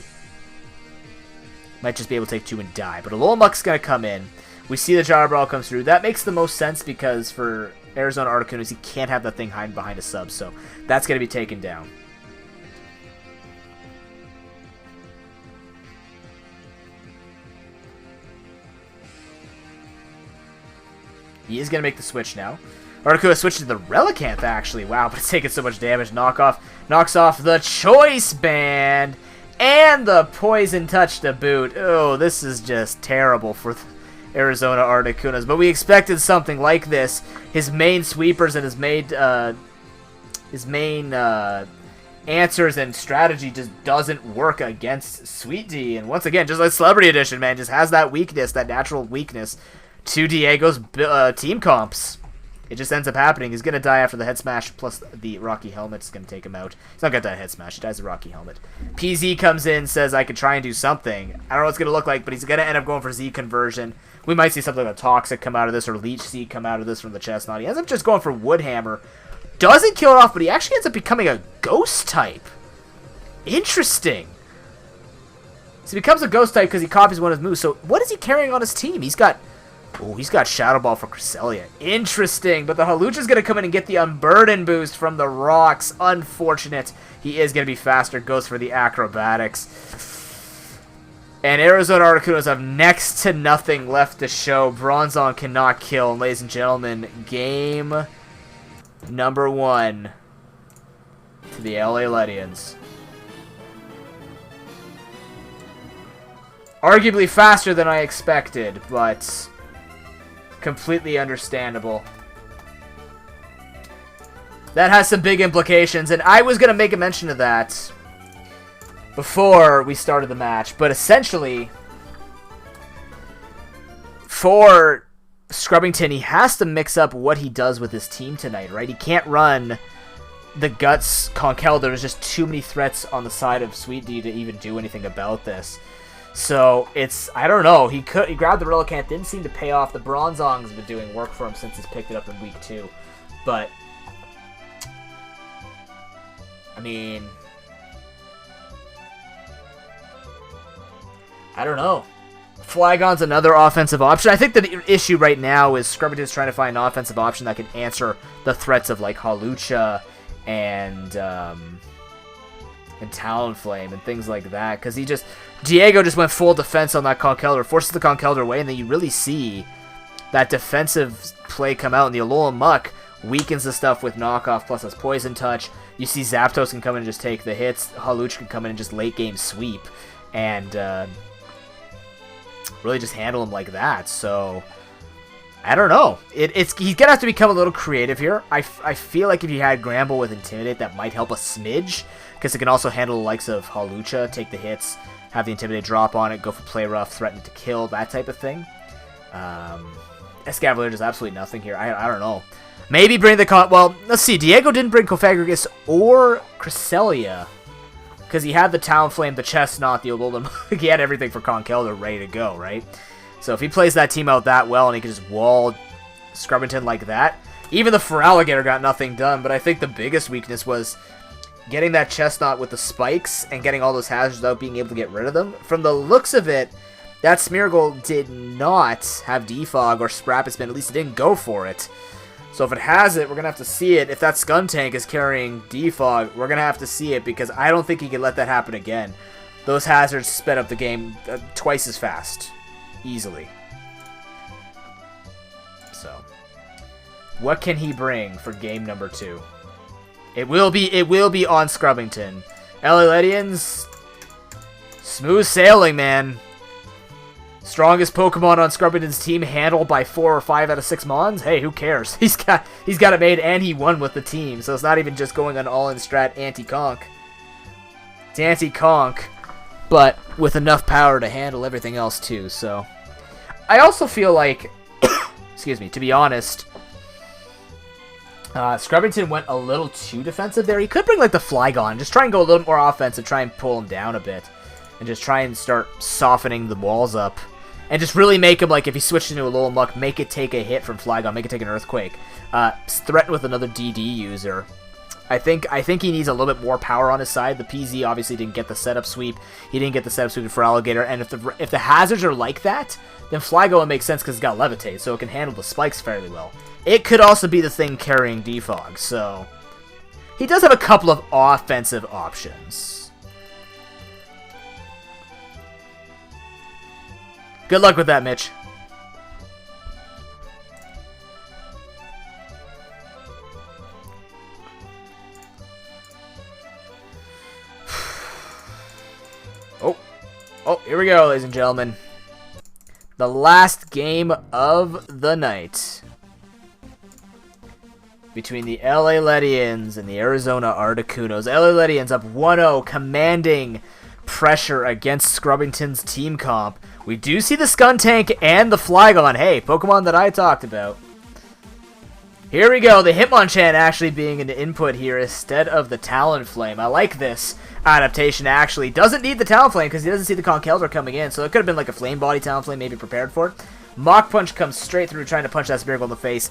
Might just be able to take 2 and die. But Alolan Muck's going to come in. We see the Gyro Ball comes through. That makes the most sense because for Arizona Articuno is he can't have that thing hiding behind a sub, so that's going to be taken down. He is going to make the switch now. Articuno switched to the Relicanth, actually. Wow, but it's taking so much damage. Knocks off the Choice Band and the Poison Touch to boot. Oh, this is just terrible for Arizona Articunos. But we expected something like this. His main sweepers and his main answers and strategy just doesn't work against Sweet D. And once again, just like Celebrity Edition, man, just has that weakness, that natural weakness to Diego's team comps. It just ends up happening. He's going to die after the head smash, plus the Rocky Helmet's going to take him out. He's not going to die head smash. He dies the Rocky Helmet. PZ comes in, says, I could try and do something. I don't know what it's going to look like, but he's going to end up going for Z conversion. We might see something like a Toxic come out of this, or Leech Seed come out of this from the Chestnut. He ends up just going for Woodhammer. Doesn't kill it off, but he actually ends up becoming a Ghost type. Interesting. So he becomes a Ghost type because he copies one of his moves. So what is he carrying on his team? He's got Shadow Ball for Cresselia. Interesting, but the Hawlucha's going to come in and get the Unburden boost from the rocks. Unfortunate. He is going to be faster. Goes for the Acrobatics. And Arizona Articunos have next to nothing left to show. Bronzong cannot kill. And ladies and gentlemen, game number 1 to the LA Ledians. Arguably faster than I expected, but completely understandable. That has some big implications, and I was going to make a mention of that before we started the match, but essentially, for Scrubbington, he has to mix up what he does with his team tonight, right? He can't run the Guts Conkeldurr. There's just too many threats on the side of Sweet D to even do anything about this. So, I don't know, he grabbed the Relicanth, didn't seem to pay off. The Bronzong's been doing work for him since he's picked it up in week 2. But, I mean, I don't know. Flygon's another offensive option. I think the issue right now is Scrubbington's trying to find an offensive option that can answer the threats of, like, Hawlucha and Talonflame and things like that. Because Diego just went full defense on that Conkeldurr, forces the Conkeldurr away, and then you really see that defensive play come out, and the Alolan Muck weakens the stuff with knockoff plus his Poison Touch. You see Zapdos can come in and just take the hits. Hawlucha can come in and just late game sweep and really just handle him like that. So I don't know. He's gonna have to become a little creative here. I feel like if you had Gramble with Intimidate, that might help a smidge, because it can also handle the likes of Hawlucha, take the hits, have the Intimidate drop on it, go for Play Rough, threaten it to kill, that type of thing. Escavalier does absolutely nothing here. I don't know. Maybe bring the well, let's see. Diego didn't bring Cofagrigus or Cresselia, because he had the Talonflame, the Chestnut, the Alolan. He had everything for Conkeldurr ready to go, right? So if he plays that team out that well and he can just wall Scrubbington like that, even the Feraligatr got nothing done. But I think the biggest weakness was getting that Chestnut with the spikes and getting all those hazards without being able to get rid of them. From the looks of it, that Smeargle did not have Defog or Sprapple Spin. At least it didn't go for it. So if it has it, we're going to have to see it. If that Skuntank is carrying Defog, we're going to have to see it, because I don't think he can let that happen again. Those hazards sped up the game twice as fast. Easily. So, what can he bring for game number 2? It will be on Scrubbington. LA Ledians, smooth sailing, man. Strongest Pokemon on Scrubbington's team, handled by 4 or 5 out of 6 Mons. Hey, who cares? He's got it made, and he won with the team. So it's not even just going on all-in strat anti-conk. It's anti-conk, but with enough power to handle everything else too. So I also feel like, excuse me, to be honest, Scrubbington went a little too defensive there. He could bring like the Flygon, just try and go a little more offensive, try and pull him down a bit, and just try and start softening the walls up, and just really make him, like, if he switched into a Alolan Muck, make it take a hit from Flygon, make it take an Earthquake, threaten with another DD user. I think he needs a little bit more power on his side. The PZ obviously didn't get the setup sweep. He didn't get the setup sweep for Alligator. And if the hazards are like that, then Flygo would make sense because it's got Levitate, so it can handle the spikes fairly well. It could also be the thing carrying Defog, so he does have a couple of offensive options. Good luck with that, Mitch. Oh, here we go, ladies and gentlemen. The last game of the night between the LA Ledians and the Arizona Articunos. LA Ledians up 1-0, commanding pressure against Scrubbington's team comp. We do see the Skuntank and the Flygon. Hey, Pokemon that I talked about. Here we go, the Hitmonchan actually being an input here instead of the Talonflame. I like this adaptation, actually. Doesn't need the Talonflame because he doesn't see the Conkeldurr coming in, so it could have been like a Flame Body Talonflame, maybe prepared for it. Mach Punch comes straight through trying to punch that Smeargle in the face.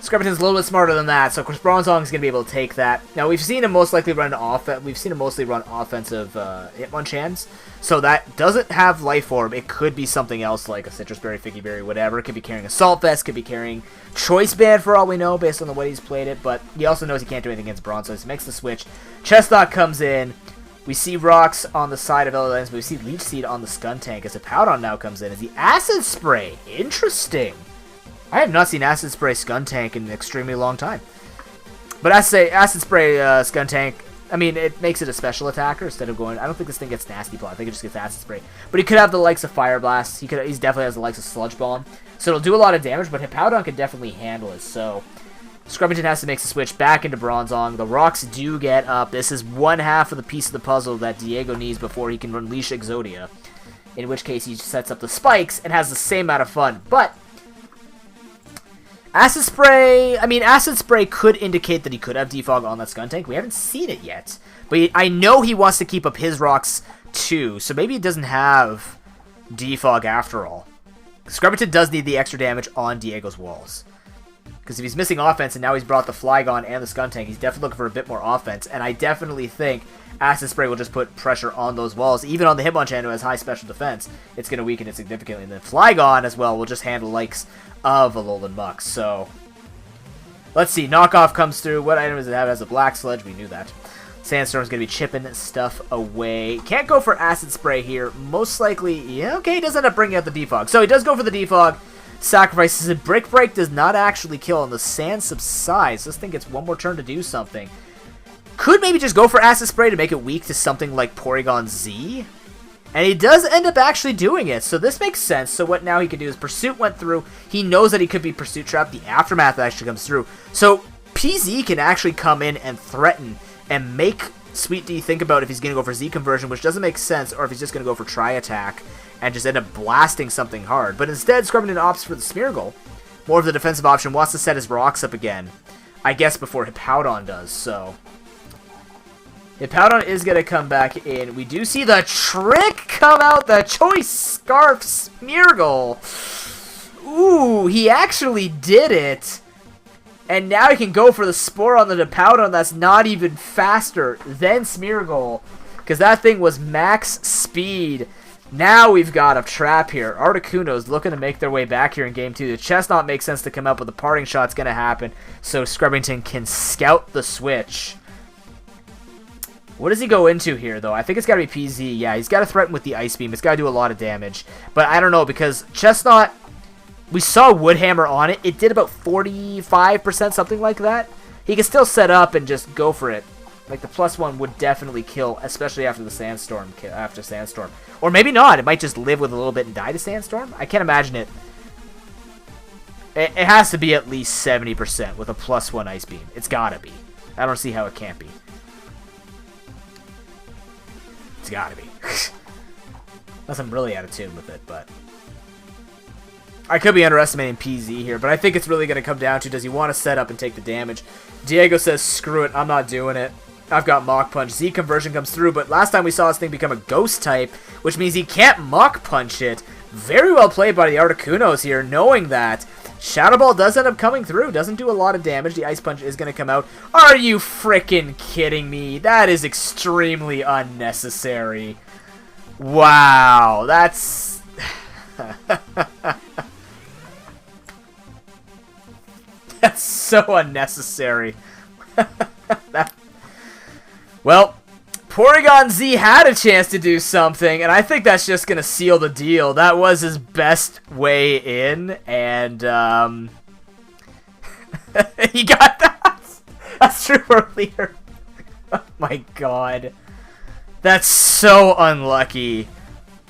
Scrubbington's a little bit smarter than that, so of course Bronzong is going to be able to take that. Now we've seen him most likely run mostly run offensive Hitmonchans, so that doesn't have Life Orb. It could be something else like a Citrus Berry, Figgy Berry, whatever. It could be carrying Assault Vest, could be carrying Choice Band for all we know based on the way he's played it, but he also knows he can't do anything against Bronzong, so he makes the switch. Chestnut comes in. We see Rocks on the side of Elemental, but we see Leech Seed on the Skuntank as a Powdon now comes in as the Acid Spray. Interesting. I have not seen Acid Spray Skuntank in an extremely long time. But I say Acid Spray Skuntank, I mean, it makes it a special attacker instead of going... I don't think this thing gets Nasty Plot. I think it just gets Acid Spray. But he could have the likes of Fire Blast. He definitely has the likes of Sludge Bomb. So it'll do a lot of damage, but Hippowdon can definitely handle it. So Scrubbington has to make the switch back into Bronzong. The Rocks do get up. This is one half of the piece of the puzzle that Diego needs before he can unleash Exodia. In which case he sets up the spikes and has the same amount of fun. But Acid Spray could indicate that he could have Defog on that Skuntank. We haven't seen it yet. But I know he wants to keep up his rocks too, so maybe he doesn't have Defog after all. Scrubbington does need the extra damage on Diego's walls. Because if he's missing offense and now he's brought the Flygon and the Skuntank, he's definitely looking for a bit more offense. And I definitely think Acid Spray will just put pressure on those walls. Even on the Hitmonchan who has high special defense, it's going to weaken it significantly. And then Flygon as well will just handle likes of Alolan Mux. So let's see. Knockoff comes through. What item does it have? It has a Black Sludge. We knew that. Sandstorm's going to be chipping stuff away. Can't go for Acid Spray here. Most likely, yeah, okay, he does end up bringing out the Defog. So he does go for the Defog. Sacrifices it. Brick Break does not actually kill, and the sand subsides. This thing gets one more turn to do something. Could maybe just go for Acid Spray to make it weak to something like Porygon Z. And he does end up actually doing it, so this makes sense. So what now he can do is Pursuit went through. He knows that he could be Pursuit Trapped. The Aftermath actually comes through. So PZ can actually come in and threaten and make Sweet D think about if he's going to go for Z Conversion, which doesn't make sense, or if he's just going to go for Tri-Attack and just end up blasting something hard. But instead, Scrubbington opts for the Smeargle. More of the defensive option, wants to set his rocks up again. I guess before Hippowdon does, so Hippowdon is going to come back in. We do see the trick come out, the Choice Scarf Smeargle. Ooh, he actually did it. And now he can go for the Spore on the Hippowdon that's not even faster than Smeargle. Because that thing was max speed. Now we've got a trap here. Articuno's looking to make their way back here in Game 2. The Chestnut makes sense to come up, but the parting shot's going to happen. So Scrubbington can scout the switch. What does he go into here, though? I think it's got to be PZ. Yeah, he's got to threaten with the Ice Beam. It's got to do a lot of damage. But I don't know, because Chestnut, we saw Woodhammer on it. It did about 45%, something like that. He can still set up and just go for it. Like, the +1 would definitely kill, especially after the Sandstorm. Or maybe not. It might just live with a little bit and die to Sandstorm. I can't imagine it. It has to be at least 70% with a +1 Ice Beam. It's gotta be. I don't see how it can't be. It's gotta be. Unless I'm really out of tune with it, but I could be underestimating PZ here, but I think it's really going to come down to, does he want to set up and take the damage? Diego says, screw it, I'm not doing it. I've got Mach Punch. Z Conversion comes through, but last time we saw this thing become a Ghost type, which means he can't Mach Punch it. Very well played by the Articunos here, knowing that. Shadow Ball does end up coming through. Doesn't do a lot of damage. The Ice Punch is going to come out. Are you freaking kidding me? That is extremely unnecessary. Wow. That's... That's so unnecessary. Well, Porygon Z had a chance to do something, and I think that's just going to seal the deal. That was his best way in, and he got that. That's true earlier. Oh my god. That's so unlucky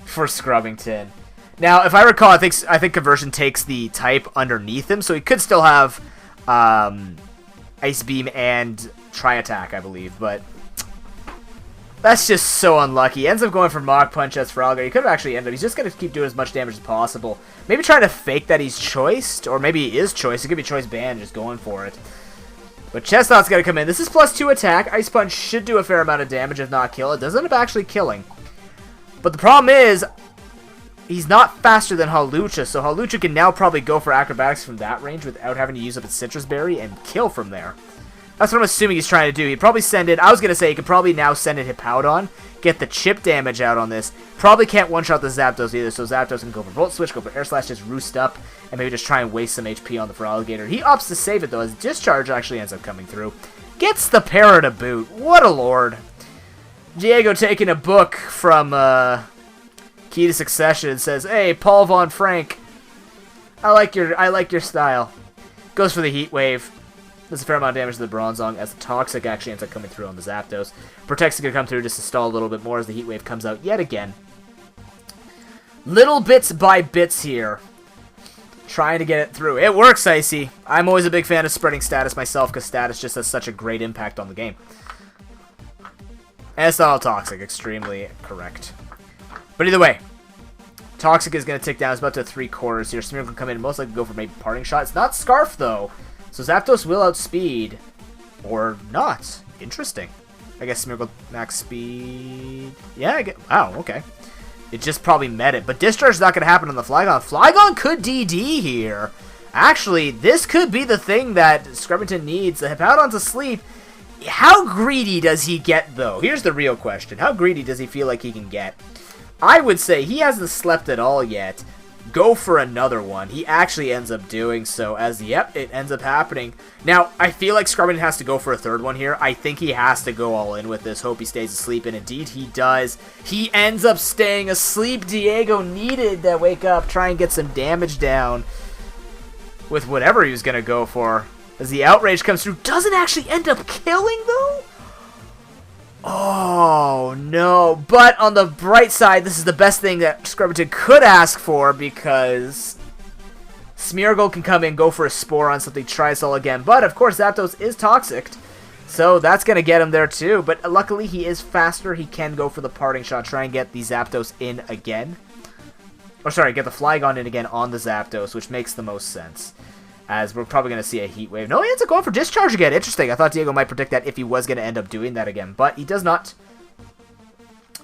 for Scrubbington. Now, if I recall, I think Conversion takes the type underneath him, so he could still have Ice Beam and Tri-Attack, I believe, but that's just so unlucky. He ends up going for Mach Punch as Frogger. He could have actually ended up, he's just going to keep doing as much damage as possible. Maybe trying to fake that he's choiced, or maybe he is choiced. It could be choice banned, just going for it. But Chestnut's got to come in. This is +2 attack. Ice Punch should do a fair amount of damage, if not kill. It does end up actually killing. But the problem is, he's not faster than Hawlucha, so Hawlucha can now probably go for acrobatics from that range without having to use up its Citrus Berry and kill from there. That's what I'm assuming he's trying to do. He'd probably send it, I was going to say, he could probably now send it Hippowdon, get the chip damage out on this. Probably can't one-shot the Zapdos either, so Zapdos can go for Volt Switch, go for Air Slash, just roost up, and maybe just try and waste some HP on the Feraligatr. He opts to save it, though, as Discharge actually ends up coming through. Gets the Parrot to boot. What a lord. Diego taking a book from Key to Succession and says, "Hey, Paul Von Frank, I like your style." Goes for the Heat Wave. Does a fair amount of damage to the Bronzong as the Toxic actually ends up coming through on the Zapdos. Protect's going to come through just to stall a little bit more as the Heat Wave comes out yet again. Little bits by bits here. Trying to get it through. It works, Icy. I'm always a big fan of spreading status myself because status just has such a great impact on the game. And it's not all Toxic. Extremely correct. But either way, Toxic is going to tick down. It's about to 3/4 here. Smeargle can come in and most likely go for maybe Parting Shot. It's not Scarf, though. So Zapdos will outspeed. Or not. Interesting. I guess Smeargle max speed. Yeah, wow, okay. It just probably met it. But Discharge is not going to happen on the Flygon. Flygon could DD here. Actually, this could be the thing that Scrubbington needs. The Hippowdon's asleep. How greedy does he get, though? Here's the real question. How greedy does he feel like he can get? I would say he hasn't slept at all yet. Go for another one. He actually ends up doing so as, yep, it ends up happening. Now, I feel like Scrubbington has to go for a third one here. I think he has to go all in with this. Hope he stays asleep, and indeed he does. He ends up staying asleep. Diego needed to wake up, try and get some damage down with whatever he was going to go for. As the Outrage comes through, doesn't actually end up killing, though? Oh, no. But on the bright side, this is the best thing that Scrubbington could ask for because Smeargle can come in, go for a Spore on something, Trisol again. But, of course, Zapdos is Toxic, so that's going to get him there, too. But luckily, he is faster. He can go for the Parting Shot, try and get the Zapdos in again. Or, sorry, get the Flygon in again on the Zapdos, which makes the most sense. As we're probably going to see a Heat Wave. No, he ends up going for Discharge again. Interesting. I thought Diego might predict that if he was going to end up doing that again. But he does not.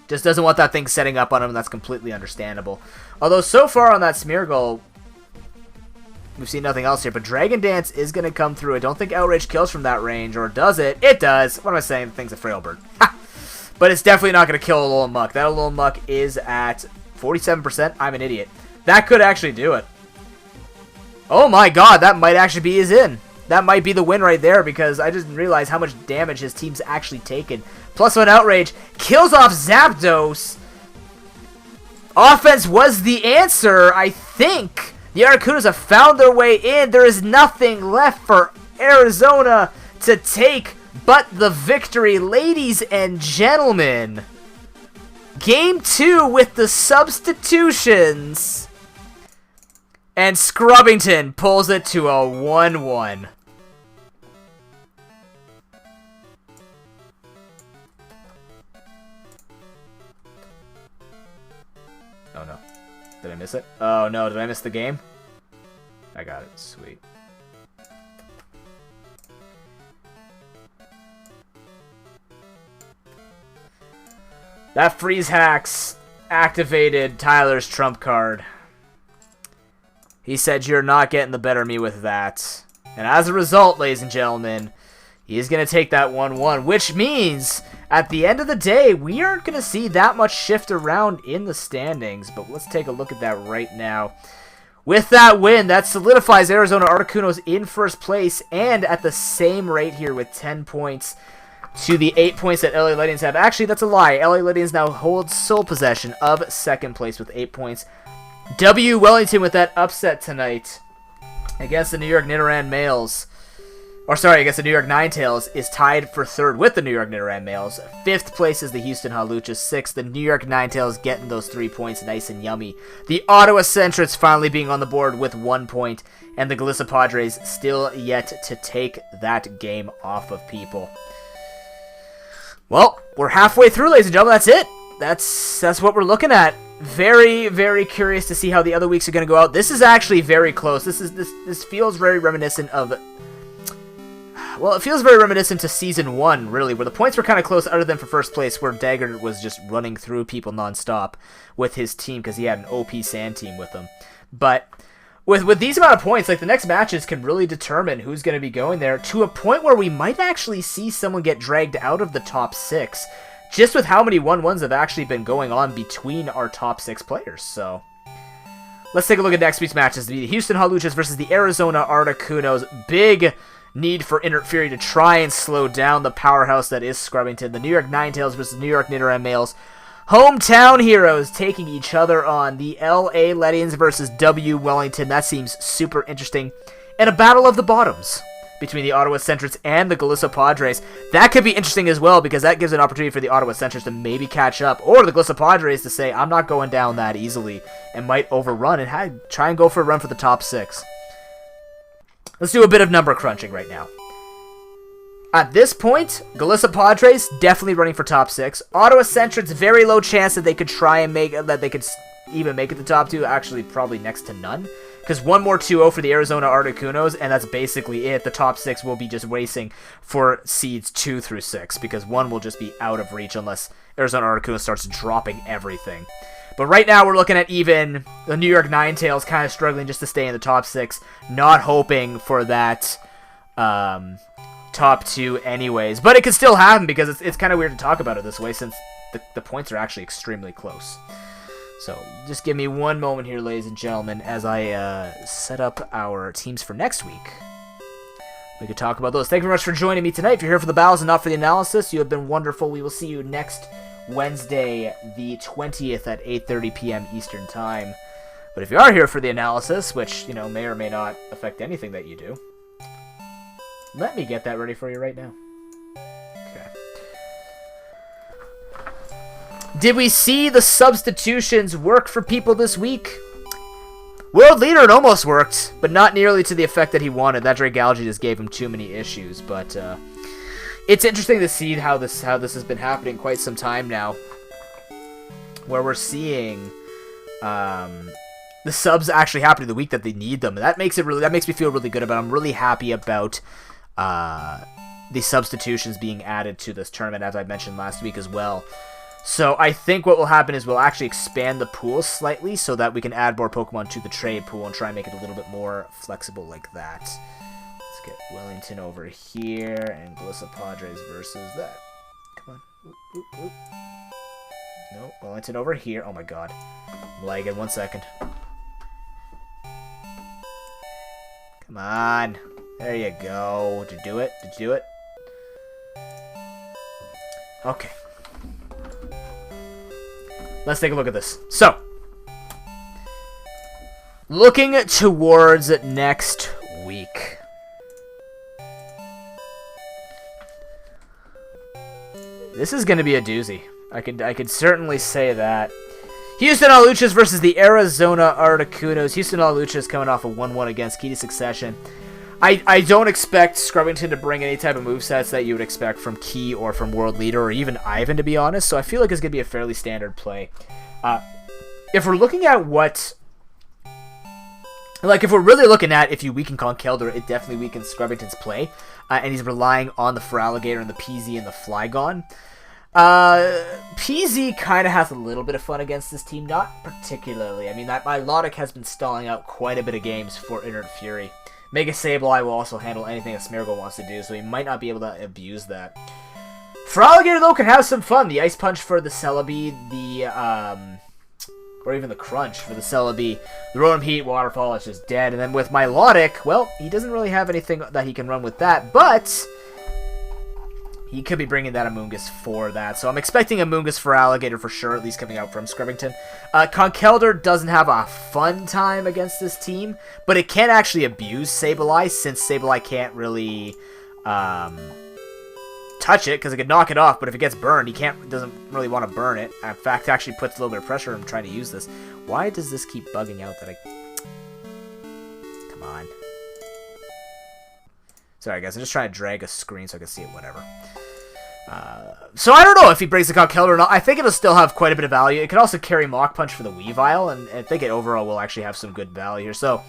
Just doesn't want that thing setting up on him. And that's completely understandable. Although, so far on that Smeargle, we've seen nothing else here. But Dragon Dance is going to come through. I don't think Outrage kills from that range. Or does it? It does. What am I saying? The thing's a Frail Bird. Ha! But it's definitely not going to kill Alolan Muck. That Alolan Muck is at 47%. I'm an idiot. That could actually do it. Oh my god, that might actually be his in. That might be the win right there because I just didn't realize how much damage his team's actually taken. +1 Outrage. Kills off Zapdos. Offense was the answer, I think. The Articunos have found their way in. There is nothing left for Arizona to take but the victory. Ladies and gentlemen, Game 2 with the substitutions. And Scrubbington pulls it to a 1-1. Oh no. Did I miss it? Oh no, did I miss the game? I got it. Sweet. That freeze hacks activated Tyler's trump card. He said, "You're not getting the better of me with that." And as a result, ladies and gentlemen, he's going to take that 1-1, which means at the end of the day, we aren't going to see that much shift around in the standings. But let's take a look at that right now. With that win, that solidifies Arizona Articunos in first place and at the same rate here with 10 points to the 8 points that LA Legends have. Actually, that's a lie. LA Legends now holds sole possession of second place with 8 points. W Wellington with that upset tonight against the New York Nidoran Males. Or sorry, against the New York Ninetales is tied for third with the New York Nidoran Males. Fifth place is the Houston Haluchas. Sixth, the New York Ninetales getting those 3 points nice and yummy. The Ottawa Centrets finally being on the board with 1 point. And the Galissa Padres still yet to take that game off of people. Well, we're halfway through, ladies and gentlemen. That's it. That's what we're looking at. Very, very curious to see how the other weeks are going to go out. This is actually very close. This feels very reminiscent of... Well, it feels very reminiscent to Season 1, really, where the points were kind of close other than for first place, where Dagger was just running through people nonstop with his team because he had an OP Sand team with him. But with these amount of points, like, the next matches can really determine who's going to be going there to a point where we might actually see someone get dragged out of the top 6. Just with how many 1-1s have actually been going on between our top 6 players. So, let's take a look at next week's matches. The Houston Haluchas versus the Arizona Articunos. Big need for Inert Fury to try and slow down the powerhouse that is Scrubbington. The New York Ninetales versus the New York Nidoran Males. Hometown heroes taking each other on. The LA Legends versus W Wellington. That seems super interesting. And a battle of the bottoms between the Ottawa Centrets and the Galissa Padres. That could be interesting as well, because that gives an opportunity for the Ottawa Centrets to maybe catch up, or the Galissa Padres to say, I'm not going down that easily, and might overrun and try and go for a run for the top 6. Let's do a bit of number crunching right now. At this point, Galissa Padres definitely running for top 6. Ottawa Centrets, very low chance that they could try and even make it the top 2. Actually, probably next to none. Because one more 2-0 for the Arizona Articunos, and that's basically it. The top 6 will be just racing for seeds 2 through 6, because 1 will just be out of reach unless Arizona Articunos starts dropping everything. But right now we're looking at even the New York Ninetales kind of struggling just to stay in the top 6, not hoping for that top 2 anyways. But it could still happen, because it's kind of weird to talk about it this way, since the points are actually extremely close. So, just give me one moment here, ladies and gentlemen, as I set up our teams for next week. We could talk about those. Thank you very much for joining me tonight. If you're here for the battles and not for the analysis, you have been wonderful. We will see you next Wednesday, the 20th at 8:30 p.m. Eastern Time. But if you are here for the analysis, which, you know, may or may not affect anything that you do, let me get that ready for you right now. Did we see the substitutions work for people this week? World Leader, it almost worked, but not nearly to the effect that he wanted. That Dragalge just gave him too many issues, but it's interesting to see how this has been happening quite some time now, where we're seeing the subs actually happening the week that they need them. That makes me feel really good about it. I'm really happy about the substitutions being added to this tournament, as I mentioned last week as well. So I think what will happen is we'll actually expand the pool slightly so that we can add more Pokemon to the trade pool and try and make it a little bit more flexible like that. Let's get Wellington over here and Galissa Padres versus that. Come on. Oop, oop, oop. No, Wellington over here. Oh my god. I'm lagging. 1 second. Come on. There you go. Did you do it? Did you do it? Okay. Let's take a look at this. So, looking towards next week. This is going to be a doozy. I could certainly say that. Houston Haluchas versus the Arizona Articunos. Houston Haluchas coming off a 1-1 against Key to Succession. I don't expect Scrubbington to bring any type of movesets that you would expect from Key or from World Leader or even Ivan, to be honest, so I feel like it's going to be a fairly standard play. If we're looking at what... Like, if we're really looking at if you weaken Conkeldurr, it definitely weakens Scrubbington's play, and he's relying on the Feraligatr and the PZ and the Flygon. PZ kind of has a little bit of fun against this team, not particularly. I mean, that Milotic has been stalling out quite a bit of games for Inert Fury. Mega Sableye will also handle anything a Smeargle wants to do, so he might not be able to abuse that. Feraligatr, though, can have some fun. The Ice Punch for the Celebi, or even the Crunch for the Celebi. The Rotom Heat, Waterfall is just dead. And then with Milotic, well, he doesn't really have anything that he can run with that, but he could be bringing that Amoonguss for that. So I'm expecting Amoonguss for Alligator for sure, at least coming out from Scrubbington. Conkeldurr doesn't have a fun time against this team, but it can actually abuse Sableye, since Sableye can't really touch it, because it could knock it off, but if it gets burned, he doesn't really want to burn it. In fact, it actually puts a little bit of pressure on him trying to use this. Why does this keep bugging out that I... Come on. Sorry, guys, I'm just trying to drag a screen so I can see it, whatever. So I don't know if he brings the Conkeldurr or not. I think it'll still have quite a bit of value. It could also carry Mach Punch for the Weavile, and I think it overall will actually have some good value here. So,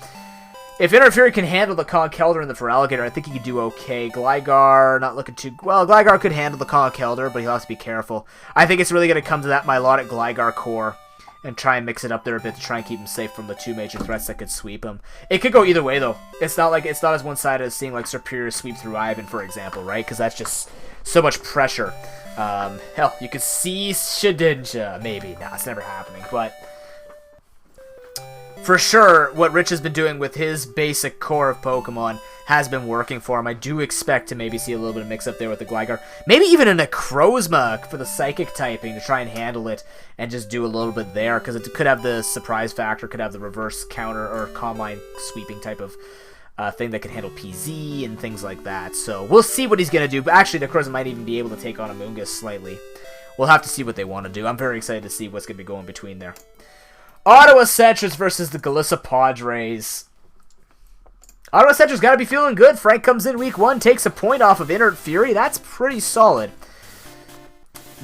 if Inert Fury can handle the Conkeldurr and the Feraligatr, I think he could do okay. Gligar, not looking too... Well, Gligar could handle the Conkeldurr, but he'll have to be careful. I think it's really going to come to that Milotic Gligar core and try and mix it up there a bit to try and keep him safe from the two major threats that could sweep him. It could go either way, though. It's not as one-sided as seeing like Serperior sweep through Ivan, for example, right? Because that's just so much pressure. Hell, you could see Shedinja, maybe. Nah, it's never happening, but for sure, what Rich has been doing with his basic core of Pokemon has been working for him. I do expect to maybe see a little bit of mix-up there with the Gligar. Maybe even a Necrozma for the Psychic typing to try and handle it and just do a little bit there, because it could have the surprise factor, could have the reverse counter or combine sweeping type of thing that can handle PZ and things like that. So we'll see what he's going to do. But actually, Necrozma might even be able to take on Amoonguss slightly. We'll have to see what they want to do. I'm very excited to see what's going to be going between there. Ottawa Senators versus the Galissa Padres. Ottawa Senators got to be feeling good. Frank comes in week 1, takes a point off of Inert Fury. That's pretty solid.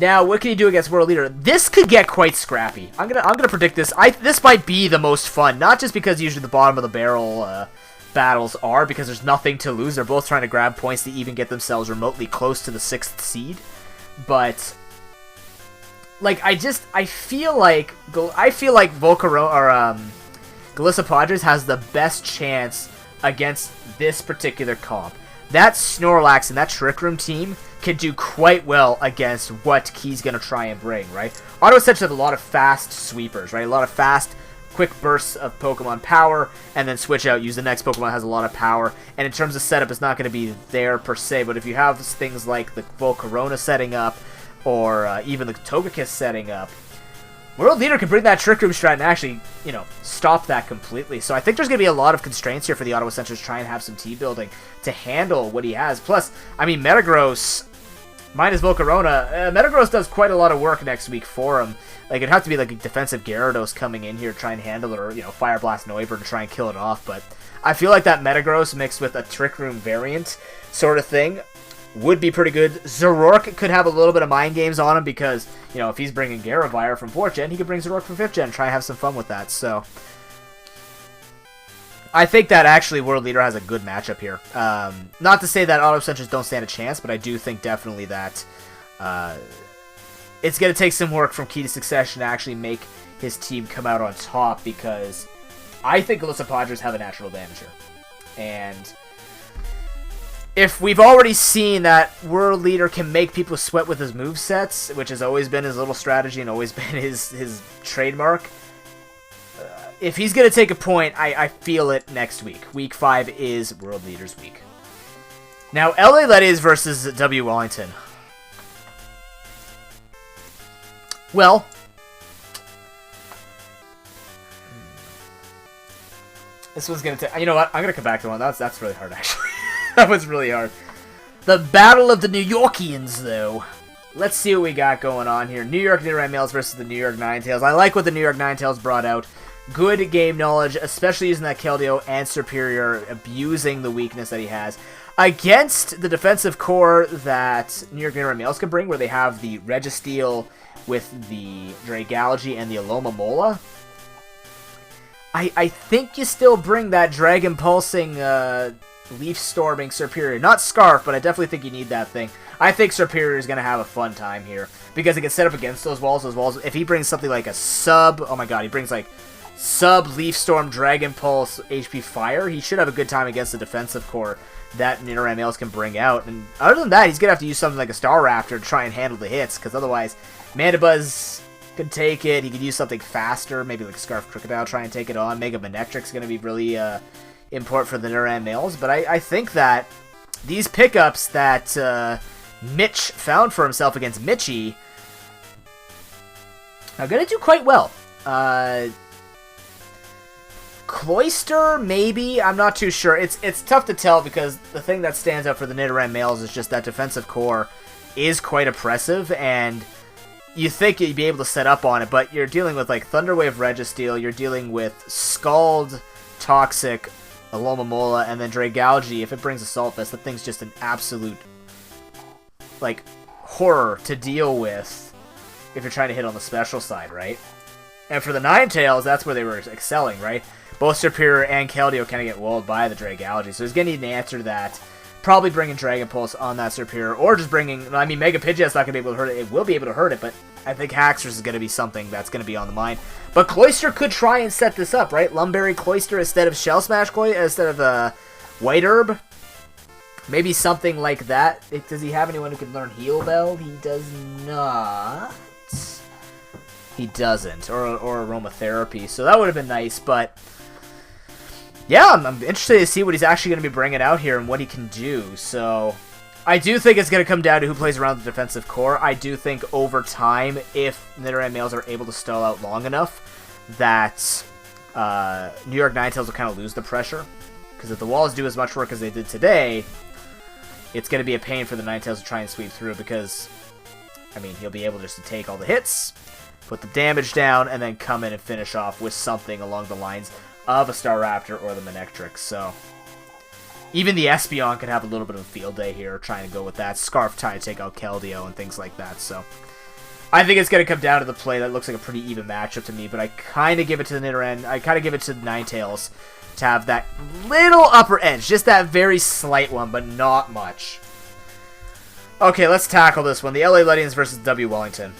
Now, what can you do against World Leader? This could get quite scrappy. I'm gonna predict this. This might be the most fun, not just because usually the bottom of the barrel battles are, because there's nothing to lose. They're both trying to grab points to even get themselves remotely close to the 6th seed, but like I feel like Volcarona or Galissa Padres has the best chance against this particular comp. That Snorlax and that Trick Room team can do quite well against what Key's going to try and bring, right? Auto Essentially has a lot of fast sweepers, right? A lot of fast, quick bursts of Pokemon power, and then switch out, use the next Pokemon that has a lot of power. And in terms of setup, it's not going to be there per se, but if you have things like the Volcarona setting up, or even the Togekiss setting up, World Leader can bring that Trick Room strat and actually, stop that completely. So I think there's going to be a lot of constraints here for the Ottawa Senators to try and have some T-building to handle what he has. Plus, I mean, Metagross, minus Volcarona, Metagross does quite a lot of work next week for him. Like, it'd have to be like a defensive Gyarados coming in here to try and handle it, or, Fire Blast Noivern to try and kill it off. But I feel like that Metagross mixed with a Trick Room variant sort of thing would be pretty good. Zoroark could have a little bit of mind games on him because, if he's bringing Garivire from 4th gen, he could bring Zoroark from 5th gen and try and have some fun with that. So I think that actually World Leader has a good matchup here. Not to say that Auto Centers don't stand a chance, but I do think definitely that it's going to take some work from Key to Succession to actually make his team come out on top, because I think Galissa Padres have a natural advantage here. And if we've already seen that World Leader can make people sweat with his movesets, which has always been his little strategy and always been his trademark, if he's going to take a point, I feel it next week. Week 5 is World Leader's week. Now, LA Ledians versus W. Wellington. Well, this one's going to take... You know what? I'm going to come back to one. That's really hard, actually. That was really hard. The Battle of the New Yorkians, though. Let's see what we got going on here. New York Nidoran Males versus the New York Ninetales. I like what the New York Ninetales brought out. Good game knowledge, especially using that Keldeo and Superior, abusing the weakness that he has against the defensive core that New York Nidoran Males can bring, where they have the Registeel with the Dragalge and the Alomomola. I think you still bring that Dragon Pulsing Leaf Storming Superior. Not Scarf, but I definitely think you need that thing. I think Serperior is going to have a fun time here because it gets set up against those walls. If he brings something like a sub, oh my god, he brings like sub, Leaf Storm, Dragon Pulse, HP Fire, he should have a good time against the defensive core that Nidoran Males can bring out. And other than that, he's going to have to use something like a Staraptor to try and handle the hits, because otherwise, Mandibuzz could take it. He could use something faster, maybe like Scarf Crocodile, try and take it on. Mega Manectric's going to be really important for the Nidoran Males. But I think that these pickups that Mitch found for himself against Mitchie are going to do quite well. Cloyster, maybe? I'm not too sure. It's tough to tell because the thing that stands out for the Nidoran Males is just that defensive core is quite oppressive, and you think you'd be able to set up on it, but you're dealing with like Thunderwave Registeel, you're dealing with Scald, Toxic, Alomomola, and then Dragalge. If it brings Assault Vest, that thing's just an absolute like horror to deal with if you're trying to hit on the special side, right? And for the Ninetales, that's where they were excelling, right? Both Serperior and Keldeo kind of get walled by the Dragalge, so he's going to need an answer to that. Probably bringing Dragon Pulse on that Serperior, or just bringing, I mean, Mega Pidgeot's not going to be able to hurt it. It will be able to hurt it, but I think Haxorus is going to be something that's going to be on the mind. But Cloyster could try and set this up, right? Lumberry Cloyster instead of Shell Smash instead of White Herb. Maybe something like that. Does he have anyone who can learn Heal Bell? He does not. He doesn't. Or Aromatherapy. So that would have been nice, but yeah, I'm interested to see what he's actually going to be bringing out here and what he can do. So I do think it's going to come down to who plays around the defensive core. I do think over time, if Nidoran Males are able to stall out long enough, that New York Ninetales will kind of lose the pressure. Because if the walls do as much work as they did today, it's going to be a pain for the Ninetales to try and sweep through because, I mean, he'll be able just to take all the hits, put the damage down, and then come in and finish off with something along the lines of a Staraptor or the Manectric. So even the Espeon could have a little bit of a field day here, trying to go with that. Scarf Tie to take out Keldeo and things like that. So I think it's going to come down to the play. That looks like a pretty even matchup to me, but I kind of give it to the Nidoran. I kind of give it to the Ninetales to have that little upper edge. Just that very slight one, but not much. Okay, let's tackle this one. The LA Legends versus W Wellington.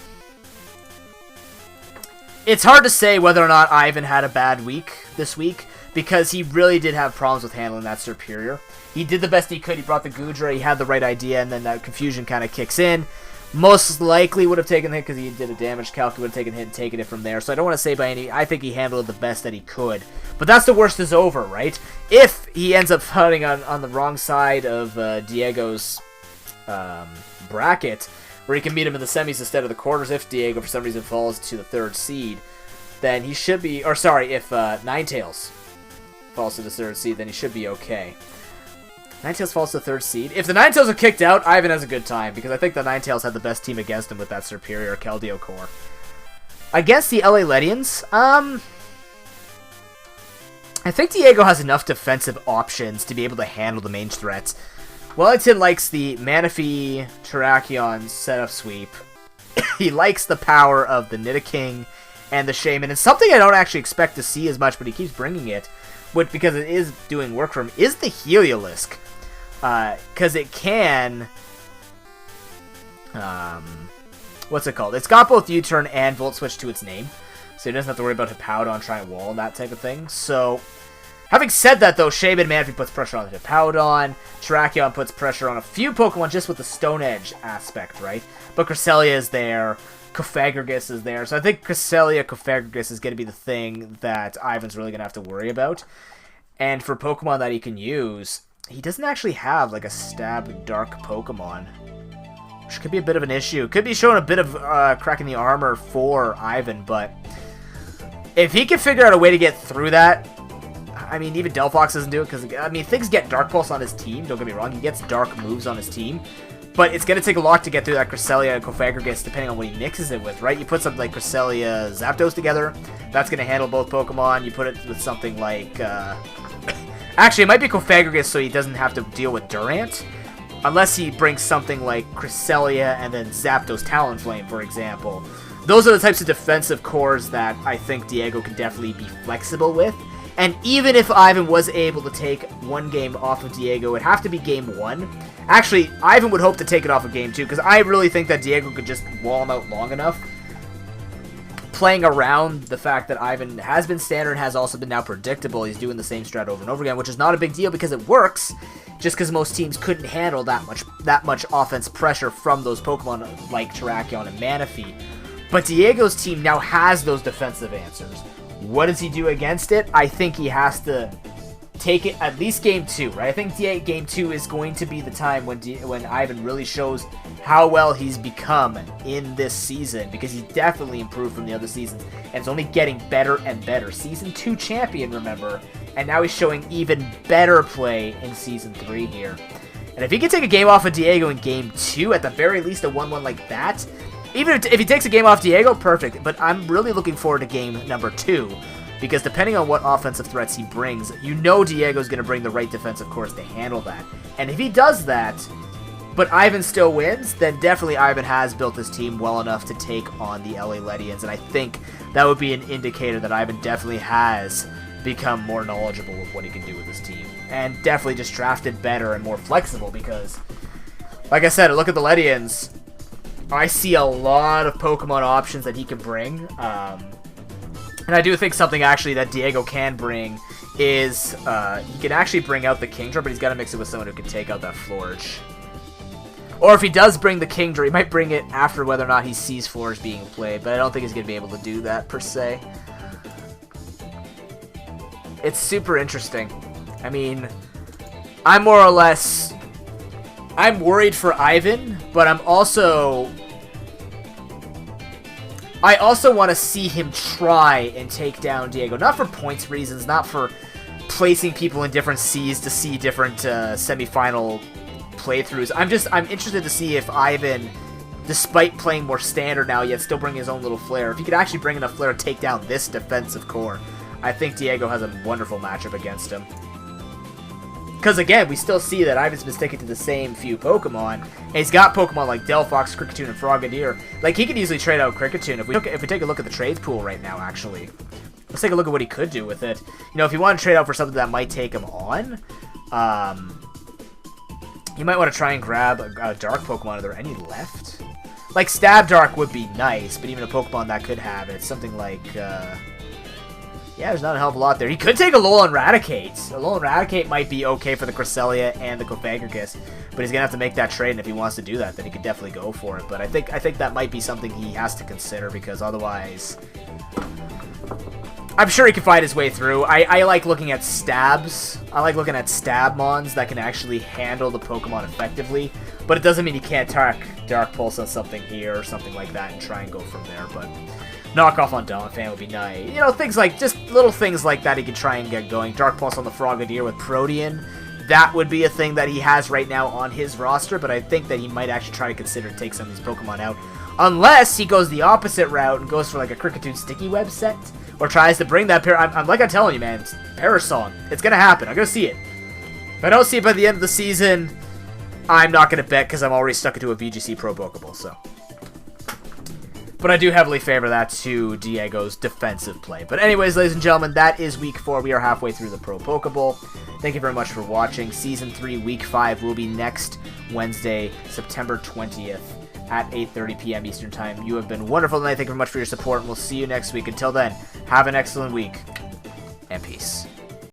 It's hard to say whether or not Ivan had a bad week this week, because he really did have problems with handling that Serperior. He did the best he could. He brought the Goodra, he had the right idea, and then that confusion kind of kicks in. Most likely would have taken the hit because he did a damage calc. He would have taken a hit and taken it from there. So I don't want to say by any... I think he handled it the best that he could. But that's the worst is over, right? If he ends up fighting on the wrong side of Diego's bracket, where he can meet him in the semis instead of the quarters, if Diego for some reason falls to the 3rd seed, then he should be... Or sorry, if Ninetales falls to the 3rd seed, then he should be okay. Ninetales falls to the 3rd seed. If the Ninetales are kicked out, Ivan has a good time, because I think the Ninetales had the best team against him with that Serperior Keldeo core. Against the LA Ledians, I think Diego has enough defensive options to be able to handle the main threats. Wellington likes the Manaphy Terrakion setup sweep. He likes the power of the Nidoking and the Shaman. And something I don't actually expect to see as much, but he keeps bringing it, because it is doing work for him, is the Heliolisk. Because it can... what's it called? It's got both U-turn and Volt Switch to its name. So he doesn't have to worry about Hippowdon trying to wall and that type of thing. So, having said that though, Shaman Manaphy puts pressure on the Hippowdon. Terrakion puts pressure on a few Pokemon just with the Stone Edge aspect, right? But Cresselia is there. Cofagrigus is there. So I think Cresselia Cofagrigus is going to be the thing that Ivan's really going to have to worry about. And for Pokemon that he can use, he doesn't actually have like a Stab Dark Pokemon, which could be a bit of an issue. Could be showing a bit of crack in the armor for Ivan, but if he can figure out a way to get through that, I mean, even Delphox doesn't do it, because, I mean, things get Dark Pulse on his team, don't get me wrong, he gets Dark moves on his team, but it's going to take a lot to get through that Cresselia and Cofagrigus, depending on what he mixes it with, right? You put something like Cresselia Zapdos together, that's going to handle both Pokemon. You put it with something like, actually, it might be Cofagrigus, so he doesn't have to deal with Durant, unless he brings something like Cresselia and then Zapdos Talonflame, for example. Those are the types of defensive cores that I think Diego can definitely be flexible with. And even if Ivan was able to take one game off of Diego, it would have to be game 1. Actually, Ivan would hope to take it off of game 2, because I really think that Diego could just wall him out long enough. Playing around the fact that Ivan has been standard and has also been now predictable. He's doing the same strat over and over again, which is not a big deal because it works, just because most teams couldn't handle that much offense pressure from those Pokemon like Terrakion and Manaphy. But Diego's team now has those defensive answers. What does he do against it? I think he has to take it at least game 2, right? I think game 2 is going to be the time when Ivan really shows how well he's become in this season, because he's definitely improved from the other seasons, and it's only getting better and better. Season 2 champion, remember, and now he's showing even better play in Season 3 here. And if he can take a game off of Diego in game 2, at the very least a 1-1 like that, even if he takes a game off Diego, perfect. But I'm really looking forward to game number 2, because depending on what offensive threats he brings, you know Diego's going to bring the right defensive course to handle that. And if he does that, but Ivan still wins, then definitely Ivan has built his team well enough to take on the LA Ledians. And I think that would be an indicator that Ivan definitely has become more knowledgeable of what he can do with his team. And definitely just drafted better and more flexible, because, like I said, look at the Ledians. I see a lot of Pokemon options that he can bring. And I do think something actually that Diego can bring is he can actually bring out the Kingdra, but he's got to mix it with someone who can take out that Flourish. Or if he does bring the Kingdra, he might bring it after whether or not he sees Flourish being played, but I don't think he's going to be able to do that per se. It's super interesting. I mean, I'm more or less... I'm worried for Ivan, but I also want to see him try and take down Diego. Not for points reasons, not for placing people in different Cs to see different semifinal playthroughs. I'm interested to see if Ivan, despite playing more standard now, yet still bring his own little flair, if he could actually bring enough flair to take down this defensive core. I think Diego has a wonderful matchup against him. Because, again, we still see that Ivan's been sticking to the same few Pokemon. And he's got Pokemon like Delphox, Kricketune, and Frogadier. Like, he could easily trade out Kricketune. If we take a look at the trades pool right now, actually. Let's take a look at what he could do with it. You know, if you want to trade out for something that might take him on, you might want to try and grab a Dark Pokemon. Are there any left? Like, Stab Dark would be nice, but even a Pokemon that could have it. Something like... yeah, there's not a hell of a lot there. He could take a Alolan Raticate. Alolan Raticate might be okay for the Cresselia and the Cofagrigus, but he's going to have to make that trade, and if he wants to do that, then he could definitely go for it. But I think that might be something he has to consider, because otherwise... I'm sure he can fight his way through. I like looking at stabs. I like looking at Stabmons that can actually handle the Pokemon effectively, but it doesn't mean he can't Dark Pulse on something here or something like that and try and go from there, but... Knockoff on Donphan would be nice. You know, things like, just little things like that he could try and get going. Dark Pulse on the Frogadier with Protean. That would be a thing that he has right now on his roster, but I think that he might actually try to consider take some of these Pokemon out. Unless he goes the opposite route and goes for like a Kricketune Sticky Web set, or tries to bring that pair. I'm like I'm telling you, man, it's Parasong. It's going to happen. I'm going to see it. If I don't see it by the end of the season, I'm not going to bet because I'm already stuck into a VGC ProPokeBowl, so... But I do heavily favor that to Diego's defensive play. But anyways, ladies and gentlemen, that is Week 4. We are halfway through the ProPokeBowl. Thank you very much for watching. Season 3, Week 5 will be next Wednesday, September 20th at 8:30 p.m. Eastern Time. You have been wonderful tonight. Thank you very much for your support, and we'll see you next week. Until then, have an excellent week, and peace.